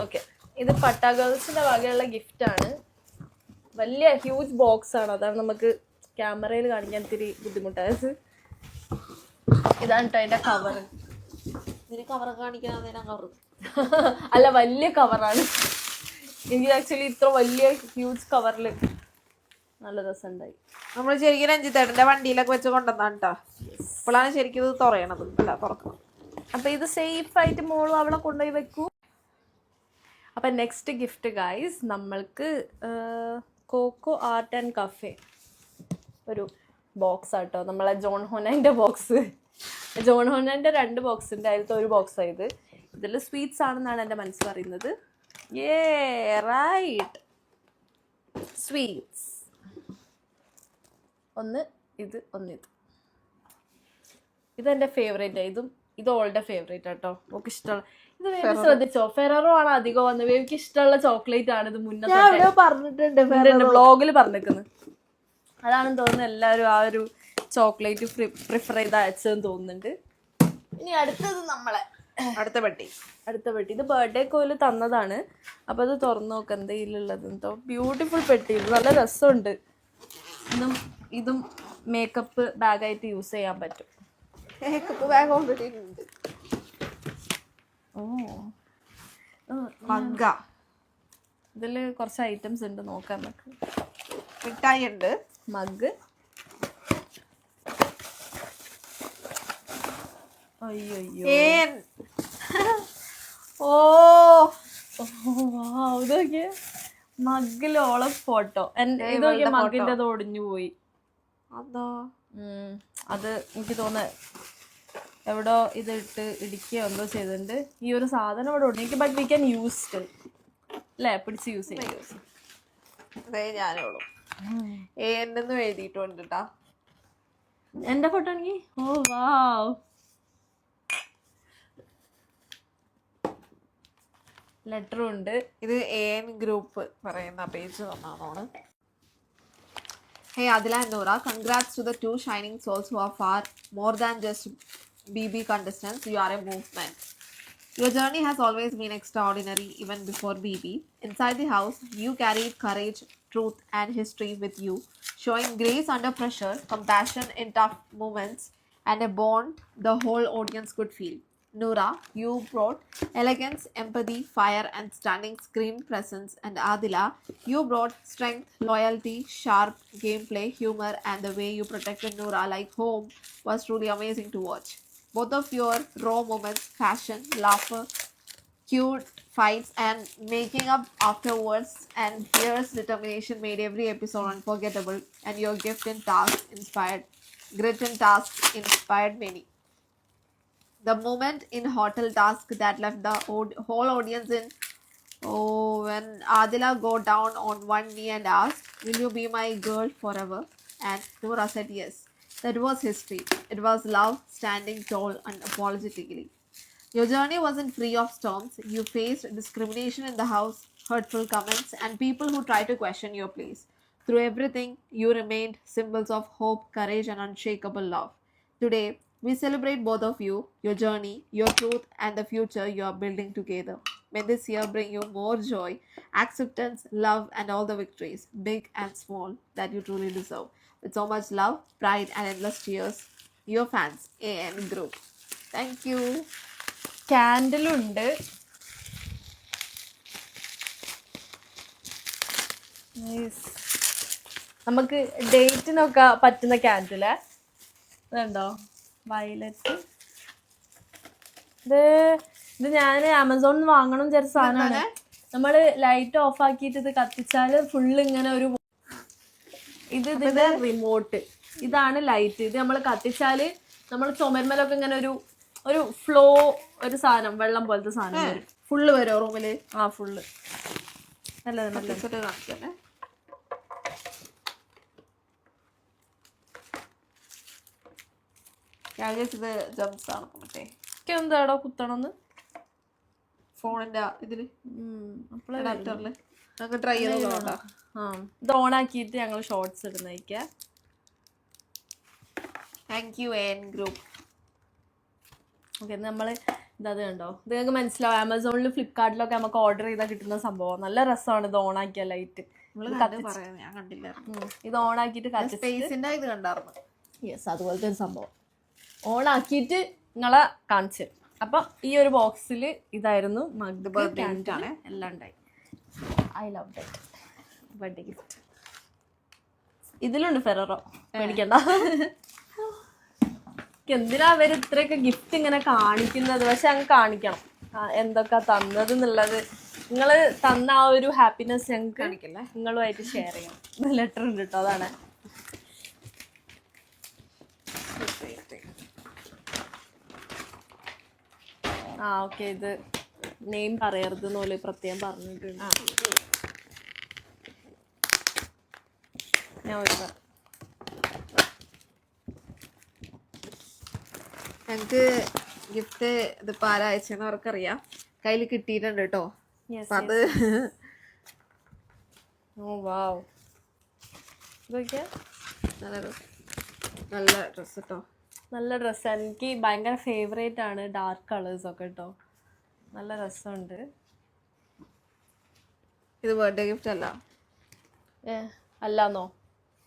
ഓക്കെ, ഇത് പട്ടാഗേൾസിന്റെ വകയുള്ള ഗിഫ്റ്റ് ആണ്. വലിയ ഹ്യൂജ് ബോക്സ് ആണ്, അതാണ് നമുക്ക് ക്യാമറയിൽ കാണിക്കാൻ ഇത്തിരി ബുദ്ധിമുട്ടായത്. ഇതാണ് കേട്ടോ അതിന്റെ കവർ. അല്ല, വലിയ കവറാണ്. എനിക്ക് ആക്ച്വലി ഇത്ര വലിയ ഹ്യൂജ് കവറിൽ നല്ല രസമുണ്ടായി.
നമ്മൾ ശരിക്കും രഞ്ജിത്തേട്ടന്റെ വണ്ടിയിലൊക്കെ വെച്ച് കൊണ്ടുവന്നാണ് കേട്ടോ. ഇപ്പോഴാണ് ശരിക്കും ഇത് തുറയണത്. അല്ല, തുറക്കണം.
അപ്പൊ ഇത് സേഫ് ആയിട്ട് മോളും അവളെ കൊണ്ടുപോയി വെക്കൂ. അപ്പൊ നെക്സ്റ്റ് ഗിഫ്റ്റ് ഗൈസ്, നമ്മൾക്ക് കോക്കോ ആർട്ട് ആൻഡ് കഫേ ഒരു ബോക്സ് ആട്ടോ. നമ്മളെ ജോൺ ഹോനന്റെ ബോക്സ്. ജോൺ ഹോനന്റെ 2 ബോക്സ് ഉണ്ട്, അതിലത്തെ ഒരു ബോക്സ് ആയത്. ഇതിൽ സ്വീറ്റ്സ് ആണെന്നാണ് എൻ്റെ മനസ്സ് പറയുന്നത്. Right, sweets. ഒന്ന് ഇത്, ഒന്ന് ഇത്. ഇതെൻ്റെ ഫേവറേറ്റ്. ഇത് ഓളുടെ ഫേവറേറ്റ് ആട്ടോ. നമുക്ക് ഇഷ്ടമുള്ള ഇത്. വേറെ ശ്രദ്ധിച്ചോ, ഫെററോ ആണ് അധികം വന്നത്. എനിക്ക് ഇഷ്ടമുള്ള ചോക്ലേറ്റ് ആണ് ഇത്. മുന്നേ പറഞ്ഞിട്ടുണ്ട്, ബ്ലോഗിൽ പറഞ്ഞിരിക്കുന്നത്. അതാണെന്ന് തോന്നുന്നു എല്ലാവരും ആ ഒരു ചോക്ലേറ്റ് പ്രിഫർ ചെയ്ത് അയച്ചതെന്ന് തോന്നുന്നുണ്ട്. ഇനി അടുത്തത് നമ്മളെ
അടുത്ത പെട്ടി.
ഇത് ബർത്ത്ഡേ കോയില് തന്നതാണ്. അപ്പൊ അത് തുറന്നു നോക്കാം എന്തെങ്കിലുള്ളത്. എന്തോ ബ്യൂട്ടിഫുൾ പെട്ടി. ഇത് നല്ല രസമുണ്ട്. ഇതും മേക്കപ്പ് ബാഗായിട്ട് യൂസ് ചെയ്യാൻ പറ്റും.
മേക്കപ്പ് ബാഗ് ഓൾറെഡി ഉണ്ട്.
ഇതില് കുറച്ച് ഐറ്റംസ് ഉണ്ട്, നോക്കാം നമുക്ക്.
മിഠായി ഉണ്ട്,
മഗ്. അയ്യോ ഇതൊക്കെ മഗ്ഗിൽ ഓളെ ഫോട്ടോ. ഇതൊക്കെ മഗ്ഗിന്റെ അത് ഒടിഞ്ഞു പോയി. അത് എനിക്ക് തോന്നുന്നു എവിടോ ഇതിട്ട് ഇടിക്കുകയോ എന്തോ ചെയ്തിട്ടുണ്ട്. ഈ ഒരു സാധനം ഇവിടെ ഒടിഞ്ഞു. ബട്ട് വി ക്യാൻ യൂസ് അല്ലേ, പിടിച്ച് യൂസ് ചെയ്യാം.
അതേ ഞാനോളൂ എന്നും എഴുതിയിട്ടുണ്ട് കേട്ടാ
എന്റെ ഫോട്ടോ ആണെങ്കിൽ. ഓ വാവ്, ലെറ്ററും ഉണ്ട്.
ഇത് AN ഗ്രൂപ്പ് പറയുന്ന പേജ് തന്നാണ്. Hey Adila and Noora, congrats to the 2 shining souls who are far more than just BB contestants. You are a movement. Your journey has always been extraordinary even before BB. Inside the house, you carried courage, truth and history with you, showing grace under pressure, compassion in tough moments, and a bond the whole audience could feel. Noora, you brought elegance, empathy, fire and stunning screen presence, and Adila, you brought strength, loyalty, sharp gameplay, humor, and the way you protected Noora like home was truly amazing to watch. Both of your raw moments, passion, laughter, cute fights and making up afterwards, and fierce determination made every episode unforgettable, and your gift in task inspired many. The moment in hotel task that left the whole audience in when Adila got down on one knee and asked, "Will you be my girl forever?" And Noora said yes. That was history. It was love standing tall unapologetically. Your journey wasn't free of storms. You faced discrimination in the house, hurtful comments, and people who tried to question your place. Through everything, you remained symbols of hope, courage, and unshakable love. Today, we celebrate both of you, your journey, your truth, and the future you are building together. May this year bring you more joy, acceptance, love, and all the victories, big and small, that you truly deserve. With so much love, pride, and endless cheers, your fans, AN Group. Thank you.
Candle ഉണ്ട്. നമുക്ക് ഡേറ്റിനൊക്കെ പറ്റുന്ന candle ഇതുണ്ടോ, violet. ഇത് ഞാൻ ആമസോണിൽ വാങ്ങണം വിചാരിച്ച സാധനമാണ്. നമ്മള് ലൈറ്റ് ഓഫ് ആക്കിയിട്ട് ഇത് കത്തിച്ചാല് ഫുള്ള് ഇങ്ങനെ ഒരു ഇതിന്റെ റിമോട്ട്, ഇതാണ് ലൈറ്റ്. ഇത് നമ്മൾ കത്തിച്ചാല് നമ്മൾ ചുമരുമലൊക്കെ ഇങ്ങനെ ഒരു ഫ്ലോ, ഒരു സാധനം വെള്ളം പോലത്തെ സാധനം വരും.
ഫുള്ള് വരുമോ റൂമില്?
ആ ഫുള്ള്. നല്ലത് നല്ല
കാണിക്കല്ലേ. ഞാൻ ഇത് ജംസ് ആണ് മറ്റേ
എന്താടോ കുത്തണമെന്ന്
ഫോണിന്റെ ഇതില്
അപ്പോഴേ
അഡാപ്റ്ററില് നമുക്ക് ട്രൈ ചെയ്ത് നോക്കാം.
ഇത് ഓൺ ആക്കിയിട്ട് ഞങ്ങൾ ഷോർട്സ് ഇടുന്നേക്കാം.
താങ്ക് യു എൻ ഗ്രൂപ്പ്.
ഓക്കെ, നമ്മൾ ഇതത് കണ്ടോ, ഇത് ഞങ്ങൾക്ക് മനസ്സിലാവും. ആമസോണിലും ഫ്ലിപ്കാർട്ടിലൊക്കെ നമുക്ക് ഓർഡർ ചെയ്താൽ കിട്ടുന്ന സംഭവം. നല്ല രസമാണ് ഇത് ഓൺ ആക്കിയ ലൈറ്റ്.
ഞാൻ കണ്ടില്ല.
ഇത് ഓൺ ആക്കിയിട്ട്
സ്പേസിന്റെ ഇത് കണ്ടായിരുന്നു.
യെസ്, അതുപോലത്തെ ഒരു സംഭവം ഓൺ ആക്കിയിട്ട് നിങ്ങളെ കാണിച്ചു. അപ്പൊ ഈ ഒരു ബോക്സിൽ ഇതായിരുന്നു ബർത്ത്ഡേ ഗിഫ്റ്റ് ആണ്, എല്ലാം ഉണ്ടായി. I love that birthday gift. ഇതിലുണ്ട് ഫെററോ, മേടിക്കണ്ട. എന്തിനാ അവര് ഇത്രയൊക്കെ ഗിഫ്റ്റ് ഇങ്ങനെ കാണിക്കുന്നത്? പക്ഷെ അങ്ങ് കാണിക്കണം എന്തൊക്കെ തന്നത് എന്നുള്ളത്. നിങ്ങള് തന്ന ആ ഒരു ഹാപ്പിനെസ് ഞങ്ങൾക്ക് നിങ്ങളുമായിട്ട് ഷെയർ ചെയ്യാം. ലെറ്റർ ഉണ്ട് കേട്ടോ, അതാണ്. ആ ഓക്കെ, ഇത് നെയിം പറയരുത് എന്നോല് പ്രത്യേകം പറഞ്ഞിട്ടുണ്ട്. ഞാൻ ഒരു
ഞങ്ങക്ക് ഗിഫ്റ്റ് ഇതിപ്പോ ആരാ അയച്ചെന്ന് അവർക്കറിയാം. കയ്യിൽ കിട്ടിയിട്ടുണ്ട് കേട്ടോ. അത് നല്ല ഡ്രസ് കേട്ടോ,
നല്ല ഡ്രസ്സാണ്. എനിക്ക് ഭയങ്കര ഫേവറേറ്റ് ആണ് ഡാർക്ക് കളേഴ്സ് ഒക്കെ കേട്ടോ. നല്ല രസമുണ്ട്.
ഇത് ബർത്ത്ഡേ ഗിഫ്റ്റ് അല്ല?
അല്ലാന്നോ?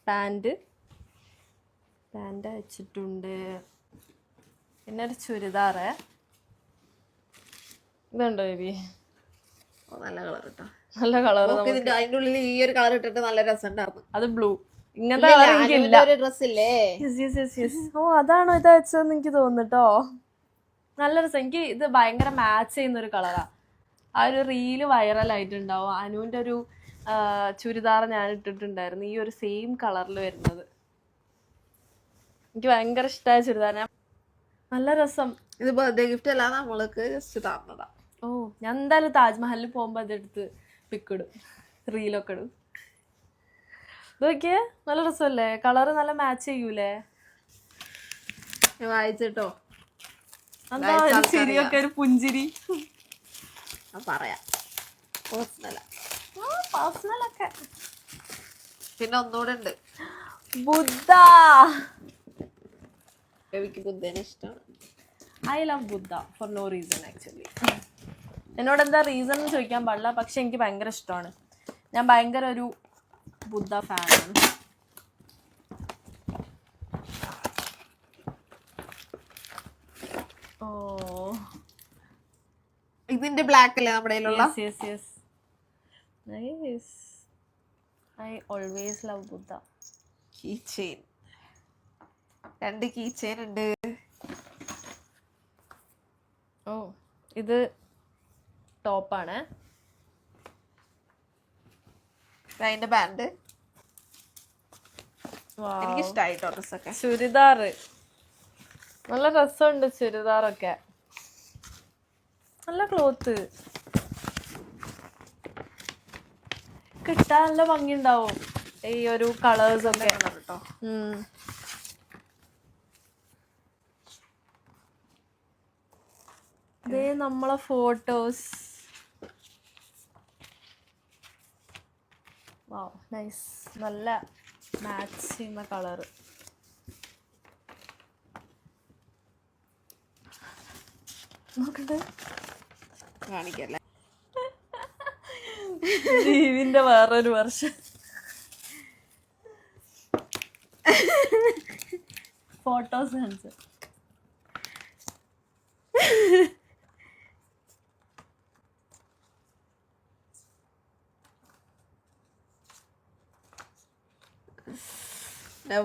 പാൻറ് വെച്ചിട്ടുണ്ട്. പിന്നെ ഒരു ചുരിദാറ്. ഇതുണ്ടോ ബേബി?
നല്ല കളർ കേട്ടോ,
നല്ല കളർ.
അതിന്റെ ഉള്ളിൽ ഈ ഒരു കളർ ഇട്ടിട്ട് നല്ല രസം ഉണ്ടായിരുന്നു.
അത് ബ്ലൂ. ഇങ്ങനത്തെ കളർ എനിക്കില്ല.
ഡ്രസ് ഇല്ലേ?
ഓ അതാണോ ഇത് അയച്ചതെന്ന് എനിക്ക് തോന്നുട്ടോ. നല്ല രസം. എനിക്ക് ഇത് ഭയങ്കര മാച്ച് ചെയ്യുന്ന ഒരു കളറാ. ആ ഒരു റീല് വൈറലായിട്ടുണ്ടാവും. അനുവിന്റെ ഒരു ചുരിദാർ ഞാൻ ഇട്ടിട്ടുണ്ടായിരുന്നു, ഈ ഒരു സെയിം കളറിൽ വരുന്നത്. എനിക്ക് ഭയങ്കര ഇഷ്ടമായ ചുരിദാർ. നല്ല രസം.
ഇത് ബർത്ത്ഡേ ഗിഫ്റ്റ് അല്ല, നമ്മൾക്ക് ജസ്റ്റ് തന്നതാ.
ഓ, ഞാൻ എന്തായാലും താജ്മഹലിൽ പോകുമ്പോ അതെടുത്ത് പിക്കിടും, റീലൊക്കെ ഇടും. ഇതൊക്കെ നല്ല രസമല്ലേ? കളറ് നല്ല മാച്ച് ചെയ്യൂലേ?
വായിച്ചിട്ടോ
എന്താ ചിരിയൊക്കെ, ഒരു പുഞ്ചിരി.
പറയാം
പേഴ്സണലൊക്കെ.
പിന്നെ ഒന്നുകൂടെ ഉണ്ട്,
ബുദ്ധ.
എനിക്ക് ബുദ്ധനെ ഇഷ്ടമാണ്.
I love Buddha for no reason. Actually എന്നോട് എന്താ റീസൺ എന്ന് ചോദിക്കാൻ പാടില്ല, പക്ഷെ എനിക്ക് ഭയങ്കര ഇഷ്ടമാണ്. ഞാൻ ഭയങ്കര ഒരു ബുദ്ധ ഫാനാണ്. ഓ,
ഇതിന്റെ ബ്ലാക്ക് അല്ലേ നമ്മുടെ കയ്യിലുള്ള?
I always love Buddha.
Key chain, 2 key chain ഉണ്ട്.
ഓ, ഇത് ടോപ്പാണ്.
അതിന്റെ ബാൻഡ് എനിക്ക് ഇഷ്ടമായിട്ടോ. ഡ്രസ്സൊക്കെ
ചുരിദാറ് നല്ല രസമുണ്ട്. ചുരിദാറൊക്കെ നല്ല ക്ലോത്ത് കിട്ടാൻ നല്ല ഭംഗിയുണ്ടാവും ഈ ഒരു കളേഴ്സ് ഒക്കെ കേട്ടോ. ഇതേ നമ്മളെ ഫോട്ടോസ്. വാവ്, നൈസ്. നല്ല മാച്ച് ചെയ്യുന്ന കളറ്. നോക്കട്ടെ,
കാണിക്കല്ലേ?
ദീവിന്റെ വേറൊരു വർഷം ഫോട്ടോസ് കാണിച്ചു.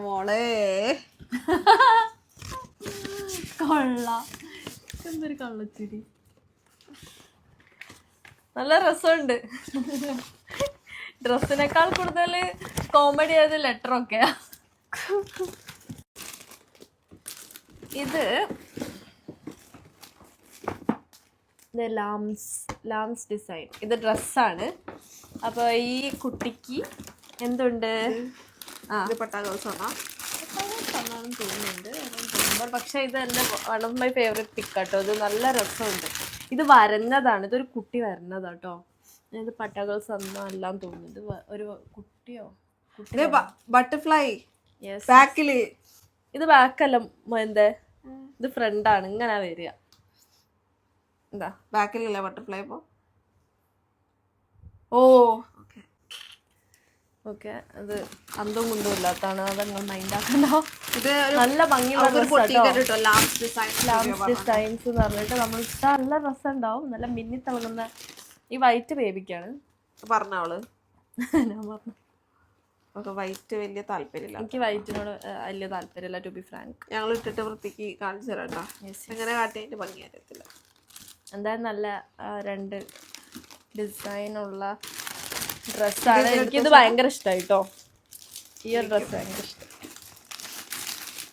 മോളെ
കൊള്ളാം. എന്തൊരു കള്ളച്ചിരി. നല്ല രസമുണ്ട്. ഡ്രസ്സിനേക്കാൾ കൂടുതൽ കോമഡി ആയത് ലെറ്റർ ഒക്കെ. ഇത് ലാംസ് ഡിസൈൻ. ഇത് ഡ്രസ്സാണ്. അപ്പൊ ഈ കുട്ടിക്ക് എന്തുണ്ട്? തോന്നുന്നുണ്ട്. പക്ഷെ ഇത് എൻ്റെ വൺ ഓഫ് മൈ ഫേവറേറ്റ് പിക്ക് കേട്ടോ. ഇത് നല്ല രസമുണ്ട്. ഇത് വരഞ്ഞതാണ്. ഇതൊരു കുട്ടി വരണതാട്ടോ. ഇത് പട്ടാഗേൾസ് ഒന്നും എല്ലാം തോന്നുന്നുണ്ട്. ഒരു കുട്ടിയോ
ബട്ടർഫ്ലൈ.
ഇത് ബാക്കല്ല എന്താ, ഇത് ഫ്രണ്ടാണ്. ഇങ്ങനെ വരിക. എന്താ
ബാക്കിലല്ലേ ബട്ടർഫ്ലൈ? ഇപ്പോ
ഓക്കെ. അത് അന്തവും കുന്തവും ഇല്ലാത്താണ്. അതങ്ങൾ മൈൻഡ് ആക്കണ്ടോ.
ഇത്
നല്ല ഭംഗിയുള്ള
ലാംസ്
ഡിസൈൻസ് എന്ന് പറഞ്ഞിട്ട് നമ്മൾ നല്ല രസം ഉണ്ടാവും. നല്ല മിന്നി തിളങ്ങുന്ന. ഈ വൈറ്റ് ബേബിക്കാണ്
പറഞ്ഞവള്.
ഞാൻ പറഞ്ഞു
വൈറ്റ് വലിയ താല്പര്യമില്ല.
എനിക്ക് വൈറ്റിനോട് വലിയ താല്പര്യമില്ല, ടു ബി ഫ്രാങ്ക്.
ഞങ്ങൾ ഇട്ടിട്ട് വൃത്തിക്ക് കാണിച്ചു തരാട്ടോ. എങ്ങനെ കാട്ടിയിട്ട് ഭംഗി അറിയത്തില്ല.
എന്തായാലും നല്ല രണ്ട് ഡിസൈനുള്ള ഡ്രസ്സാണ്. എനിക്കിത് ഭയങ്കര ഇഷ്ടമായി കേട്ടോ. ഈ ഒരു ഡ്രസ്സ് ഭയങ്കര ഇഷ്ടം.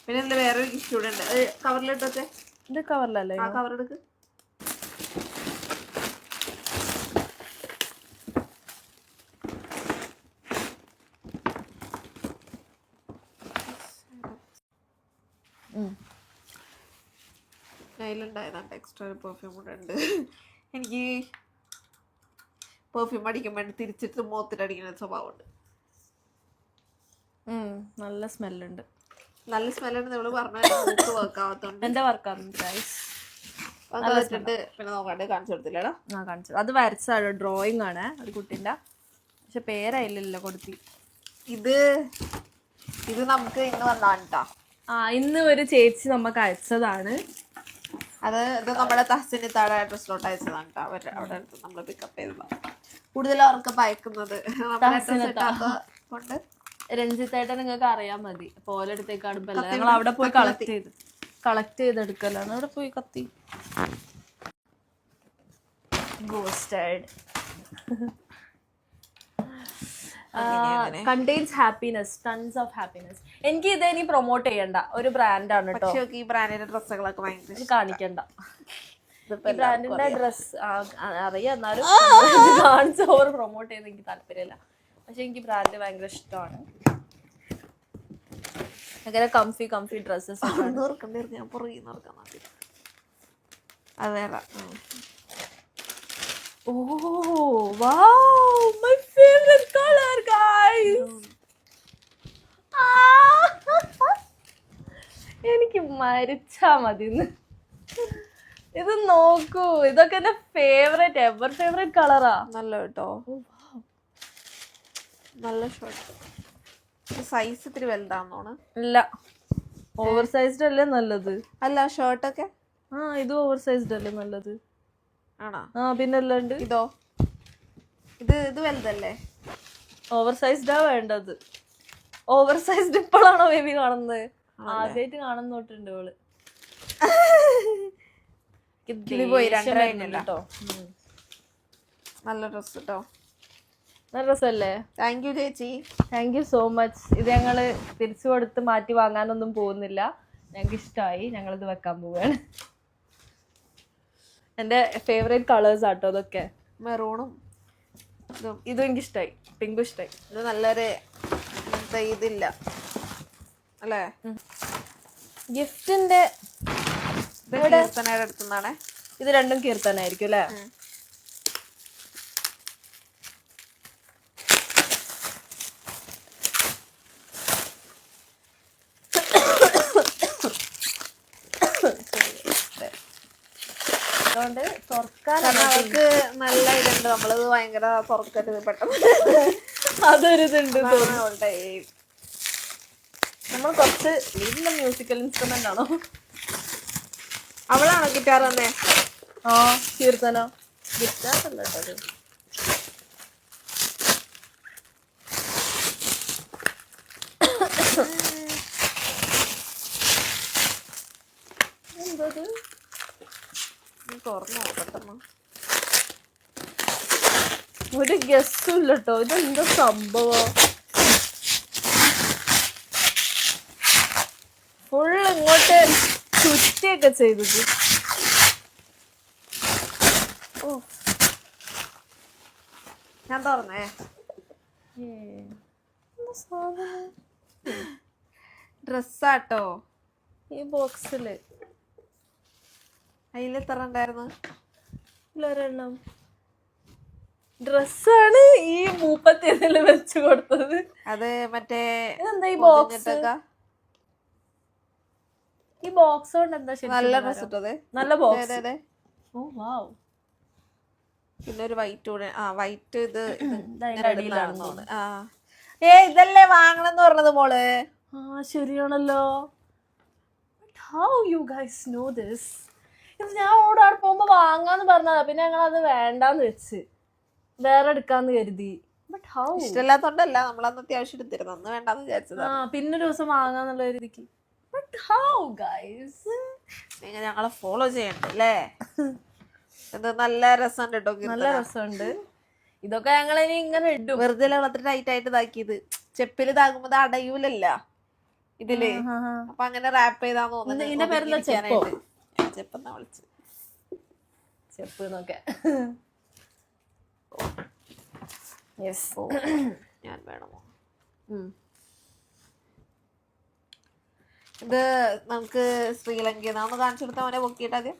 പിന്നെ എന്താ വേറൊരു ഗിഫ്റ്റ് കൂടെ ഉണ്ട്. കവറിലിട്ടൊക്കെ.
ഇത് കവറിലല്ലേ?
ആ കവറെടുക്ക്. അതിലുണ്ടായതാണ് എക്സ്ട്രാ ഒരു പെർഫ്യൂം കൂടെ ഉണ്ട്. എനിക്ക് പെർഫ്യൂം അടിക്കുമ്പോൾ തിരിച്ചിട്ട് മുഖത്തിട്ടടിക്കുന്ന സ്വഭാവമുണ്ട്.
നല്ല സ്മെല്ലുണ്ട്.
നല്ല സ്മെല്ലുണ്ട്. നമ്മൾ പറഞ്ഞ വർക്കാവത്തോണ്ട്
എന്റെ വർക്കാവുന്നുണ്ട്.
പിന്നെ നോക്കാണ്ട് കാണിച്ചു കൊടുത്തില്ലടാ.
കാണിച്ചു. അത് വരച്ചാണ്, ഡ്രോയിങ് ആണ് ഒരു കുട്ടീൻ്റെ. പക്ഷെ പേരായില്ലല്ലോ കൊടുത്തി.
ഇത് നമുക്ക് ഇന്ന് വന്നാണ് കേട്ടോ.
ഇന്ന് ഒരു ചേച്ചി നമുക്ക് അയച്ചതാണ്.
ഇത് നമ്മുടെ തഹസിനിത്താടെ അഡ്രസ്സിലോട്ട് അയച്ചതാണ് കേട്ടോ. അവിടെ അടുത്ത് നമ്മൾ പിക്കപ്പ് ചെയ്തതാണ്. കൂടുതൽ അവർക്ക് അയക്കുന്നത് കൊണ്ട്
രഞ്ജിത്തായിട്ട് നിങ്ങൾക്ക് അറിയാൻ മതി. പോലെ അടുത്തേക്ക് അടുപ്പല്ല. ഞങ്ങൾ അവിടെ പോയി കളക്ട് ചെയ്തെടുക്കലാണ്. അവിടെ പോയി കത്തി ghosted. Contains happiness, tons of happiness. എനിക്ക് ഇത് ഇനി പ്രൊമോട്ട് ചെയ്യണ്ട ഒരു ബ്രാൻഡാണ് കേട്ടോ.
ഈ ബ്രാൻഡിന്റെ ഡ്രസ്സുകളൊക്കെ ഭയങ്കര
കാണിക്കണ്ട. ബ്രാൻഡിന്റെ ഡ്രസ് അറിയാം, എന്നാലും കാണിച്ച് ഓവർ പ്രൊമോട്ട് ചെയ്ത് എനിക്ക് താല്പര്യമില്ല. പക്ഷെ എനിക്ക് ബ്രാൻഡ് ഭയങ്കര ഇഷ്ടമാണ്. ഭയങ്കര comfy dresses. Oh, wow, my favorite color, guys. എനിക്ക് മരിച്ചാ മതി. ഇത് നോക്കൂ, ഇതൊക്കെ എന്റെ ഫേവറേറ്റ്, എവർ ഫേവറേറ്റ് കളറാ.
നല്ല കേട്ടോ. നല്ല ഷർട്ട്. സൈസ് ഇത്തിരി വലുതാന്നോണ്.
ഇല്ല, ഓവർ സൈസ്ഡ് അല്ലേ നല്ലത്?
അല്ല ഷർട്ടൊക്കെ
ഇത് ഓവർ സൈസ്ഡ് അല്ലേ നല്ലത്?
ആണോ?
പിന്നെ അല്ലാണ്ട്
ഇതോ? ഇത് വലുതല്ലേ?
ഓവർ സൈസ്ഡാ വേണ്ടത്. ഓവർ സൈസ്ഡ് ഇപ്പോഴാണോ ബേബി കാണുന്നത്? ആദ്യമായിട്ട് കാണുന്ന തൊട്ടുണ്ട് ഇവള്.
കേട്ടോ. നല്ല ഡ്രസ് കേട്ടോ.
നല്ല ഡ്രസ്സല്ലേ?
താങ്ക് യു ചേച്ചി.
Thank you so much. ഇത് ഞങ്ങള് തിരിച്ചു കൊടുത്ത് മാറ്റി വാങ്ങാനൊന്നും പോകുന്നില്ല. ഞങ്ങൾക്ക് ഇഷ്ടമായി. ഞങ്ങളിത് വെക്കാൻ പോവുകയാണ്. എൻ്റെ ഫേവറേറ്റ് കളേഴ്സ് ആട്ടോ ഇതൊക്കെ.
മെറൂണും
ഇതും എനിക്ക് ഇഷ്ടമായി. പിങ്കും ഇഷ്ടമായി.
ഇത് നല്ലൊരു ഇതില്ല അല്ലേ?
ഗിഫ്റ്റിന്റെ
അടുത്തുനിന്നാണ്.
ഇത് രണ്ടും കീർത്തനായിരിക്കും അല്ലേ?
അവർക്ക് നല്ല ഇതുണ്ട്. നമ്മളത് ഭയങ്കര തുറക്കരുത് പെട്ടെന്ന്.
അതൊരു ഇതുണ്ട്. നമ്മൾ കുറച്ച് വീട്ടിലെ മ്യൂസിക്കൽ ഇൻസ്ട്രുമെന്റ് ആണോ?
അവളാണോ ഗിറ്റാർ തന്നെ?
കീർത്തന ഗിറ്റാർ അല്ല കേട്ടോ. എന്തത്?
തുറന്നു നോക്കട്ടെന്ന്.
ഒരു ഗസ്സും ഇല്ല കേട്ടോ. ഇതെന്താ സംഭവം? ഇങ്ങോട്ട് ചുറ്റിയൊക്കെ ചെയ്തത്.
ഓ ഞാൻ തുറന്നേ. ഡ്രസ്സാട്ടോ
ഈ ബോക്സില്
അതിൽ എത്ര ഉണ്ടായിരുന്നു?
ഒരെണ്ണം ഡ്രസ്സാണ് ഈ മൂപ്പത്തിയതിൽ വെച്ച് കൊടുത്തത്.
അത് മറ്റേ
ഇതെന്താ ഈ ബോക്സ്?
പൊതിഞ്ഞിട്ടൊക്കെ
ഈ ബോക്സ് കൊണ്ട് എന്താ ശരി?
നല്ല ഡ്രസ് ഇട്ടത്,
നല്ല ബോക്സ്.
അതെ.
ഓ വാവ്.
പിന്നെ ഒരു വൈറ്റ് കൂടെ. ആ വൈറ്റ് ഇത്
അടിയിലാണെന്ന് തോന്നുന്നു.
ഇതല്ലേ വാങ്ങണം എന്ന് പറഞ്ഞത് മോള്.
ആ ശരിയാണല്ലോ. How you guys know this? ഇത് ഞാൻ അവിടെ പോകുമ്പോ വാങ്ങാന്ന് പറഞ്ഞതാ, പിന്നെ ഞങ്ങൾ അത് വേണ്ടാന്ന് വെച്ച് വേറെ എടുക്കാന്ന് കരുതി. But how?
ഇഷ്ടമില്ലാത്തോണ്ടല്ല, നമ്മളന്ന് അത്യാവശ്യം എടുത്തിരുന്നു, അന്ന് വേണ്ടാന്ന് വിചാരിച്ചത്.
പിന്നെ ഒരു ദിവസം വാങ്ങാന്നുള്ള രീതിക്ക്. But how guys?
നിങ്ങൾ ഞങ്ങളെ ഫോളോ ചെയ്യണ്ടല്ലേ? ഇത് നല്ല രസമുണ്ട് കേട്ടോ,
നല്ല രസമുണ്ട്. ഇതൊക്കെ ഞങ്ങൾ ഇനി ഇങ്ങനെ ഇടും.
വെറുതെ വെള്ളത്തിൽ ടൈറ്റ് ആയിട്ട് ഇതാക്കിയത്. ചെപ്പിൽ ഇതാകുമ്പോ ഇത് അടയൂലല്ല ഇതില്, അപ്പൊ അങ്ങനെ റാപ്പ് ചെയ്താന്ന് തോന്നുന്നു.
ഇതിന്റെ പേരെന്താ?
ചെപ്പെന്നാ വിളിച്ചു.
ചെപ്പ് എന്നൊക്കെ.
ഞാൻ വേണമോ? ഇത് നമുക്ക് ശ്രീലങ്കന്ന് കാണിച്ചു കൊടുത്താൽ അവനെ പൊക്കിയിട്ട് ആദ്യം.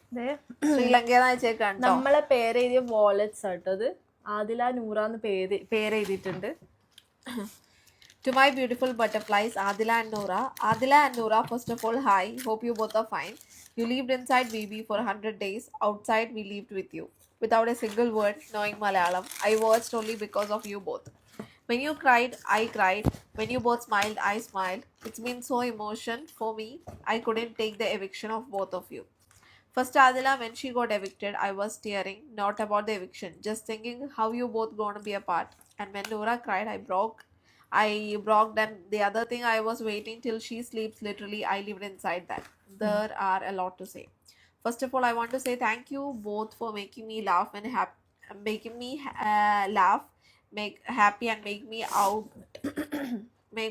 ശ്രീലങ്കന്ന് അയച്ചേക്കാണ്.
നമ്മളെ പേരെഴുതിയ വാലറ്റ്സ് ആട്ടത്. ആദില നൂറാന്ന് പേരെഴുതിയിട്ടുണ്ട്.
To my beautiful butterflies, Adila and Noora. Adila and Noora, first of all, hi. Hope you both are fine. You lived inside BB for 100 days. Outside, we lived with you. Without a single word, knowing Malayalam. I watched only because of you both. When you cried, I cried. When you both smiled, I smiled. It's been so emotion for me. I couldn't take the eviction of both of you. First, Adila, when she got evicted, I was tearing, not about the eviction, just thinking how you both gonna be apart. And when Noora cried, I broke, and the other thing, I was waiting till she sleeps. Literally, I lived inside that. There are a lot to say. First of all, I want to say thank you both for making me laugh and make happy and make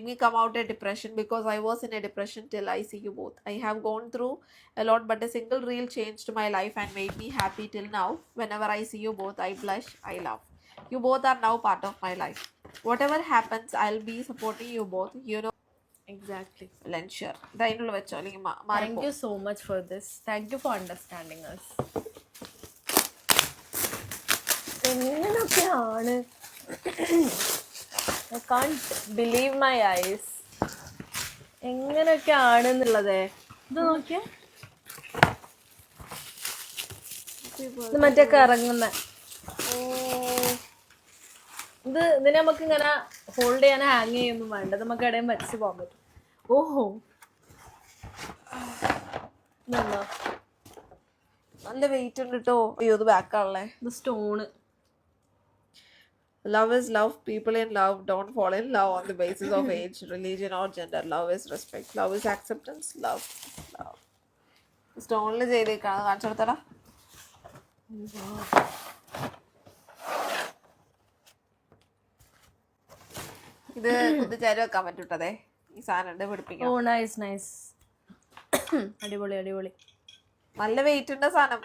me come out of depression, because I was in a depression till I see you both. I have gone through a lot, but a single reel changed my life and made me happy till now. Whenever I see you both, I blush, I laugh. You both are now part of my life. Whatever happens, I'll be supporting you both. You know.
Exactly.
I'll ensure.
Thank you so much for this. Thank you for understanding us. എങ്ങനെയൊക്കെയാണ്? I can't believe my eyes. എങ്ങനെയൊക്കെയാണ് എന്നുള്ളതേ. ഇത് നോക്കിയേ, ഇത് മറ്റേ ഇറങ്ങുന്ന. ഇതിനെ നമുക്ക് ഇങ്ങനെ ഹോൾഡ് ചെയ്യാൻ ഹാങ് ചെയ്യൊന്നും വേണ്ട, നമുക്ക് ഇടയും വരച്ച് പോകാൻ പറ്റും. ഓഹോ, ഇതെന്താ?
നല്ല വെയിറ്റ് ഉണ്ട് കേട്ടോ. അയ്യോ, ഇത് ബാക്കാണല്ലേ.
ഇത് stone.
Love is love. People in love don't fall in love on the basis of age, religion or gender. Love is respect. Love is acceptance. Love. സ്റ്റോണിൽ ചെയ്തേക്കാണ്. കാണിച്ചു കൊടുത്തടാ. ഇത് കുത്തിച്ചാരി വെക്കാൻ പറ്റൂട്ടതേ. ഈ സാധനം പിടിപ്പിക്കാം.
ഓ നൈസ് നൈസ്. അടിപൊളി അടിപൊളി.
നല്ല വെയിറ്റ് ഉണ്ട് സാധനം.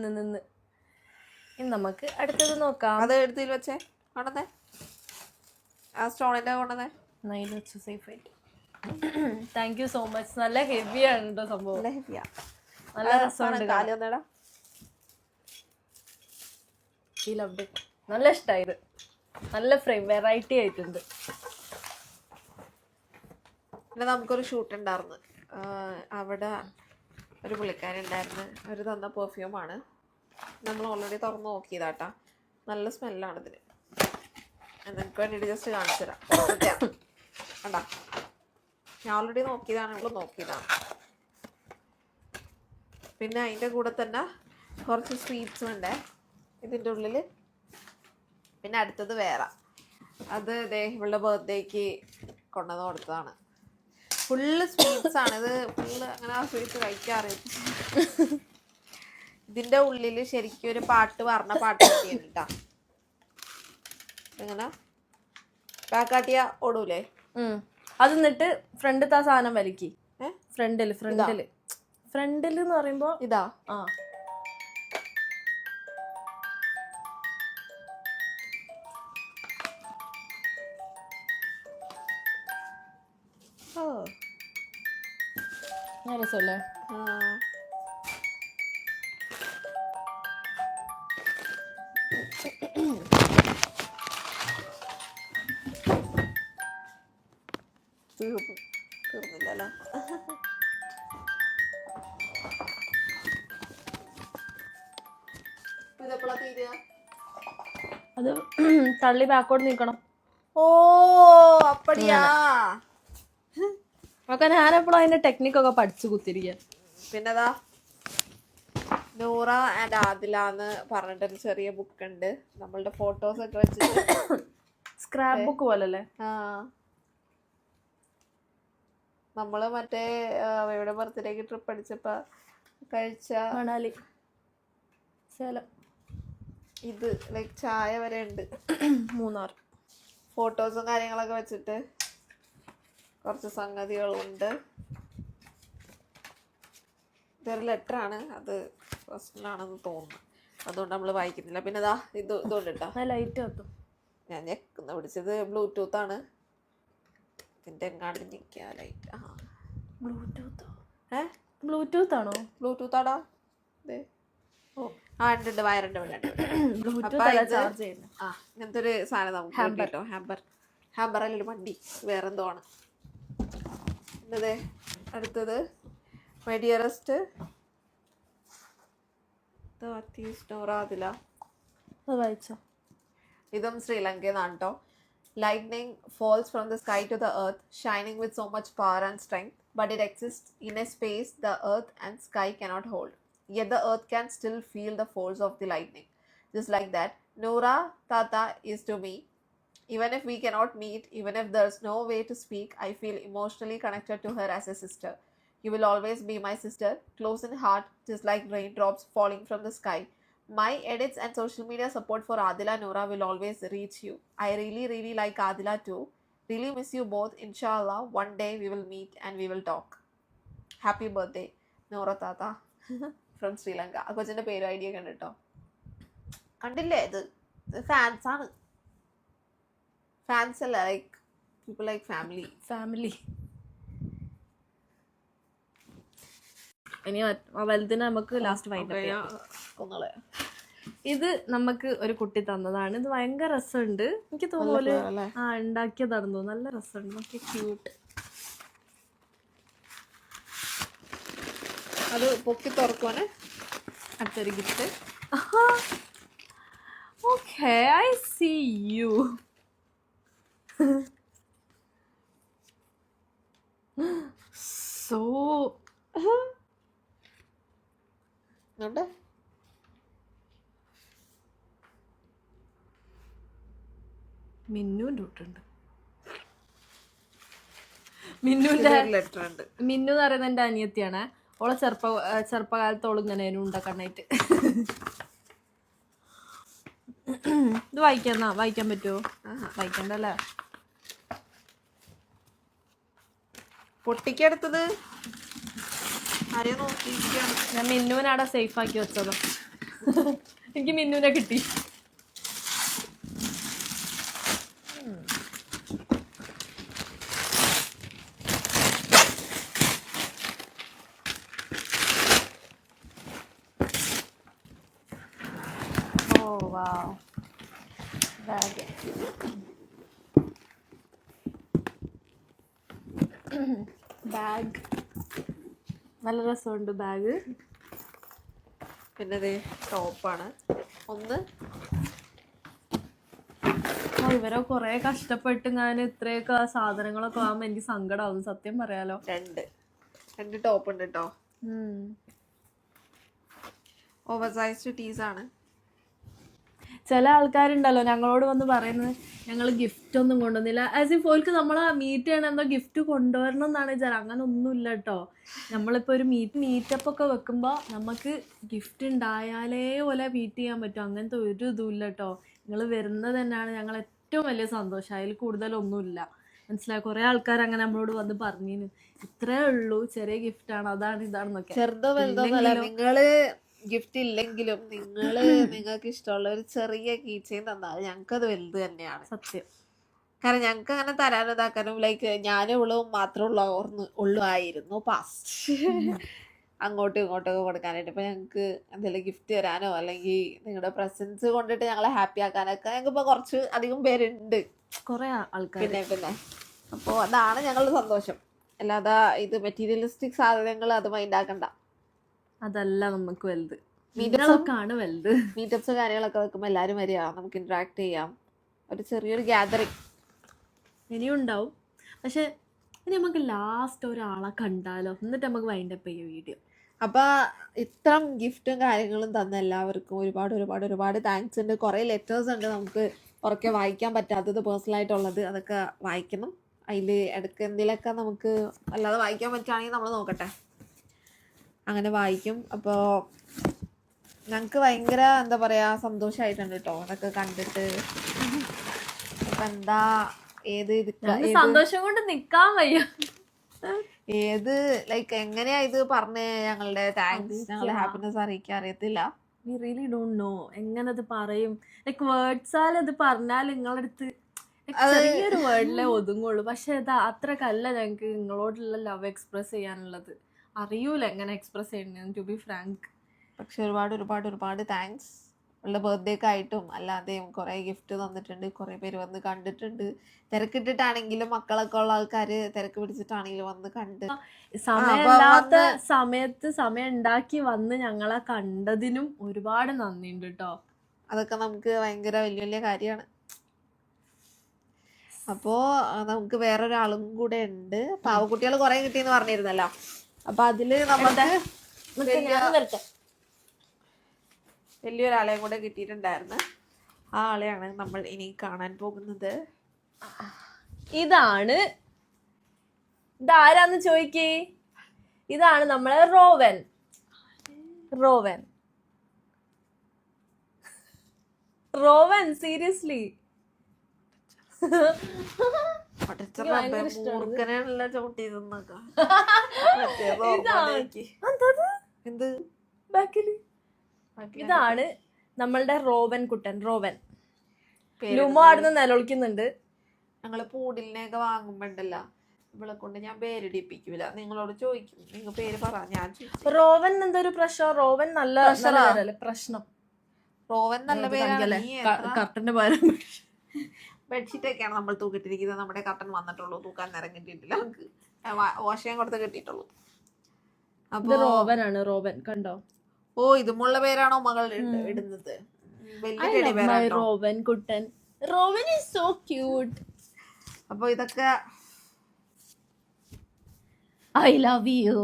നിന്ന് ഇനി നമുക്ക് അടുത്തത് നോക്കാം.
അത് എടുത്തിൽ വെച്ചേ കൊണ്ടുവന്നേ. ആ സ്റ്റോണിന്റെ കൊണ്ടുവന്നേ.
നൈൽ വെച്ചു സേഫ് ആയിട്ട്. Thank you so much. നല്ല ഹെവിയാണ് കേട്ടോ സംഭവം.
നല്ല ഹെവിയാ.
നല്ല രസമുണ്ട്.
കാലി വന്നേടാ.
നല്ല ഇഷ്ടമായത്. നല്ല ഫ്രെയിം, വെറൈറ്റി ആയിട്ടുണ്ട്.
പിന്നെ നമുക്കൊരു ഷൂട്ട് ഉണ്ടായിരുന്നു. അവിടെ ഒരു പുള്ളിക്കാരി ഉണ്ടായിരുന്നു. അവർ തന്ന പെർഫ്യൂമാണ്. നമ്മൾ ഓൾറെഡി തുറന്ന് നോക്കിയതാട്ടാ. നല്ല സ്മെല്ലാണ് ഇതിന്. നിങ്ങൾക്ക് വേണ്ടിയിട്ട് ജസ്റ്റ് കാണിച്ചു തരാം. കണ്ടാ, ഞാൻ ഓൾറെഡി നോക്കിയതാണ്, ഇവിടെ നോക്കിയതാണ്. പിന്നെ അതിൻ്റെ കൂടെ തന്നെ കുറച്ച് സ്വീറ്റ്സും ഉണ്ട് ഇതിൻ്റെ ഉള്ളിൽ. പിന്നെ അടുത്തത് വേറെ, അത് ഇതേ ഇവളുടെ ബർത്ത്ഡേക്ക് കൊണ്ടുവന്ന് കൊടുത്തതാണ്. ഫുള്ള് സ്വീറ്റ്സ് ആണ് ഇത്. ഫുള്ള് അങ്ങനെ ആ സ്വീറ്റ്സ് കഴിക്കാറില്ല. ഇതിന്റെ ഉള്ളിൽ ശരിക്കും ഒരു പാട്ട് പറഞ്ഞ പാട്ട് കേട്ടാ. ഇങ്ങനെ പാക്കാട്ടിയ ഓടൂലേ,
അത് എന്നിട്ട് ഫ്രണ്ടിലത്തെ ആ സാധനം വലിക്കി.
ഏ?
ഫ്രണ്ടില് എന്ന് പറയുമ്പോ
ഇതാ.
ആ രസമല്ലേ?
തീർന്നില്ലല്ലോ. ഇതെപ്പോഴാ തീരുക?
അത് തള്ളി ബാക്കോട്ട് നീക്കണം.
ഓ അപ്പടിയാ.
ഒക്കെ ഞാനെപ്പോഴും അതിന്റെ ടെക്നിക്കൊക്കെ പഠിച്ചു കുത്തിരിക്കുക.
പിന്നെതാ നൂറ ആൻഡ് ആദിലാന്ന് പറഞ്ഞിട്ടൊരു ചെറിയ ബുക്ക് ഉണ്ട്. നമ്മളുടെ ഫോട്ടോസ് ഒക്കെ വെച്ചിട്ട്
സ്ക്രാപ്പ് ബുക്ക് പോലല്ലേ?
ആ നമ്മള് മറ്റേ അവയുടെ ബർത്ത്ഡേക്ക് ട്രിപ്പ് അടിച്ചപ്പോ കഴിച്ച
മണാലി സേലം
ഇത് ലൈക്ക് ചായ വരെ ഉണ്ട്.
മൂന്നാർ
ഫോട്ടോസും കാര്യങ്ങളൊക്കെ വെച്ചിട്ട് കുറച്ച് സംഗതികളുണ്ട്. ഇതൊരു ലെറ്ററാണ്, അത് പേഴ്സണലാണെന്ന് തോന്നുന്നു, അതുകൊണ്ട് നമ്മൾ വായിക്കുന്നില്ല. പിന്നെ ഇതാ ഇതുകൊണ്ട് കേട്ടോ
ലൈറ്റ് കത്തും.
ഞാൻ ഞെക്കുന്ന പിടിച്ചത് ബ്ലൂടൂത്ത് ആണ്. ഇതിന്റെ എങ്ങാണ്ട് ഞെക്കിയ ലൈറ്റ്. ആ
ബ്ലൂടൂത്തോ?
ബ്ലൂടൂത്ത്
ആണോ?
ബ്ലൂടൂത്ത് ആടാ. ആ ഉണ്ട്, വയറുണ്ട്. ആ ഇങ്ങനത്തെ ഒരു സാധനം നമുക്ക് കേട്ടോ. ഹാമ്പർ അല്ലൊരു വണ്ടി, വേറെന്തോ ആണ്. എന്നത് അടുത്തത് മൈ ഡിയറസ്റ്റ് അതില.
വായിച്ചോ?
ഇതും ശ്രീലങ്കന്നാണ് കേട്ടോ. Lightning falls from the sky to the earth, shining with so much power and strength, but it exists in a space the earth and sky cannot hold. Yet the earth can still feel the force of the lightning. Just like that, Noora Tata is to me. Even if we cannot meet, even if there's no way to speak, I feel emotionally connected to her as a sister. You will always be my sister, close in heart, just like raindrops falling from the sky. My edits and social media support for Adila Noora will always reach you. I really like Adila too. Really miss you both. Inshallah, one day we will meet and we will talk. Happy birthday, Noora Tata from Sri Lanka. ആ കൊച്ചിൻ്റെ പേരും idea ഒക്കെ ഉണ്ട് കേട്ടോ. കണ്ടില്ലേ? ഇത് fans ആണ്. Fans അല്ല, ലൈക്ക് പീപ്പിൾ ലൈക്ക് ഫാമിലി.
ഇനി വലുതിന് നമുക്ക് ലാസ്റ്റ് വൈകിട്ട്. ഇത് നമുക്ക് ഒരു കുട്ടി തന്നതാണ്. ഇത് ഭയങ്കര രസമുണ്ട്. എനിക്ക് തോന്നുന്നു ഉണ്ടാക്കിയതാണെന്ന് തോന്നുന്നു. നല്ല രസമുണ്ട്. നമുക്ക് ക്യൂട്ട്.
അത് പൊക്കി തുറക്കുവാണ്.
അടുത്തൊരു gift. Okay, I see you. So മിന്നുവിൻ്റെ കൂട്ടുണ്ട്. മിന്നുവിന്റെ
ലെറ്റർ ഉണ്ട്.
മിന്നു എന്ന് പറയുന്നത് എൻ്റെ അനിയത്തിയാണ്. ഓളെ ചെറുപ്പകാലത്ത് ഓള് ഇങ്ങനെ ഉണ്ടാക്കാനായിട്ട്. ഇത് വായിക്കാൻ പറ്റുമോ? വായിക്കണ്ടല്ലേ?
പൊട്ടിക്കെടുത്തത് ആരെയോ നോക്കിയിരിക്കുകയാണ്.
ഞാൻ മിന്നുവിനാടെ സേഫ് ആക്കി വെച്ചതോ. എനിക്ക് മിന്നുവിനെ കിട്ടി. ഓ വാവ്, ബാഗ്. ബാഗ് നല്ല രസമുണ്ട് ബാഗ്.
പിന്നെ ടോപ്പാണ് ഒന്ന്.
ഇവരെ കൊറേ കഷ്ടപ്പെട്ട് ഞാൻ ഇത്രയൊക്കെ സാധനങ്ങളൊക്കെ ആകുമ്പോ എനിക്ക് സങ്കടമാവും, സത്യം പറയാലോ.
രണ്ട് ടോപ്പ് ഉണ്ട് കേട്ടോ. ഓവർ സൈസ്ഡ് ടീസ് ആണ്.
ചില ആൾക്കാരുണ്ടല്ലോ ഞങ്ങളോട് വന്ന് പറയുന്നത് ഞങ്ങൾ ഗിഫ്റ്റ് ഒന്നും കൊണ്ടുവന്നില്ല. ആസ് ഇഫ് ഓൾക്ക് നമ്മളെ മീറ്റ് ചെയ്യണം എന്തോ ഗിഫ്റ്റ് കൊണ്ടുവരണം എന്നാണ് വിചാരം. അങ്ങനെ ഒന്നുമില്ല കേട്ടോ. നമ്മളിപ്പോൾ ഒരു മീറ്റപ്പ് ഒക്കെ വെക്കുമ്പോൾ നമുക്ക് ഗിഫ്റ്റ് ഉണ്ടായാലേ പോലെ മീറ്റ് ചെയ്യാൻ പറ്റും. അങ്ങനത്തെ ഒരു ഇതും ഇല്ല കേട്ടോ. നിങ്ങൾ വരുന്നത് തന്നെയാണ് ഞങ്ങൾ ഏറ്റവും വലിയ സന്തോഷം. അതിൽ കൂടുതലൊന്നുമില്ല. മനസ്സിലായി. കുറെ ആൾക്കാർ അങ്ങനെ നമ്മളോട് വന്ന് പറഞ്ഞിരുന്നു, ഇത്രേ ഉള്ളൂ, ചെറിയ ഗിഫ്റ്റ് ആണ്, അതാണ് ഇതാണെന്നൊക്കെ.
ചെറുതോ വലുതോ അല്ല, നിങ്ങള് ഗിഫ്റ്റ് ഇല്ലെങ്കിലും നിങ്ങൾക്ക് ഇഷ്ടമുള്ള ഒരു ചെറിയ കീ ചെയിൻ തന്നാൽ ഞങ്ങൾക്ക് അത് വലുത് തന്നെയാണ്.
സത്യം.
കാരണം ഞങ്ങൾക്ക് അങ്ങനെ തരാനും ഇതാക്കാനും ലൈക്ക് ഞാനും ഇവളും മാത്രമേ ഉള്ളൂ ആയിരുന്നു പാസ്റ്റ്. അങ്ങോട്ടും ഇങ്ങോട്ടൊക്കെ കൊടുക്കാനായിട്ട്. ഇപ്പൊ ഞങ്ങൾക്ക് എന്തെങ്കിലും ഗിഫ്റ്റ് തരാനോ അല്ലെങ്കിൽ നിങ്ങളുടെ പ്രസൻസ് കൊണ്ടിട്ട് ഞങ്ങളെ ഹാപ്പി ആക്കാനൊക്കെ ഞങ്ങൾക്ക് ഇപ്പൊ കുറച്ച് അധികം പേരുണ്ട്,
കുറെ ആൾക്കാർ.
പിന്നെ അപ്പോൾ അതാണ് ഞങ്ങളുടെ സന്തോഷം. അല്ലാതെ ഇത് മെറ്റീരിയലിസ്റ്റിക് സാധനങ്ങൾ അത് മൈൻഡാക്കണ്ട.
അതല്ല നമുക്ക് വലുത്, മീറ്റപ്സാണ് വലുത്.
മീറ്റപ്സ് കാര്യങ്ങളൊക്കെ വെക്കുമ്പോൾ എല്ലാവരും വരിക, നമുക്ക് ഇന്ററാക്ട് ചെയ്യാം, ഒരു ചെറിയൊരു ഗ്യാതറിങ്
ഇനിയും ഉണ്ടാവും. പക്ഷെ ഇനി നമുക്ക് ലാസ്റ്റ് ഒരാളെ കണ്ടാലോ, എന്നിട്ട് നമുക്ക് വൈൻഡപ്പ് ചെയ്യാം വീഡിയോ.
അപ്പൊ ഇത്തരം ഗിഫ്റ്റും കാര്യങ്ങളും തന്ന എല്ലാവർക്കും ഒരുപാട് ഒരുപാട് ഒരുപാട് താങ്ക്സ് ഉണ്ട്. കുറെ ലെറ്റേഴ്സ് ഉണ്ട് നമുക്ക് ഉറക്കെ വായിക്കാൻ പറ്റാത്തത്, പേഴ്സണലായിട്ടുള്ളത്, അതൊക്കെ വായിക്കണം. അതിൽ ഇടയ്ക്ക് എന്തെങ്കിലുമൊക്കെ നമുക്ക് അല്ലാതെ വായിക്കാൻ പറ്റുകയാണെങ്കിൽ നമ്മൾ നോക്കട്ടെ, അങ്ങനെ വായിക്കും. അപ്പോൾ ഞങ്ങൾക്ക് ഭയങ്കര എന്താ പറയുക സന്തോഷമായിട്ടുണ്ട് കേട്ടോ അതൊക്കെ കണ്ടിട്ട്. ഇപ്പം എന്താ
സന്തോഷം കൊണ്ട് നിക്കാൻ വയ്യ.
ഏത് ലൈക്ക് എങ്ങനെയാ ഇത് പറഞ്ഞ് ഞങ്ങളുടെ താങ്ക്സ്, ഞങ്ങളുടെ ഹാപ്പിനെസ് അറിയിക്കാൻ അറിയത്തില്ല.
വി റിയലി ഡോണ്ട് നോ എങ്ങനെ അത് പറയും. ലൈക്ക് വേർഡ്സാൽ അത് പറഞ്ഞാൽ നിങ്ങളുടെ അടുത്ത് ചെറിയൊരു വേർഡിലെ ഒതുങ്ങുള്ളൂ. പക്ഷെ അത് അത്രക്കല്ല ഞങ്ങൾക്ക് നിങ്ങളോടുള്ള ലവ് എക്സ്പ്രസ് ചെയ്യാനുള്ളത്. അറിയൂല എങ്ങനെ എക്സ്പ്രസ് ചെയ്യണം, ടു ബി ഫ്രാങ്ക്.
പക്ഷെ ഒരുപാട് ഒരുപാട് ഒരുപാട് താങ്ക്സ്. ഉള്ള ബർത്ത്ഡേക്ക് ആയിട്ടും അല്ലാതെയും കുറേ ഗിഫ്റ്റ് തന്നിട്ടുണ്ട്, കുറേ പേര് വന്ന് കണ്ടിട്ടുണ്ട്. തിരക്കിട്ടിട്ടാണെങ്കിലും മക്കളൊക്കെ ഉള്ള ആൾക്കാർ തിരക്ക് പിടിച്ചിട്ടാണെങ്കിലും വന്ന് കണ്ട്,
സമയമില്ലാത്ത സമയത്ത് സമയം ഉണ്ടാക്കി വന്ന് ഞങ്ങളെ കണ്ടതിനും ഒരുപാട് നന്ദിയുണ്ട് കേട്ടോ.
അതൊക്കെ നമുക്ക് ഭയങ്കര വലിയ വലിയ കാര്യമാണ്. അപ്പോ നമുക്ക് വേറൊരാളും കൂടെ ഉണ്ട്, പാവക്കുട്ടികൾ കുറെ കിട്ടിയെന്ന് പറഞ്ഞിരുന്നല്ലോ. അപ്പൊ അതില് നമുക്ക് വലിയൊരാളെയും കൂടെ കിട്ടിയിട്ടുണ്ടായിരുന്നു. ആ ആളെയാണ് നമ്മൾ ഇനി കാണാൻ പോകുന്നത്.
ഇതാരാന്ന് ചോദിക്കേ. ഇതാണ് നമ്മളെ റോവൻ. സീരിയസ്ലി
മൂർഖനെയുള്ള ചവിട്ടിയതെന്നൊക്കെ.
ഇതാണ് നമ്മളുടെ റോവൻ കുട്ടൻ. ലുമോ ആടുന്ന് നിലവിളിക്കുന്നുണ്ട്.
ഞങ്ങള് പൂടിലിനെയൊക്കെ വാങ്ങുമ്പോണ്ടല്ലോ ഇവളെ കൊണ്ട് ഞാൻ പേരിടിപ്പിക്കൂല, നിങ്ങളോട് ചോദിക്കും നിങ്ങൾ പേര് പറ. ഞാൻ
റോവൻ എന്തൊരു പ്രശ്നം? റോവൻ നല്ല പ്രശ്നം.
റോവൻ നല്ല പേരാണ്.
കർട്ടന്റെ പകരം
ബെഡ്ഷീറ്റ് ഒക്കെയാണ് നമ്മൾ തൂക്കിട്ടിരിക്കുന്നത്. നമ്മുടെ കർട്ടൻ വന്നിട്ടുള്ളൂ, തൂക്കാൻ നേരം കിട്ടിയിട്ടില്ല. നമുക്ക് വാഷയം കൊടുത്ത് കിട്ടിയിട്ടുള്ളൂ.
അപ്പൊ റോവനാണ്. റോവൻ കണ്ടോ?
ഓ ഇതുമുള്ള പേരാണോ മകൾ ഇടുന്നത്?
Rowan Kuttan. Rowan is so cute.
അപ്പൊ ഇതൊക്കെ
ഐ ലവ് യു.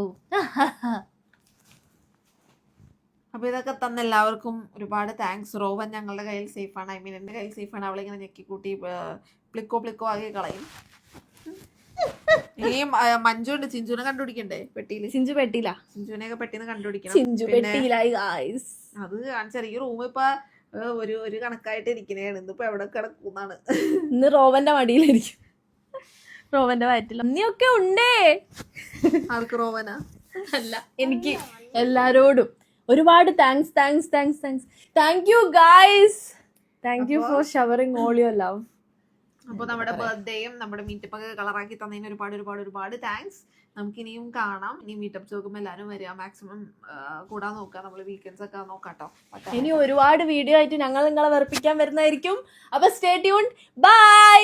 അപ്പൊ ഇതൊക്കെ തന്ന എല്ലാവർക്കും ഒരുപാട് താങ്ക്സ്. റോവൻ ഞങ്ങളുടെ കയ്യിൽ സേഫാണ്. ഐ മീൻ എന്റെ കയ്യിൽ സേഫാണ്. അവളിങ്ങനെ ഞെക്കിക്കൂട്ടി പ്ലിക്കോ ആക്കി കളയും. ഈ മഞ്ജു ഉണ്ട്, ചിഞ്ചുനെ കണ്ടുപിടിക്കണ്ടേ പെട്ടിയില്. ചിഞ്ചുനെയൊക്കെ പെട്ടിന്ന് കണ്ടുപിടിക്കണം. അത് കാണിച്ചാൽ ഈ റൂം ഇപ്പൊ ഒരു കണക്കായിട്ട് ഇരിക്കണേണ്. ഇന്നിപ്പോ എവിടെ കിടക്കുന്നാണ്.
ഇന്ന് റോവന്റെ മടിയിലായിരിക്കും, റോവന്റെ വയറ്റിൽ. നീയൊക്കെ ഉണ്ടേ.
ആർക്ക്? റോവനാ?
അല്ല, എനിക്ക്. എല്ലാരോടും ഒരുപാട് thanks. Thank you guys. Thank you four showering all your love.
അപ്പൊ നമ്മുടെ ബർത്ത്ഡേയും നമ്മുടെ മീറ്റപ്പ് ഒക്കെ കളറാക്കി തന്നതിന് ഒരുപാട് ഒരുപാട് ഒരുപാട് താങ്ക്സ്. നമുക്ക് ഇനിയും കാണാം. ഇനി മീറ്റപ്പ് നോക്കുമ്പോൾ എല്ലാവരും വരിക, മാക്സിമം കൂടാൻ നോക്കുക. നമ്മൾ വീക്കെൻഡ്സ് ഒക്കെ നോക്കാട്ടോ.
ഇനി ഒരുപാട് വീഡിയോ ആയിട്ട് ഞങ്ങൾ നിങ്ങളെ വെറുപ്പിക്കാൻ വരുന്നതായിരിക്കും. അപ്പൊ സ്റ്റേ ട്യൂൺഡ്. ബൈ.